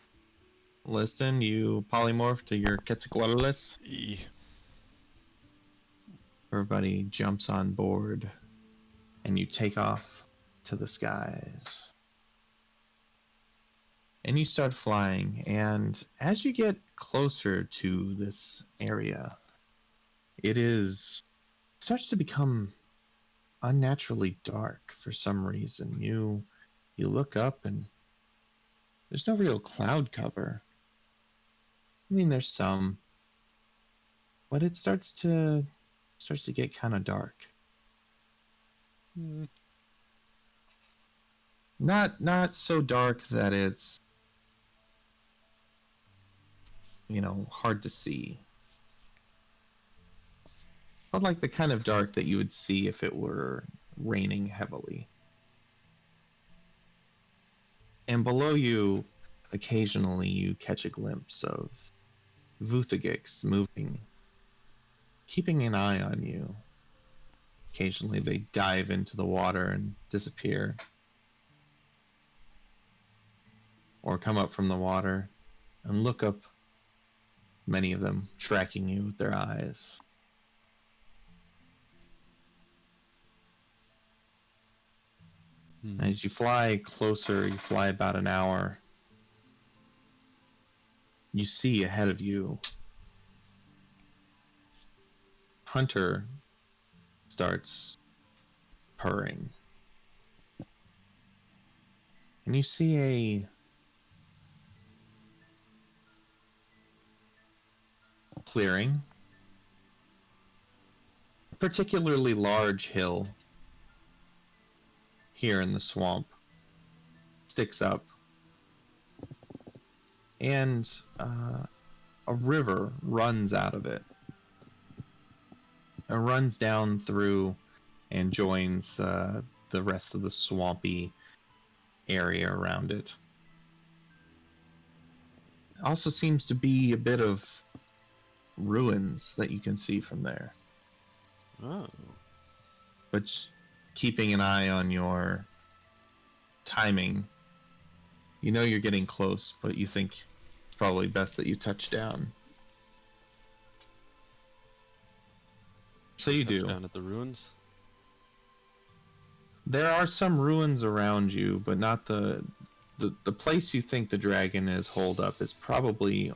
Listen, you polymorph to your Quetzalcoatlus. E. Everybody jumps on board, and you take off to the skies. And you start flying, and as you get closer to this area, starts to become unnaturally dark for some reason. You look up, and there's no real cloud cover. I mean, there's some, but it starts to get kind of dark. Not so dark that it's hard to see, but like the kind of dark that you would see if it were raining heavily. And below you, occasionally you catch a glimpse of Vuthagix moving, keeping an eye on you. Occasionally they dive into the water and disappear. or come up from the water and look up, many of them tracking you with their eyes. As you fly closer, you fly about an hour, you see ahead of you, Hunter starts purring. And you see a clearing, a particularly large hill here in the swamp sticks up, and a river runs out of it. It runs down through and joins the rest of the swampy area around it. Also seems to be a bit of ruins that you can see from there. Oh. But keeping an eye on your timing, you know you're getting close, but you think it's probably best that you touch down. So you do. Down at the ruins. There are some ruins around you, but not the place you think the dragon is holed up is probably,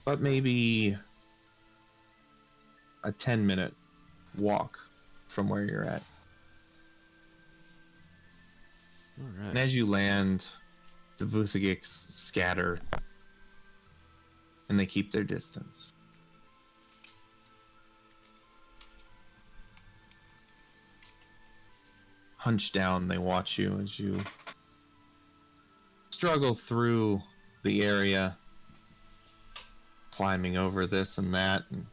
but maybe a 10-minute walk from where you're at. All right. And as you land, the Vuthagiks scatter, and they keep their distance. Hunched down, they watch you as you struggle through the area, climbing over this and that, and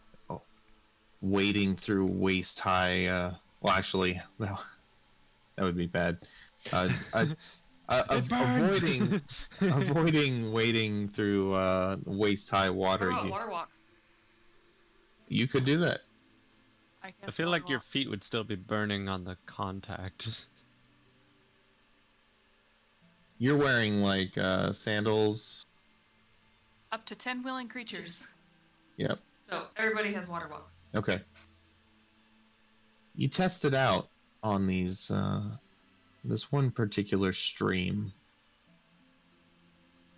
wading through waist-high. Well, actually, that would be bad. Avoiding wading through waist-high water. What about water walk? You could do that. I feel like your feet would still be burning on the contact. You're wearing like sandals. Up to 10 willing creatures. Yep. So everybody has water walk. Okay. You test it out on these this one particular stream.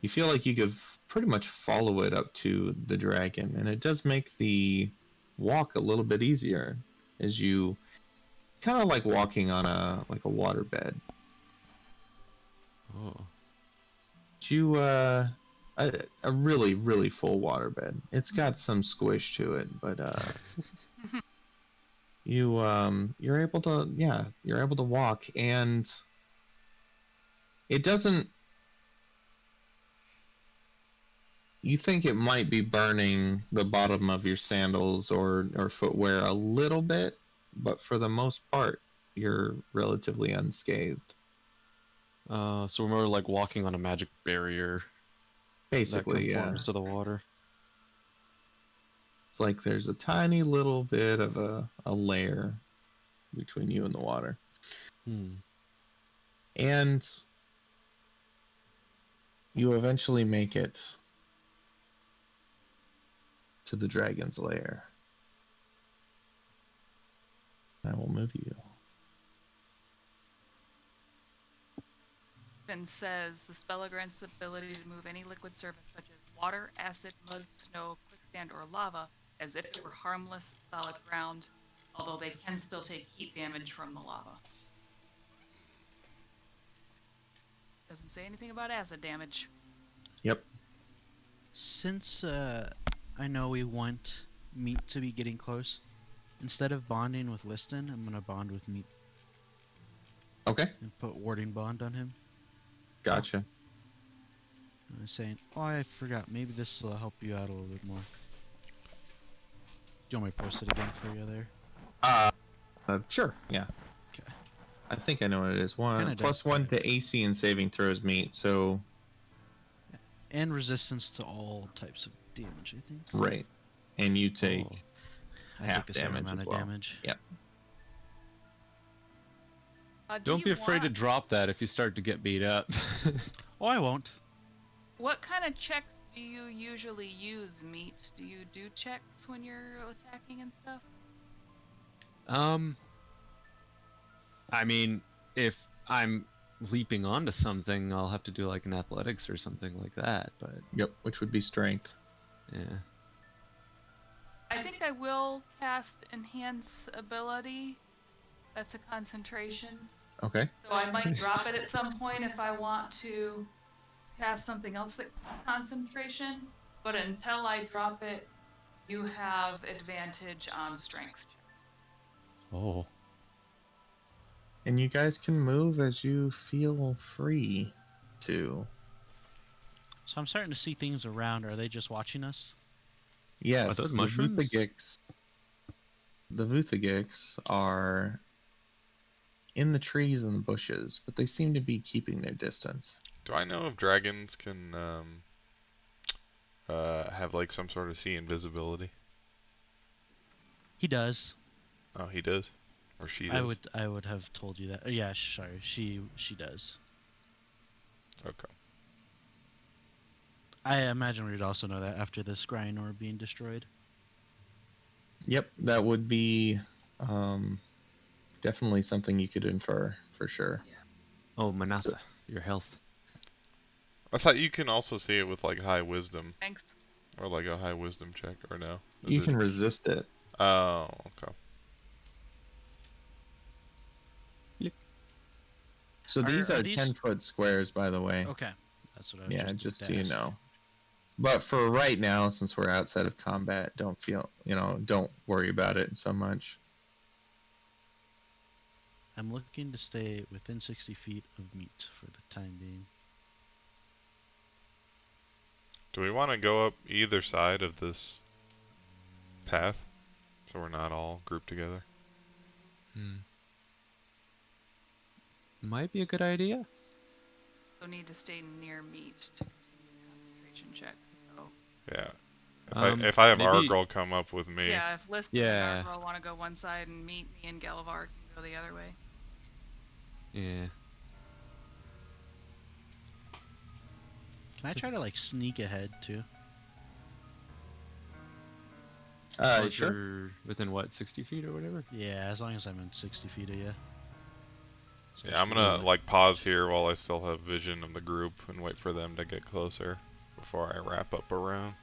You feel like you could pretty much follow it up to the dragon, and it does make the walk a little bit easier, as you kind of like walking on a waterbed. Oh. You a really, really full waterbed. It's got some squish to it, but you're able to walk, and it doesn't. You think it might be burning the bottom of your sandals or footwear a little bit, but for the most part, you're relatively unscathed. So we're more like walking on a magic barrier. Basically, that yeah. conforms to the water. It's like there's a tiny little bit of a layer between you and the water. And you eventually make it to the dragon's lair. I will move you. And says the spell grants the ability to move any liquid surface such as water, acid, mud, snow, quicksand, or lava as if it were harmless, solid ground, although they can still take heat damage from the lava. Doesn't say anything about acid damage. Yep. Since I know we want Meat to be getting close, instead of bonding with Liston, I'm gonna bond with Meat Okay. and put warding bond on him. Gotcha. I was saying, oh, I forgot. Maybe this will help you out a little bit more. Do you want me to post it again for you there? Sure. Yeah. Okay. I think I know what it is. Kinda Plus does, one kinda. to AC and saving throws, Meat. So And resistance to all types of damage, I think. right, and you take Oh. I half take the same damage amount as of well. damage. Yep. Don't be afraid to want... drop that if you start to get beat up. Oh, I won't. What kind of checks do you usually use, Meat? Do you do checks when you're attacking and stuff? I mean, if I'm leaping onto something, I'll have to do like an athletics or something like that. But Yep, which would be strength. yeah. I think I will cast Enhance Ability. That's a concentration. Okay. So I might drop it at some point if I want to cast something else that's concentration. But until I drop it, you have advantage on strength. Oh. And you guys can move as you feel free to. So I'm starting to see things around. Are they just watching us? Yes, those the mushrooms? Vuthagics are in the trees and the bushes, but they seem to be keeping their distance. Do I know if dragons can have like some sort of see invisibility? He does. Oh, he does, or she does. I would have told you that. Yeah, sorry. She does. Okay. I imagine we'd also know that after the scrying orb being destroyed. Yep, that would be definitely something you could infer for sure. Oh, Manasa, your health. I thought you can also see it with like high wisdom, Thanks. or like a high wisdom check, or no? You can resist it. Oh, okay. So these Are are these- 10-foot squares, by the way. Okay, that's what I was Yeah, just just about so to you ask. know. But for right now, since we're outside of combat, don't worry about it so much. I'm looking to stay within 60 feet of Meat for the time being. Do we want to go up either side of this path, so we're not all grouped together? Might be a good idea. So need to stay near Meat to continue the concentration check. So Yeah. If I have maybe- Argral come up with me, yeah, if Lisp Yeah. and Argral want to go one side and me and Galavar can go the other way. Yeah. Can I try to like sneak ahead too? Once Sure. you're within what, 60 feet or whatever? Yeah, as long as I'm in 60 feet of you. So yeah, I'm should gonna be- like pause here while I still have vision of the group and wait for them to get closer before I wrap up around.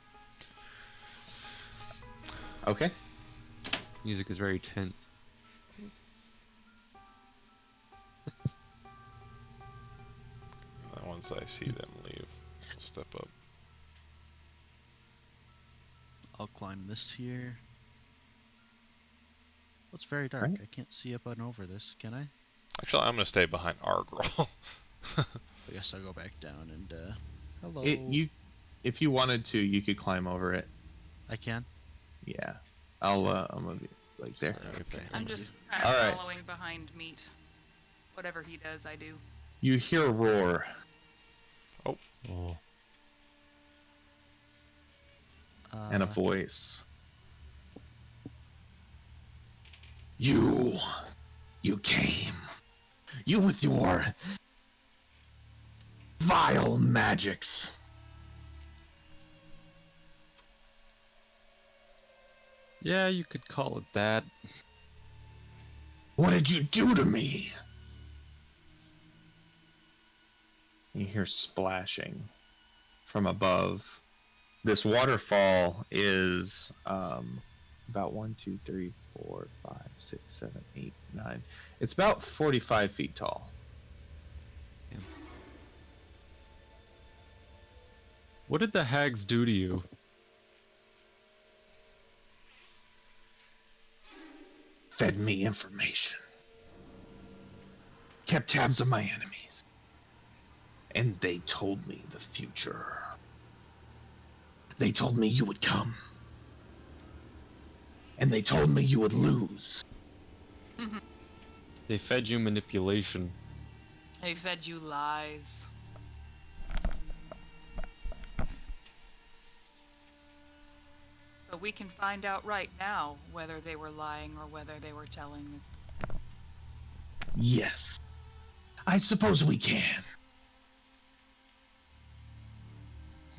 Okay. Music is very tense. And once I see them leave, I'll step up. I'll climb this here. Oh, it's very dark. Right. I can't see up and over this, can I? Actually, I'm gonna stay behind Argral. I guess I'll go back down and hello. If you wanted to, you could climb over it. I can. Yeah. I'm gonna be like there. Okay. I'm thank just you. kind of Alright. following behind Meat. Whatever he does, I do. You hear a roar. Oh. And a voice. You came. You with your vile magics. Yeah, you could call it that. What did you do to me? You hear splashing from above. This waterfall is about 1, 2, 3, 4, 5, 6, 7, 8, 9. It's about 45 feet tall. What did the hags do to you? Fed me information. Kept tabs on my enemies. And they told me the future. They told me you would come. And they told me you would lose. They fed you manipulation. They fed you lies. But we can find out right now whether they were lying or whether they were telling the Yes. I suppose we can.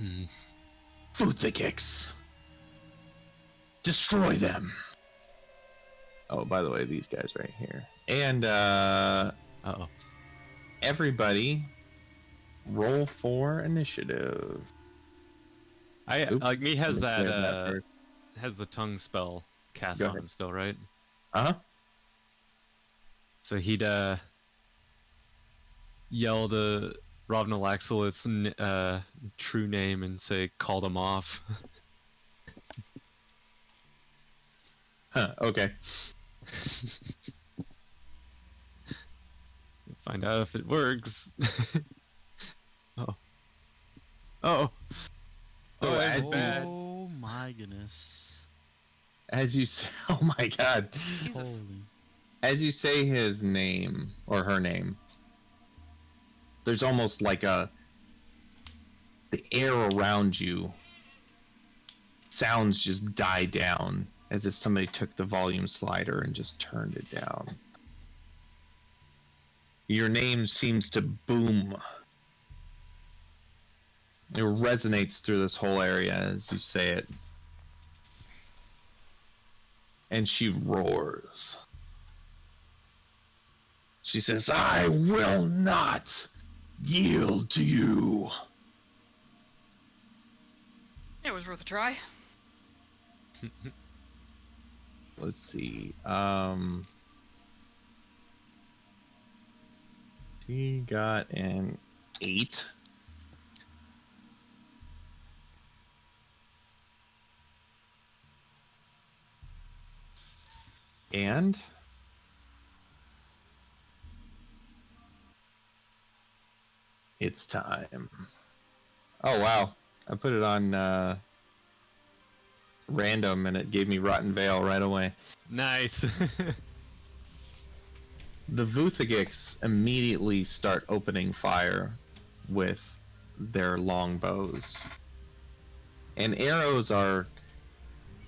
Hmm. Futhagix. Destroy them. Oh, by the way, these guys right here. And Uh-oh. everybody roll for initiative. Oops, Like me has let me that clear that first. has the tongue spell cast Go on ahead. him still, right? Uh-huh. So he'd yell the Ravnalaxolith's true name and say, "Call them off." Huh, okay. Find out if it works. Oh. Oh. So Oh, it's as bad. Oh my goodness. as you say, oh my god. Jesus. Holy. As you say his name or her name, there's almost like the air around you sounds just die down as if somebody took the volume slider and just turned it down. Your name seems to boom. It resonates through this whole area as you say it. And she roars. She says, I will not yield to you. It was worth a try. Let's see. She got an 8. And it's time. Oh wow. I put it on random and it gave me Rotten Vale right away. Nice. The Vuthagix immediately start opening fire with their long bows. And arrows are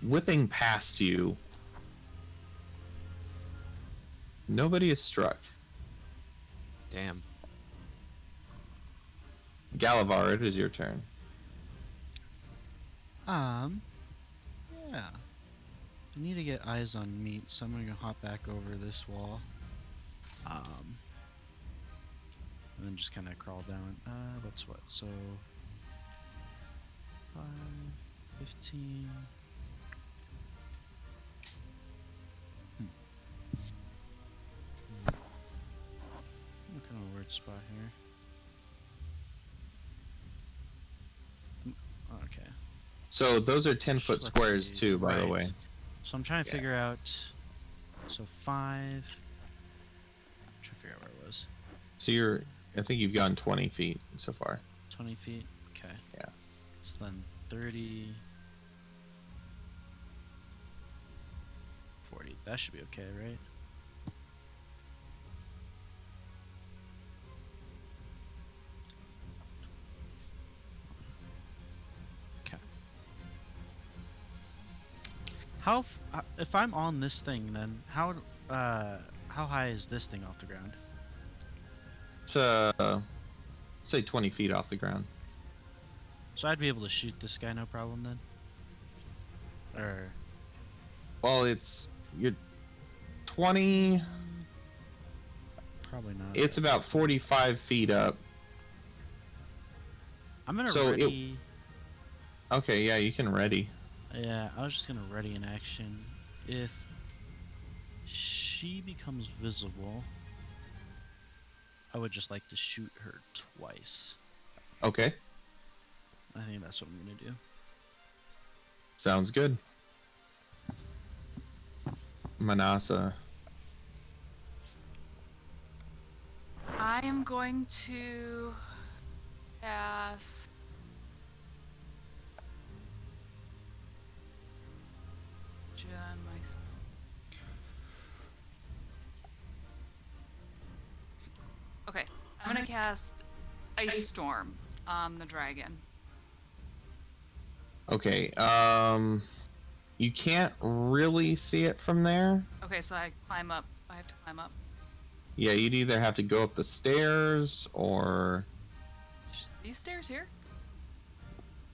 whipping past you. Nobody is struck. Damn. Galavar, it is your turn. Yeah. I need to get eyes on meat, so I'm gonna hop back over this wall. And then just kind of crawl down. That's what? So 5, 15. Kind of a weird spot here. Okay. So those are 10-foot Let's squares see. too, by the way. So I'm trying to Yeah. figure out. So 5. I'm trying to figure out where it was. So I think you've gone 20 feet so far. 20 feet. Okay. Yeah. So then 30. 40. That should be okay, right? Okay. If I'm on this thing, then how high is this thing off the ground? It's say 20 feet off the ground. So I'd be able to shoot this guy, no problem then. Or Well, you're 20. probably not. It's about 45 feet up. I'm gonna so ready. Okay, yeah, you can ready. Yeah, I was just gonna ready in action. If she becomes visible, I would just like to shoot her twice. Okay, I think that's what I'm gonna do. sounds good. Manasa. I am going to cast. John, Okay, I'm gonna cast Ice Storm on the dragon. Okay, you can't really see it from there. Okay, so I climb up. I have to climb up. Yeah, you'd either have to go up the stairs or These stairs here?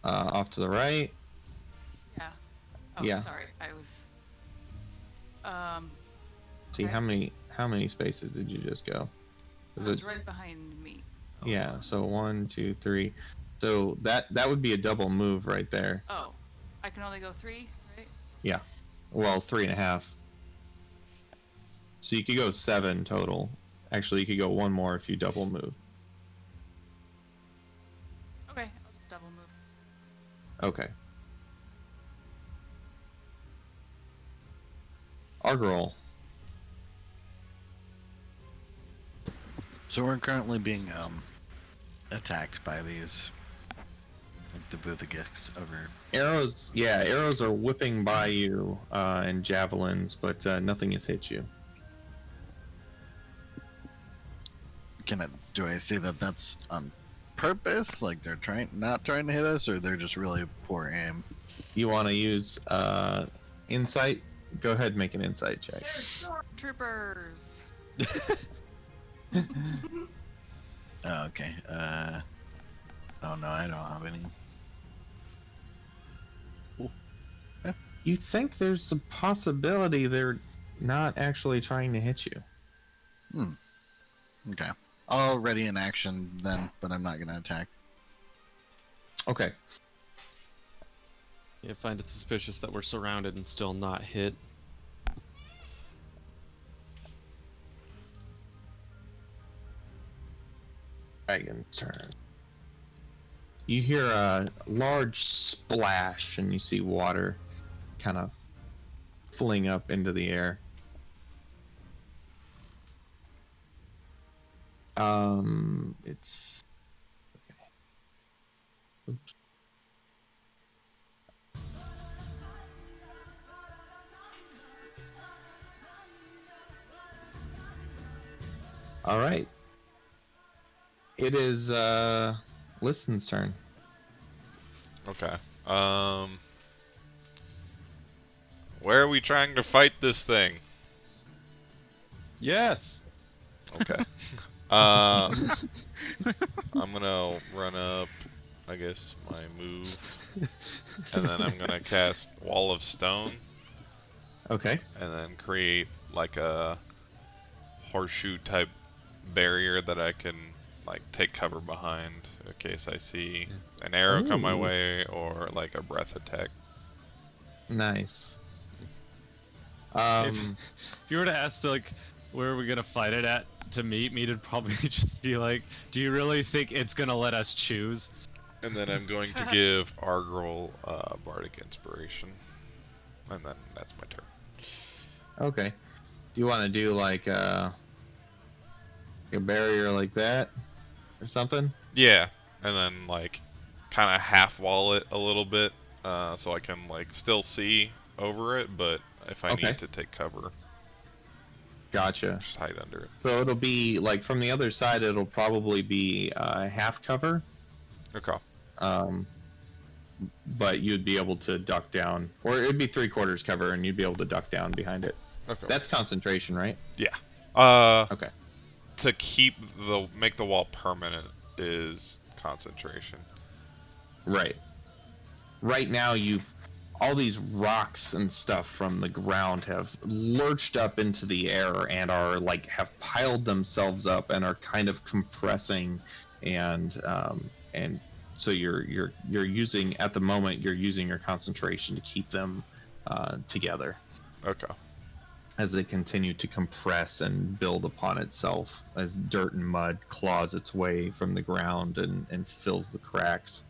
off to the right. Yeah. Oh, Yeah. sorry. I was. See Okay. how many spaces did you just go? It Was was it? right behind me. Yeah. So 1, 2, 3. So that would be a double move right there. Oh, I can only go 3, right? Yeah. Well, 3.5. So you could go 7 total. Actually, you could go 1 more if you double move. Okay, I'll just double move. Okay. Argrol. So we're currently being attacked by these, like the Buthagiks over. Arrows are whipping by you, and javelins, but nothing has hit you. Do I see that that's on purpose? Like they're not trying to hit us, or they're just really poor aim? You want to use insight? Go ahead and make an insight check. They're stormtroopers. Oh, okay. Oh no, I don't have any. You think there's a possibility they're not actually trying to hit you. Okay. I'll ready in action then, but I'm not gonna attack. Okay. Yeah, find it suspicious that we're surrounded and still not hit. Dragon's turn. You hear a large splash and you see water kind of fling up into the air. It's okay. Oops. All right. It is Listen's turn. Okay. Where are we trying to fight this thing? Yes. Okay. I'm gonna run up, I guess, my move, and then I'm gonna cast Wall of Stone, Okay. and then create like a horseshoe type barrier that I can like take cover behind in case I see an arrow come my Ooh. way or like a breath attack. Nice. If you were to ask like where are we gonna fight it at to meet, it'd probably just be like, do you really think it's gonna let us choose? And then I'm going to give Argrol Bardic Inspiration, and then that's my turn. Okay. Do you want to do like a barrier like that or something? Yeah, and then like kind of half wall it a little bit, so I can like still see over it, but if I Okay. need to take cover, Gotcha. just hide under it. So it'll be like from the other side. It'll probably be half cover. Okay. But you'd be able to duck down, or it'd be 3/4 cover, and you'd be able to duck down behind it. Okay. That's concentration, right? Yeah. Okay. To make the wall permanent is concentration. Right. Right now, all these rocks and stuff from the ground have lurched up into the air and are like have piled themselves up and are kind of compressing, and so you're using at the moment you're using your concentration to keep them together Okay. as they continue to compress and build upon itself as dirt and mud claws its way from the ground and fills the cracks.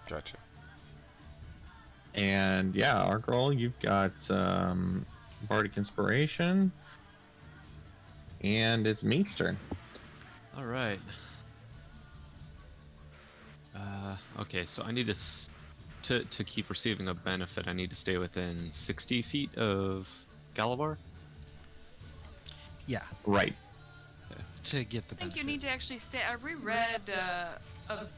Gotcha. And yeah, Argrol, you've got Bardic Inspiration, and it's Meat's turn. All right. Okay, so I need to keep receiving a benefit. I need to stay within 60 feet of Galavar. Yeah, Right. to get the I think benefit. you need to actually stay. I reread of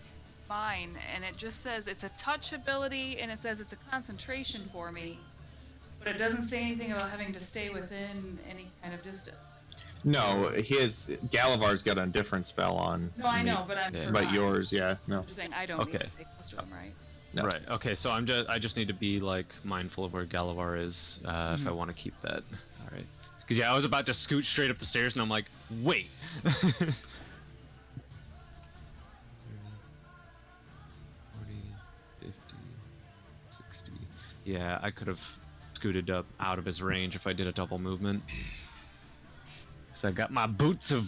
mine, and it just says it's a touch ability, and it says it's a concentration for me, but it doesn't say anything about having to stay within any kind of distance. No, his Galavar's got a different spell on. No, I me. know, but I'm Yeah. for But mine. yours, yeah, no. I'm just saying I don't need Okay. to stay close to him, right? No. Right. Okay. So I just need to be like mindful of where Galavar is if I want to keep that. All right. Because yeah, I was about to scoot straight up the stairs, and I'm like, wait. 40, 50, 60. Yeah, I could have scooted up out of his range if I did a double movement. So I got my boots of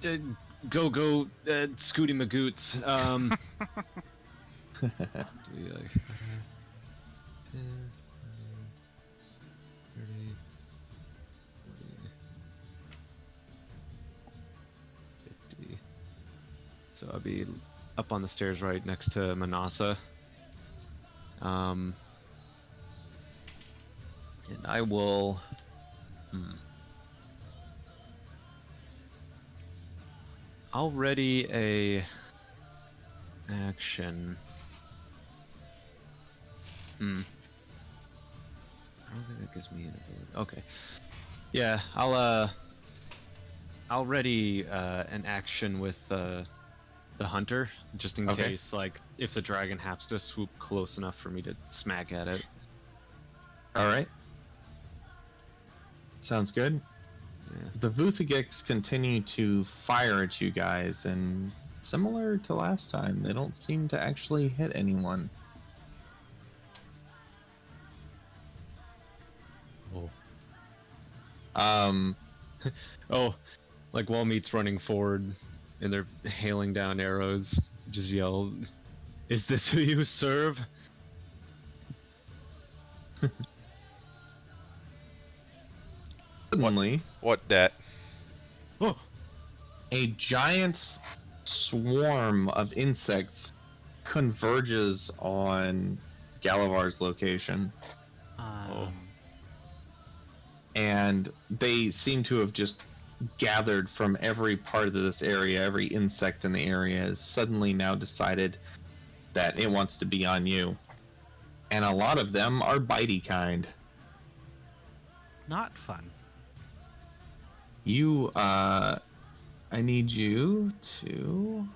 go Scooty Magoots. Be like, 10, 30, 40, 50. So I'll be up on the stairs right next to Manasa. And I will. I'll ready a action. I don't think that gives me an ability. Okay. Yeah, I'll ready an action with the hunter, just in Okay. case, like, if the dragon happens to swoop close enough for me to smack at it. Alright. Sounds good. Yeah. The Vuthagix continue to fire at you guys, and similar to last time, they don't seem to actually hit anyone. Oh. Um, Oh, like Walmeet's running forward and they're hailing down arrows. Just yell, "Is this who you serve?" suddenly, What dat? Oh, a giant swarm of insects converges on Galavar's location, and they seem to have just gathered from every part of this area. Every insect in the area has suddenly now decided that it wants to be on you. And a lot of them are bitey kind. Not fun. You, I need you to...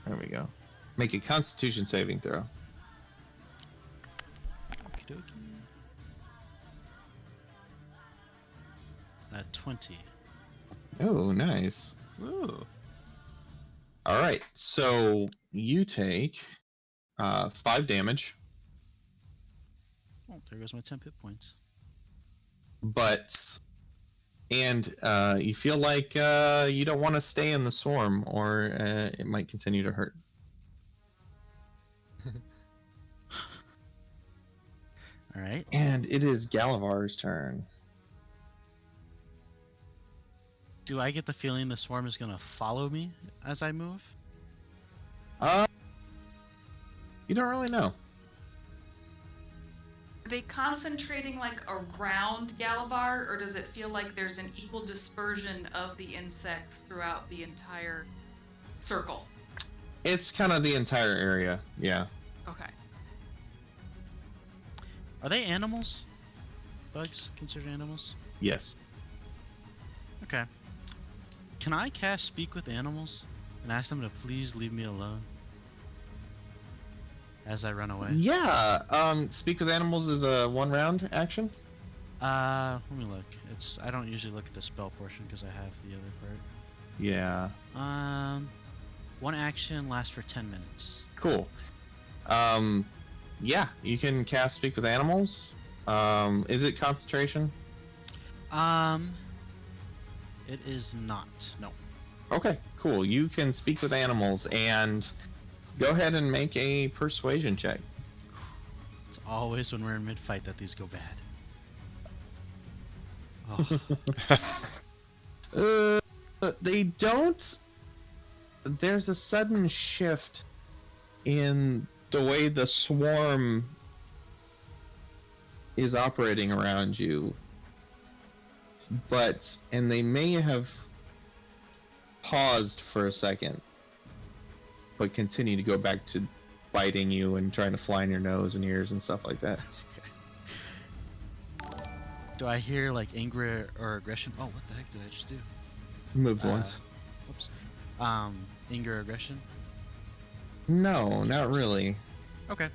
There we go. Make a Constitution saving throw. Okie dokie. 20. Oh, nice. ooh. All right, so you take 5 damage, Oh, there goes my 10 hit points. and you feel like you don't want to stay in the swarm, or it might continue to hurt. All right. And it is Galavar's turn. Do I get the feeling the swarm is gonna follow me as I move? You don't really know. Are they concentrating like around Galavar, or does it feel like there's an equal dispersion of the insects throughout the entire circle? It's kind of the entire area, yeah. Okay. Are they animals? Bugs considered animals? Yes. Okay. Can I cast Speak with Animals and ask them to please leave me alone as I run away? Yeah, Speak with Animals is a 1-round action. Let me look. I don't usually look at the spell portion because I have the other part. Yeah. 1 action lasts for 10 minutes. Cool. Yeah, you can cast Speak with Animals. Is it concentration? It is not. No. Okay, cool. You can speak with animals, and go ahead and make a persuasion check. It's always when we're in mid-fight that these go bad. Oh. They don't. There's a sudden shift in the way the swarm is operating around you. And they may have paused for a second, but continue to go back to biting you and trying to fly in your nose and ears and stuff like that. Do I hear like anger or aggression? Oh, what the heck did I just do? Moved once. Whoops. Anger or aggression? No, not really. Okay.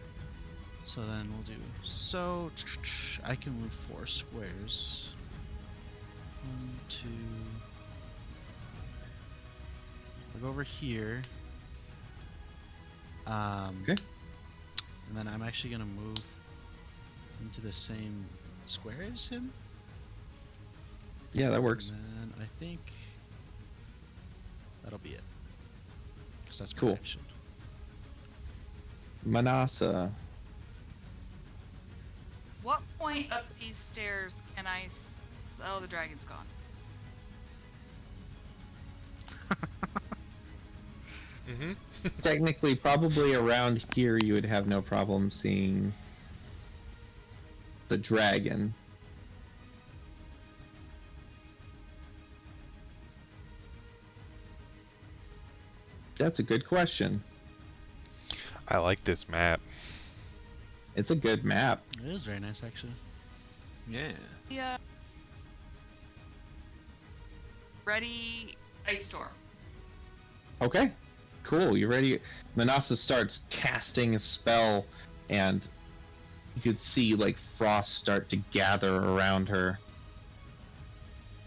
So then we'll do. So I can move 4 squares. 1, 2. I'll go over here. Okay. And then I'm actually gonna move into the same square as him. Yeah, that works. And then I think that'll be it. Because that's Cool. my action. Manasa. What point up these stairs can I? Oh, the dragon's gone. Mm-hmm. Technically, probably around here you would have no problem seeing the dragon. That's a good question. I like this map. It's a good map. It is very nice, actually. Yeah. Yeah. Ready. Ice storm. Okay, cool. You ready? Manasa starts casting a spell, and you could see like frost start to gather around her.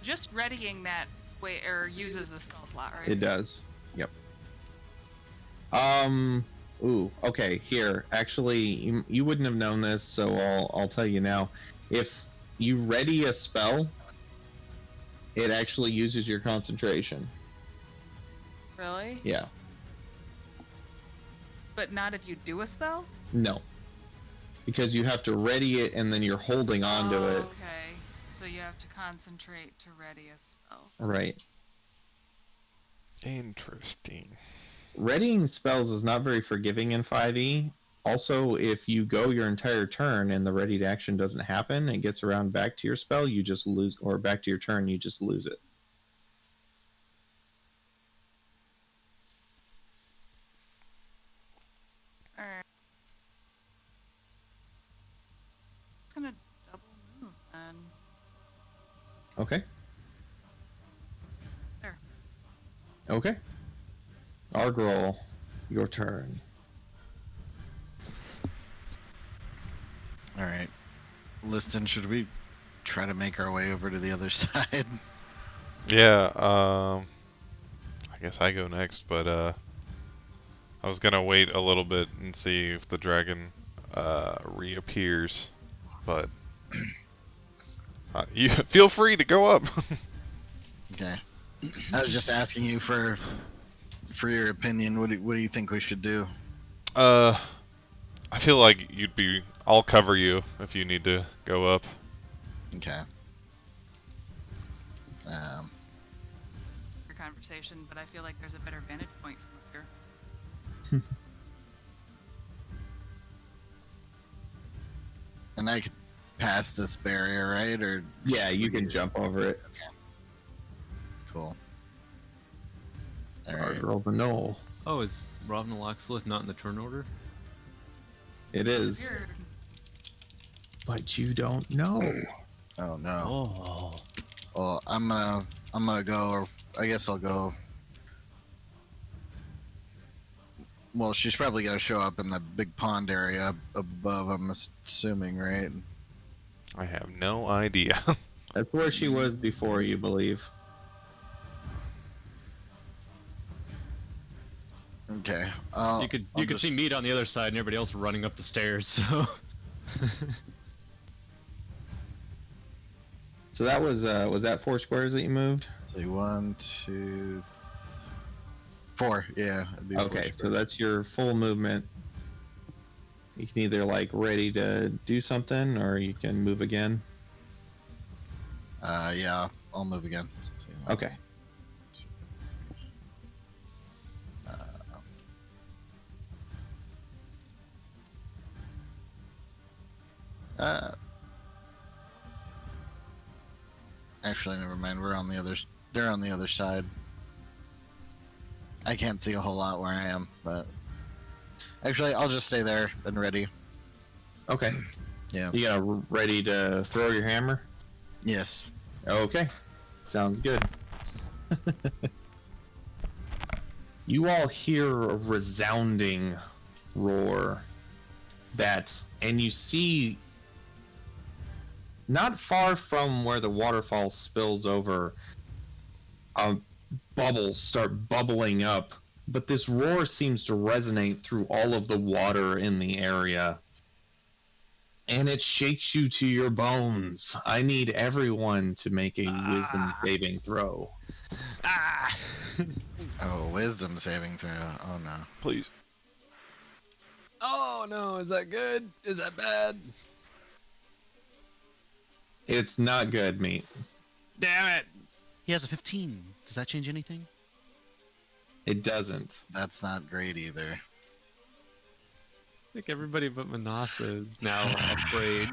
Just readying that way, or uses the spell slot, right? It does. Yep. Ooh. Okay. Here, actually, you wouldn't have known this, so I'll tell you now. If you ready a spell, it actually uses your concentration. Really? Yeah. But not if you do a spell? No. Because you have to ready it, and then you're holding on to it. Okay. So you have to concentrate to ready a spell. Right. Interesting. Readying spells is not very forgiving in 5e. Also, if you go your entire turn and the readied action doesn't happen, it gets around back to your spell, you just lose, or back to your turn, you just lose it. Alright. It's gonna double move then. Okay. There. Okay. Argrol, your turn. Alright. Liston, should we try to make our way over to the other side? Yeah, I guess I go next, but I was gonna wait a little bit and see if the dragon reappears, but you feel free to go up. Okay. I was just asking you for your opinion. What do you think we should do? I feel like I'll cover you if you need to go up. Okay. Your conversation, but I feel like there's a better vantage point from here. And I could pass this barrier, right? Or Yeah, you can jump over it. cool. All right. Argrol the Knoll. Oh, is Ravna Lockslith not in the turn order? It is. Weird. But you don't know. Oh no. Oh. Well, I'm gonna go, or I guess I'll go. Well, she's probably gonna show up in the big pond area above. I'm assuming, right? I have no idea. That's where she was before, you believe. Okay. You could see Meat on the other side and everybody else running up the stairs. So. So that was that 4 squares that you moved? See, 1, 2, 4. Yeah. It'd be 4 Okay, so squares. that's your full movement. You can either like ready to do something, or you can move again. Yeah, I'll move again. Let's see, 1, Okay. Actually, never mind. They're on the other side. I can't see a whole lot where I am, but actually, I'll just stay there and ready. Okay. Yeah. You got ready to throw your hammer? Yes. Okay, sounds good. You all hear a resounding roar and you see, not far from where the waterfall spills over, bubbles start bubbling up, but this roar seems to resonate through all of the water in the area. And it shakes you to your bones. I need everyone to make a wisdom saving throw. Ah! Oh, wisdom saving throw. Oh no. Please. Oh no, is that good? Is that bad? It's not good, meat. Damn it! He has a 15. Does that change anything? It doesn't. That's not great either. I think everybody but Manasa is now afraid.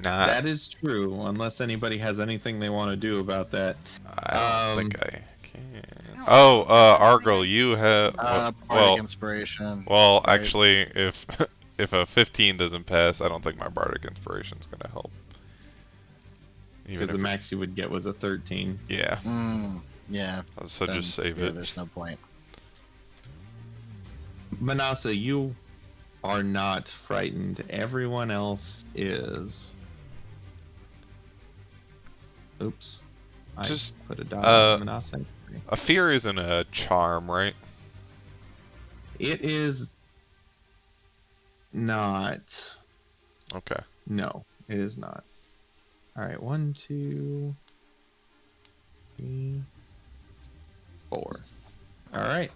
Nah, That is true, unless anybody has anything they want to do about that. I don't think I can. No, Oh, I mean, Argyle, you have. Bardic inspiration. well, right? actually, if if a 15 doesn't pass, I don't think my bardic inspiration's gonna help. Even Because the if max you would get was a 13. yeah, Yeah. so then, just save yeah, it. There's no point. Manasa, you are not frightened. Everyone else is. Oops. I Just, put a dot on Manasa. A fear isn't a charm, right? It is not. Okay. No, it is not. Alright, 1, 2, 3, 4. Alright.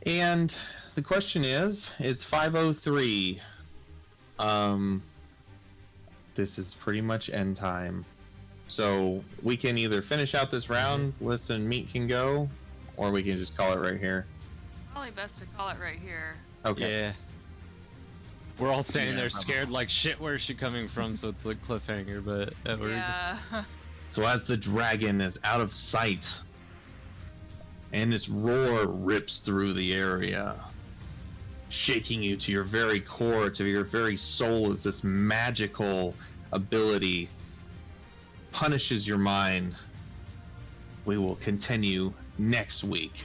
And the question is, it's 5:03. This is pretty much end time. So we can either finish out this round, Listen and Meat can go, or we can just call it right here. Probably best to call it right here. Okay. Yeah. We're all standing Yeah, there probably. scared like shit, where's she coming from? So it's like cliffhanger, but we're Yeah. So as the dragon is out of sight, and its roar rips through the area, shaking you to your very core, to your very soul, as this magical ability punishes your mind. We will continue next week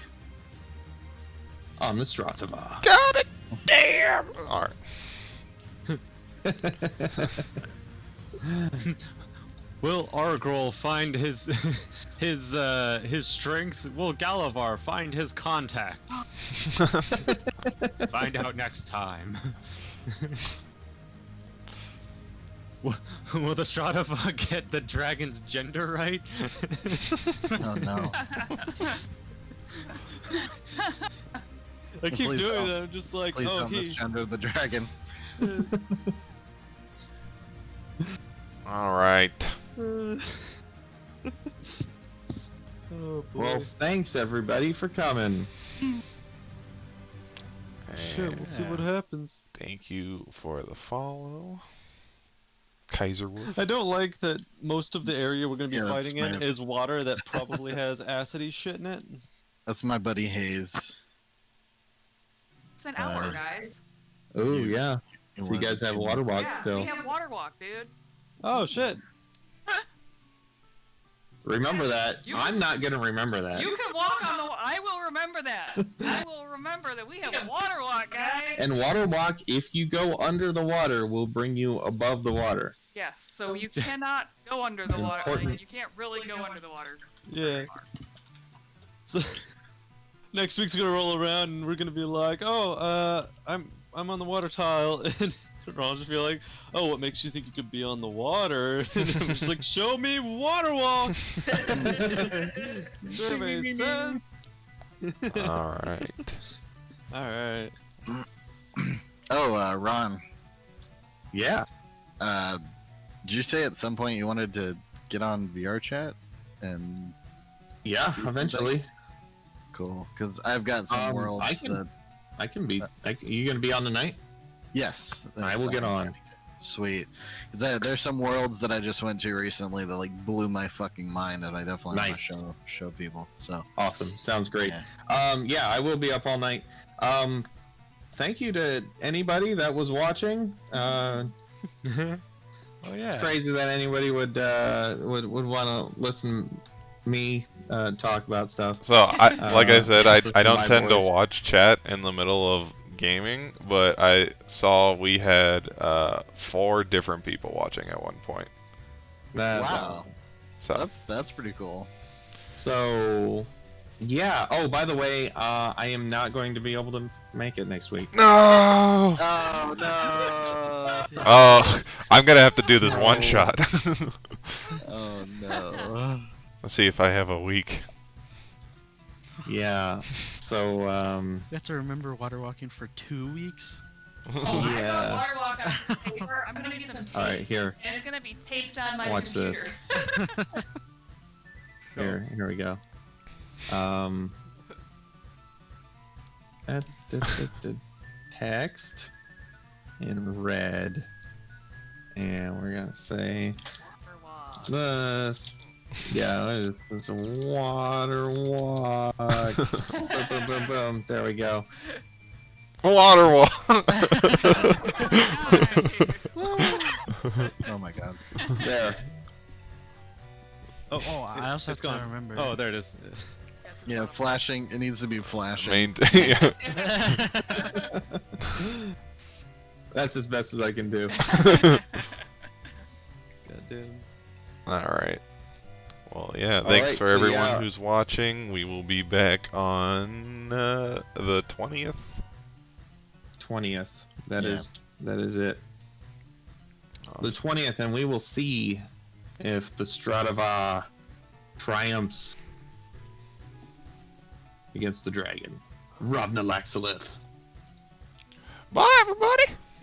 on the Stratava. Got it. Damn. All right. Will Argrol find his his strength? Will Galavar find his contacts? Find out next time. Will the Stratava get the dragon's gender right? Oh no. I keep Please doing don't. that. I'm just like, Please oh, don't he. misgender the dragon. All right. Oh, boy. Well, thanks everybody for coming. Shit, we'll see what happens. Thank you for the follow, Kaiser Wolf. I don't like that most of the area we're gonna be Yeah, that's fighting in my- is water that probably has acidy shit in it. That's my buddy Hayes. It's an hour, guys. Oh You- yeah. So you guys have water walk Yeah, still. we have water walk, dude. Oh shit. Remember that. You- I'm not gonna remember that. You can walk on the. I will remember that. I will remember that we have a water walk, guys. And water walk, if you go under the water, will bring you above the water. Yes, so you cannot go under the water. Important. Like, you can't really go under the water. Yeah. So, next week's gonna roll around and we're gonna be like, oh, I'm on the water tile, and Ron's just be like, oh, what makes you think you could be on the water? And I'm just like, show me water walk. Survey says. All right. All right. Oh, Ron. Yeah. Did you say at some point you wanted to get on VR chat? And Yeah, See eventually. cool, because I've got some worlds I can- that. I can be. You gonna be on tonight? Yes, I will get on. Sweet, because there's some worlds that I just went to recently that like blew my fucking mind, and I definitely Nice. want to show people. So Awesome. Sounds great. yeah. Yeah, I will be up all night. Thank you to anybody that was watching. Oh yeah. crazy that anybody would want to listen me talk about stuff. So like I said, I listen to don't my tend to voice. watch chat in the middle of gaming, but I saw we had 4 different people watching at one point. Wow. So That's pretty cool. So, yeah. Oh, by the way, I am not going to be able to make it next week. no. Oh no! Oh, I'm gonna have to do this one shot. Oh no! Let's see if I have a week. Yeah. So, You have to remember water walking for 2 weeks. Oh, I Yeah. got water walk on paper. I'm gonna get some tape. all right, here, And it's gonna be taped on my Watch computer. this. Here we go. The text in red, and we're gonna say Water walk. this. Yeah, it's a water walk. Boom, boom, boom, boom. There we go. Water wall. Oh my god! There. Oh, I also have It's gone. to remember. Oh, there it is. Yeah, flashing. It needs to be flashing. Yeah. That's as best as I can do. Goddamn. All right. Well, yeah. All Thanks right, for so everyone yeah. who's watching. We will be back on the 20th. 20th. That Yeah. is it. The 20th, and we will see if the Stratava triumphs against the dragon. Ravna Laxalith. Bye, everybody.